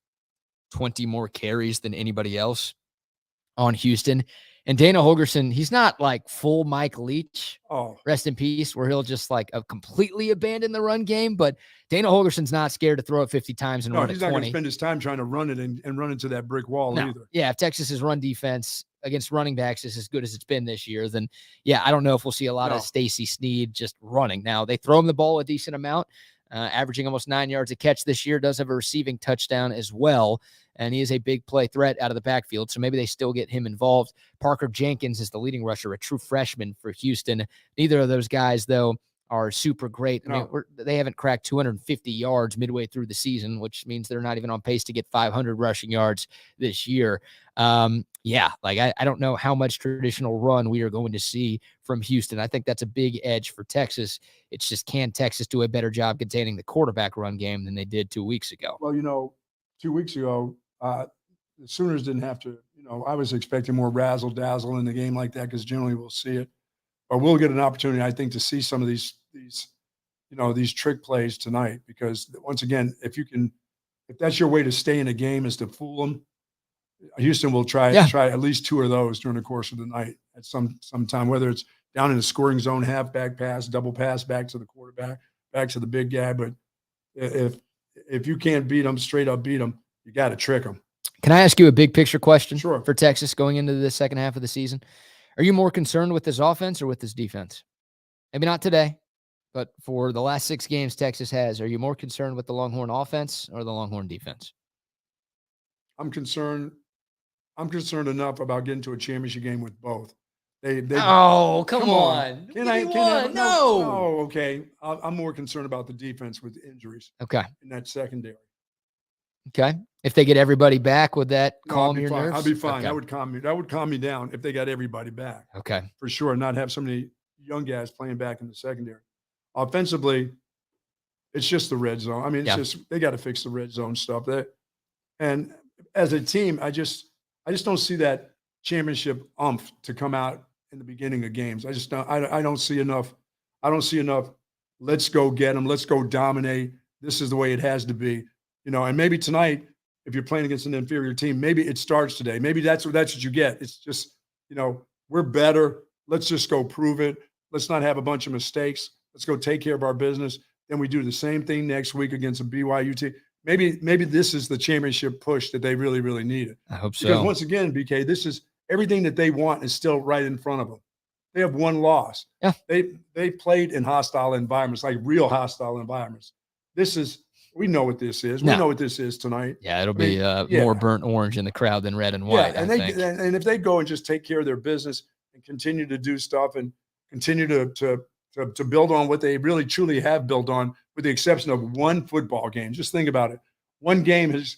20 more carries than anybody else on Houston. And Dana Holgorsen, he's not like full Mike Leach, rest in peace, where he'll just like completely abandon the run game. But Dana Holgersen's not scared to throw it 50 times and run it 20. He's not going to spend his time trying to run it and run into that brick wall either. Yeah, if Texas's run defense against running backs is as good as it's been this year, then I don't know if we'll see a lot of Stacey Snead just running. Now, they throw him the ball a decent amount, averaging almost 9 yards a catch this year, does have a receiving touchdown as well. And he is a big play threat out of the backfield, so maybe they still get him involved. Parker Jenkins is the leading rusher, a true freshman for Houston. Neither of those guys, though, are super great. I mean, they haven't cracked 250 yards midway through the season, which means they're not even on pace to get 500 rushing yards this year. I don't know how much traditional run we are going to see from Houston. I think that's a big edge for Texas. It's just, can Texas do a better job containing the quarterback run game than they did 2 weeks ago? Well, 2 weeks ago, the Sooners didn't have to, I was expecting more razzle dazzle in the game like that because generally we'll see it. But we'll get an opportunity, I think, to see some of these trick plays tonight because once again, if that's your way to stay in a game is to fool them, Houston will try at least 2 of those during the course of the night at some time, whether it's down in the scoring zone, halfback pass, double pass back to the quarterback, back to the big guy. But if you can't beat them, straight up beat them, you got to trick them. Can I ask you a big picture question for Texas going into the second half of the season? Are you more concerned with this offense or with this defense? Maybe not today, but for the last 6 games Texas has, are you more concerned with the Longhorn offense or the Longhorn defense? I'm concerned enough about getting to a championship game with both. Come on. Can I? No. Oh, okay. I'm more concerned about the defense with injuries. Okay. In that secondary. Okay. If they get everybody back, would that calm your nerves? I'll be fine. Okay. That would calm me down if they got everybody back. Okay. For sure. Not have so many young guys playing back in the secondary. Offensively, it's just the red zone. I mean, it's just they got to fix the red zone stuff. And as a team, I just don't see that championship umph to come out in the beginning of games. I just don't. I don't see enough. I don't see enough. Let's go get them. Let's go dominate. This is the way it has to be. And maybe tonight, if you're playing against an inferior team, maybe it starts today. Maybe that's what you get. It's just, we're better. Let's just go prove it. Let's not have a bunch of mistakes. Let's go take care of our business. Then we do the same thing next week against a BYU team. Maybe this is the championship push that they really, really needed. I hope so. Because once again, BK, this is everything that they want is still right in front of them. They have one loss. Yeah. They played in hostile environments, like real hostile environments. We know what this is. We know what this is tonight. Yeah, it'll be more burnt orange in the crowd than red and white. Yeah, and if they go and just take care of their business and continue to do stuff and continue to build on what they really truly have built on, with the exception of one football game. Just think about it. One game has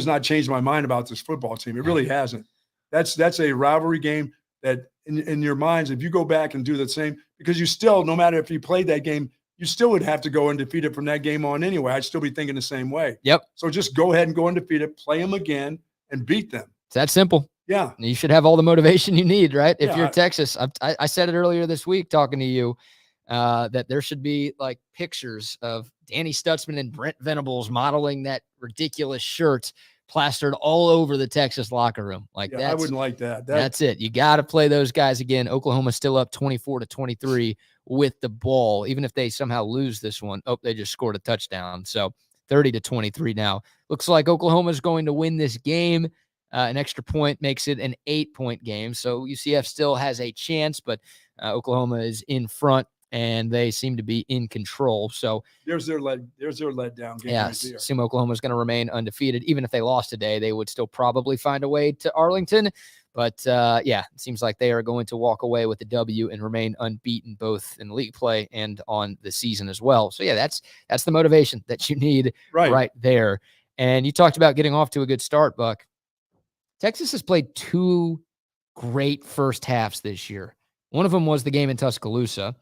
not changed my mind about this football team. It really hasn't. That's a rivalry game that in your minds, if you go back and do the same, because you still, no matter if you played that game, you still would have to go undefeated from that game on anyway. I'd still be thinking the same way. Yep. So just go ahead and go undefeated, play them again, and beat them. It's that simple. Yeah. You should have all the motivation you need, right? If you're Texas. I said it earlier this week talking to you. that there should be like pictures of Danny Stutzman and Brent Venables modeling that ridiculous shirt plastered all over the Texas locker room. Like I wouldn't like that. That's it. You got to play those guys again. Oklahoma's still up 24-23 with the ball. Even if they somehow lose this one, they just scored a touchdown. So 30-23 now. Looks like Oklahoma's going to win this game. An extra point makes it an 8-point game. So UCF still has a chance, but Oklahoma is in front and they seem to be in control. So there's their letdown game. Yes, right there. Assume Oklahoma's going to remain undefeated. Even if they lost today, they would still probably find a way to Arlington. But it seems like they are going to walk away with the W and remain unbeaten both in league play and on the season as well. So that's the motivation that you need right there. And you talked about getting off to a good start, Buck. Texas has played 2 great first halves this year. One of them was the game in Tuscaloosa,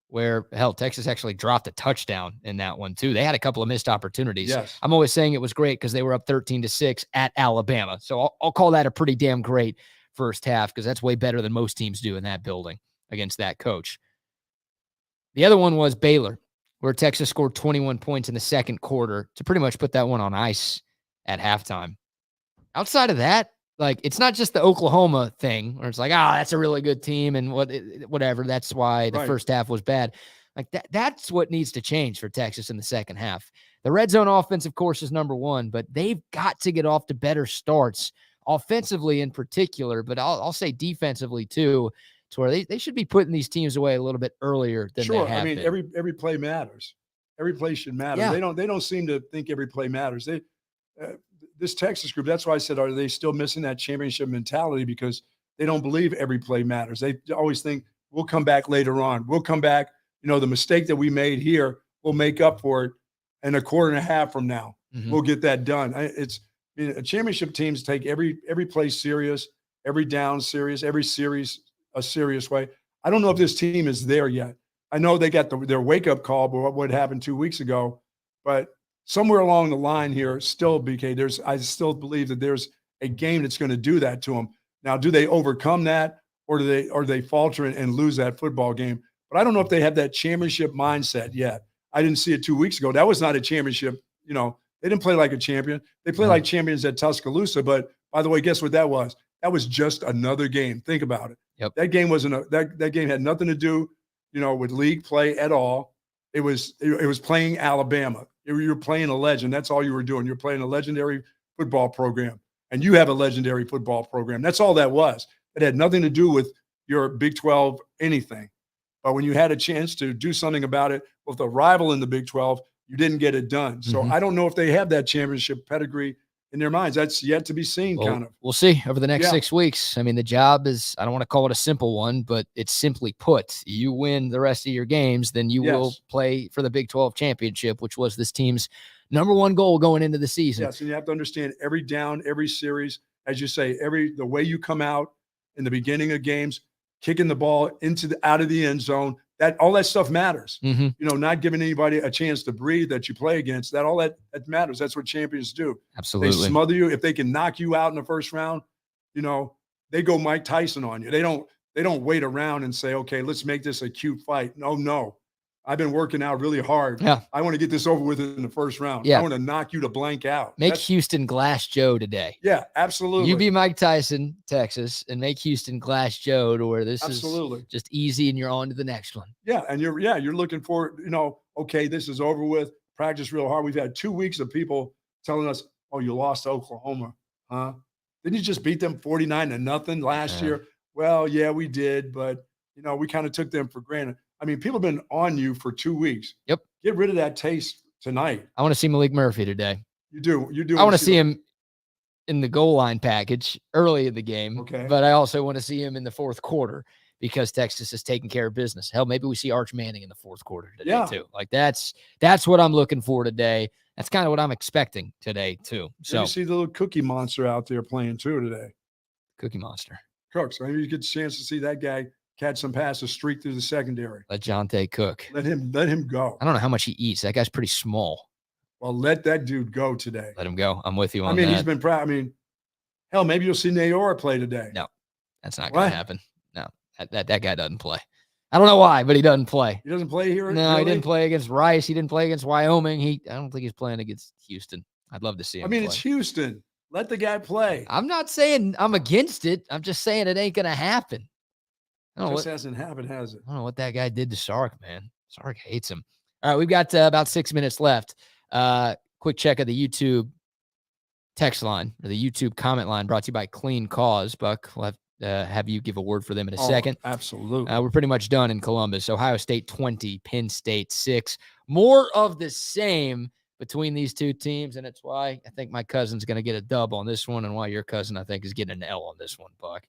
where, Texas actually dropped a touchdown in that one, too. They had a couple of missed opportunities. Yes. I'm always saying it was great because they were up 13-6 at Alabama. So I'll call that a pretty damn great first half because that's way better than most teams do in that building against that coach. The other one was Baylor, where Texas scored 21 points in the second quarter to pretty much put that one on ice at halftime. Outside of that, it's not just the Oklahoma thing where it's like, that's a really good team and whatever. That's why the first half was bad. That's what needs to change for Texas in the second half. The red zone offense, of course, is number one, but they've got to get off to better starts, offensively in particular, but I'll say defensively too, to where they should be putting these teams away a little bit earlier than they have been. Every play matters. Every play should matter. Yeah. They don't seem to think every play matters. This Texas group, that's why I said, are they still missing that championship mentality? Because they don't believe every play matters. They always think we'll come back later on. We'll come back. The mistake that we made here, we'll make up for it in a quarter and a half from now. Mm-hmm. We'll get that done. Championship teams take every play serious, every down serious, every series a serious way. I don't know if this team is there yet. I know they got their wake-up call, but what happened 2 weeks ago, but somewhere along the line here, still, BK, I still believe that there's a game that's going to do that to them. Now, do they overcome that, or do they falter and lose that football game? But I don't know if they have that championship mindset yet. I didn't see it 2 weeks ago. That was not a championship. They didn't play like a champion. They played like champions at Tuscaloosa. But by the way, guess what that was? That was just another game. Think about it. Yep. That game wasn't that game had nothing to do, with league play at all. It was playing Alabama. You were playing a legend. That's all you were doing. You're playing a legendary football program, and you have a legendary football program. That's all that was. It had nothing to do with your Big 12 anything. But when you had a chance to do something about it with a rival in the Big 12, you didn't get it done. So I don't know if they have that championship pedigree in their minds. That's yet to be seen, kind of. We'll see over the next 6 weeks. I mean, the job is, I don't want to call it a simple one, but it's simply put. You win the rest of your games, then you will play for the Big 12 championship, which was this team's number one goal going into the season. Yes, and you have to understand every down, every series, as you say, the way you come out in the beginning of games, kicking the ball out of the end zone, all that stuff matters. Mm-hmm. Not giving anybody a chance to breathe that you play against, all that matters. That's what champions do. Absolutely. They smother you. If they can knock you out in the first round, they go Mike Tyson on you. They don't wait around and say, okay, let's make this a cute fight. No. I've been working out really hard. Yeah. I want to get this over with in the first round. Yeah. I want to knock you to blank out. Make Houston Glass Joe today. Yeah, absolutely. You be Mike Tyson, Texas, and make Houston Glass Joe to where this is just easy and you're on to the next one. Yeah, and you're looking for, okay, this is over with. Practice real hard. We've had 2 weeks of people telling us, oh, you lost to Oklahoma, huh? Didn't you just beat them 49-0 last year? Well, yeah, we did, but, we kind of took them for granted. I mean, people have been on you for 2 weeks. Yep. Get rid of that taste tonight. I want to see Malik Murphy today. You do. I want to see him in the goal line package early in the game. Okay. But I also want to see him in the fourth quarter because Texas is taking care of business. Hell, maybe we see Arch Manning in the fourth quarter today too. That's what I'm looking for today. That's kind of what I'm expecting today too. So you see the little Cookie Monster out there playing too today. Cookie Monster. Cooks. Maybe you get a chance to see that guy catch some passes, streak through the secondary. Let Jonte cook. Let him go. I don't know how much he eats. That guy's pretty small. Well, let that dude go today. Let him go. I'm with you on that. He's been proud. Hell, maybe you'll see Naora play today. No, that's not going to happen. No, that guy doesn't play. I don't know why, but he doesn't play. He doesn't play here? No, really? He didn't play against Rice. He didn't play against Wyoming. I don't think he's playing against Houston. I'd love to see him play. It's Houston. Let the guy play. I'm not saying I'm against it. I'm just saying it ain't going to happen. It just hasn't happened, has it? I don't know what that guy did to Sark, man. Sark hates him. All right, we've got about 6 minutes left. Quick check of the YouTube text line, or the YouTube comment line, brought to you by Clean Cause. Buck, we'll have you give a word for them in a second. Absolutely. We're pretty much done in Columbus. Ohio State 20, Penn State 6. More of the same between these two teams, and it's why I think my cousin's going to get a dub on this one, and why your cousin, I think, is getting an L on this one, Buck.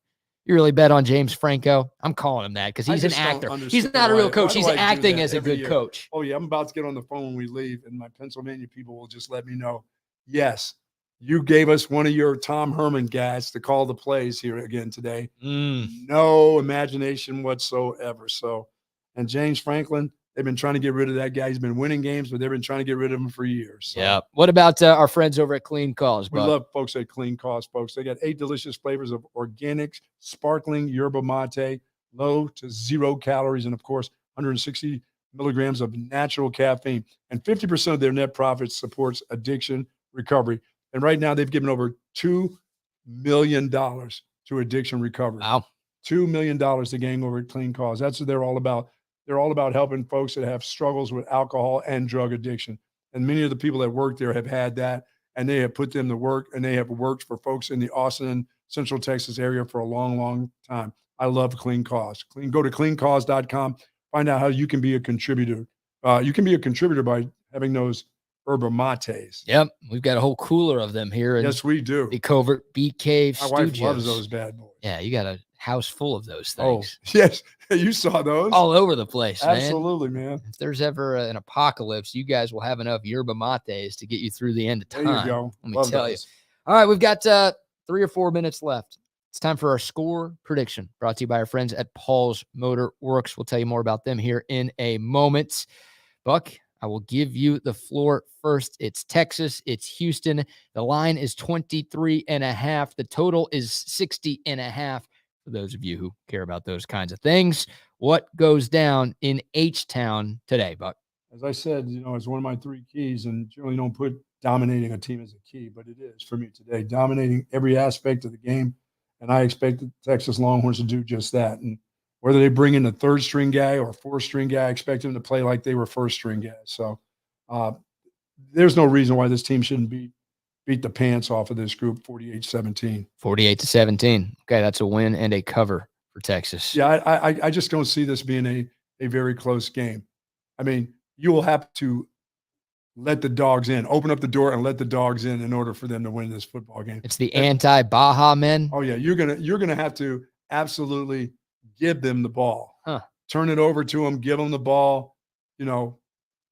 You really bet on James Franco? I'm calling him that because he's an actor. He's not a real coach. He's acting as a good coach. Oh, yeah. I'm about to get on the phone when we leave, and my Pennsylvania people will just let me know, yes, you gave us one of your Tom Herman guys to call the plays here again today. No imagination whatsoever. So, and James Franklin, they've been trying to get rid of that guy. He's been winning games, but they've been trying to get rid of him for years. So. Yeah. What about our friends over at Clean Cause, Buck? We love folks at Clean Cause, folks. They got 8 delicious flavors of organic, sparkling yerba mate, low to 0 calories, and, of course, 160 milligrams of natural caffeine. And 50% of their net profits supports addiction recovery. And right now, they've given over $2 million to addiction recovery. Wow. $2 million to gang over at Clean Cause. That's what they're all about. They're all about helping folks that have struggles with alcohol and drug addiction. And many of the people that work there have had that, and they have put them to work, and they have worked for folks in the Austin and Central Texas area for a long, long time. I love Clean Cause. Go to cleancause.com. Find out how you can be a contributor. You can be a contributor by having those yerba mates. Yep. We've got a whole cooler of them here. Yes, we do. The Covert Bee Cave My Studios. wife loves those bad boys. Yeah, you got a house full of those things. Oh, yes. You saw those. All over the place, man. Absolutely, man. If there's ever an apocalypse, you guys will have enough yerba mates to get you through the end of time. There you go. Let me tell you. All right, we've got 3 or 4 minutes left. It's time for our score prediction, brought to you by our friends at Paul's Motor Works. We'll tell you more about them here in a moment. Buck, I will give you the floor first. It's Texas. It's Houston. The line is 23.5. The total is 60.5. For those of you who care about those kinds of things, what goes down in H-Town today, Buck? As I said, it's one of my 3 keys, and generally don't put dominating a team as a key, but it is for me today. Dominating every aspect of the game, and I expect the Texas Longhorns to do just that. And whether they bring in a 3rd-string guy or a 4th-string guy, I expect them to play like they were 1st-string guys. So there's no reason why this team shouldn't beat the pants off of this group 48-17. 48-17. Okay, that's a win and a cover for Texas. Yeah, I just don't see this being a very close game. I mean, you will have to let the dogs in, open up the door and let the dogs in order for them to win this football game. It's the anti-Baja men. Oh yeah, you're gonna have to absolutely give them the ball. Turn it over to them, give them the ball,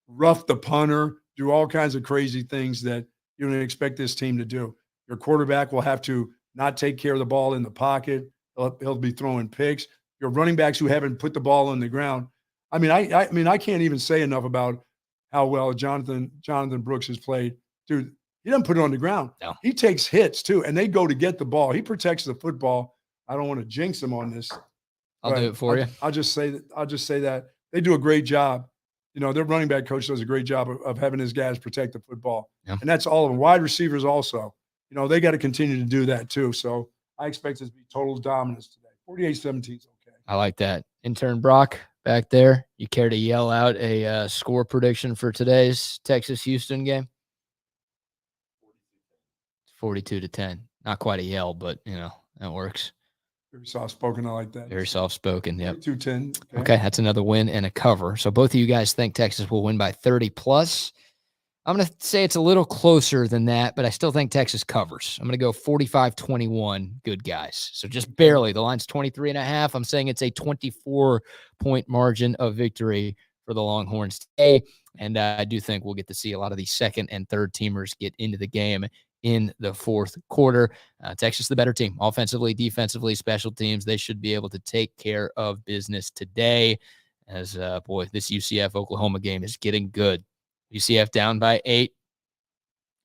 rough the punter, do all kinds of crazy things that you don't expect this team to do. Your quarterback will have to not take care of the ball in the pocket. He'll be throwing picks. Your running backs who haven't put the ball on the ground. I mean, I can't even say enough about how well Jonathan Brooks has played. Dude, he doesn't put it on the ground. No. He takes hits too, and they go to get the ball. He protects the football. I don't want to jinx him on this. I'll do it for you. I'll just say that they do a great job. Their running back coach does a great job of having his guys protect the football. Yeah. And that's all of them. Wide receivers also. They got to continue to do that too. So I expect this to be total dominance today. 48-17 is okay. I like that. Intern Brock back there, you care to yell out a score prediction for today's Texas-Houston game? 42-10. Not quite a yell, but, that works. Very soft-spoken. I like that. Very soft-spoken, yep. 42-10. Okay, that's another win and a cover. So both of you guys think Texas will win by 30+. I'm going to say it's a little closer than that, but I still think Texas covers. I'm going to go 45-21, good guys. So just barely. The line's 23.5. I'm saying it's a 24-point margin of victory for the Longhorns today. And I do think we'll get to see a lot of these 2nd and 3rd teamers get into the game in the 4th quarter. Texas, the better team, offensively, defensively, special teams. They should be able to take care of business today. As this UCF Oklahoma game is getting good. UCF down by 8,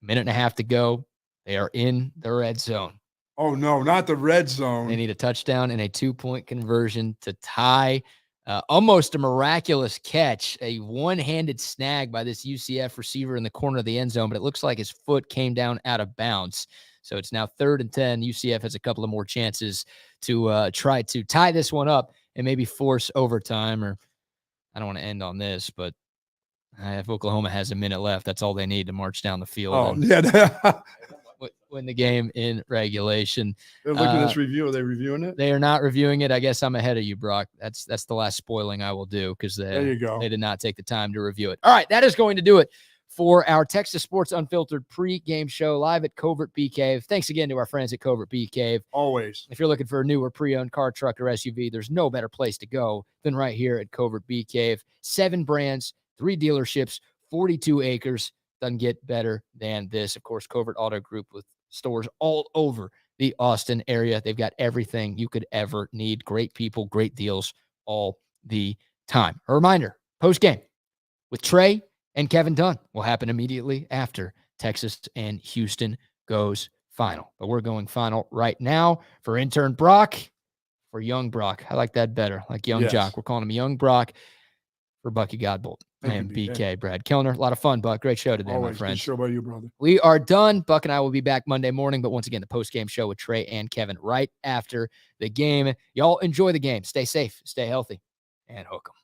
minute and a half to go. They are in the red zone. Oh no, not the red zone. They need a touchdown and a 2-point conversion to tie Almost a miraculous catch, a one-handed snag by this UCF receiver in the corner of the end zone, but it looks like his foot came down out of bounds. So it's now 3rd and 10. UCF has a couple of more chances to try to tie this one up and maybe force overtime. Or I don't want to end on this, but if Oklahoma has a minute left, that's all they need to march down the field. Oh, yeah. Win the game in regulation. They're looking at this review. Are they reviewing it? They are not reviewing it. I guess I'm ahead of you, Brock. That's the last spoiling I will do because there you go. They did not take the time to review it. All right, that is going to do it for our Texas Sports Unfiltered pre-game show live at Covert Bee Cave. Thanks again to our friends at Covert Bee Cave. Always. If you're looking for a new or pre-owned car, truck, or SUV, there's no better place to go than right here at Covert Bee Cave. 7 brands, 3 dealerships, 42 acres. Doesn't get better than this. Of course, Covert Auto Group with stores all over the Austin area. They've got everything you could ever need. Great people, great deals all the time. A reminder, post-game with Trey and Kevin Dunn will happen immediately after Texas and Houston goes final. But we're going final right now for intern Brock, for young Brock. I like that better, like young Jock. We're calling him young Brock for Bucky Godbolt. And BK, Brad Kellner. A lot of fun, Buck. Great show today, Always. my friends. Good show by you, brother. We are done. Buck and I will be back Monday morning. But once again, the post-game show with Trey and Kevin right after the game. Y'all enjoy the game. Stay safe, stay healthy, and hook 'em.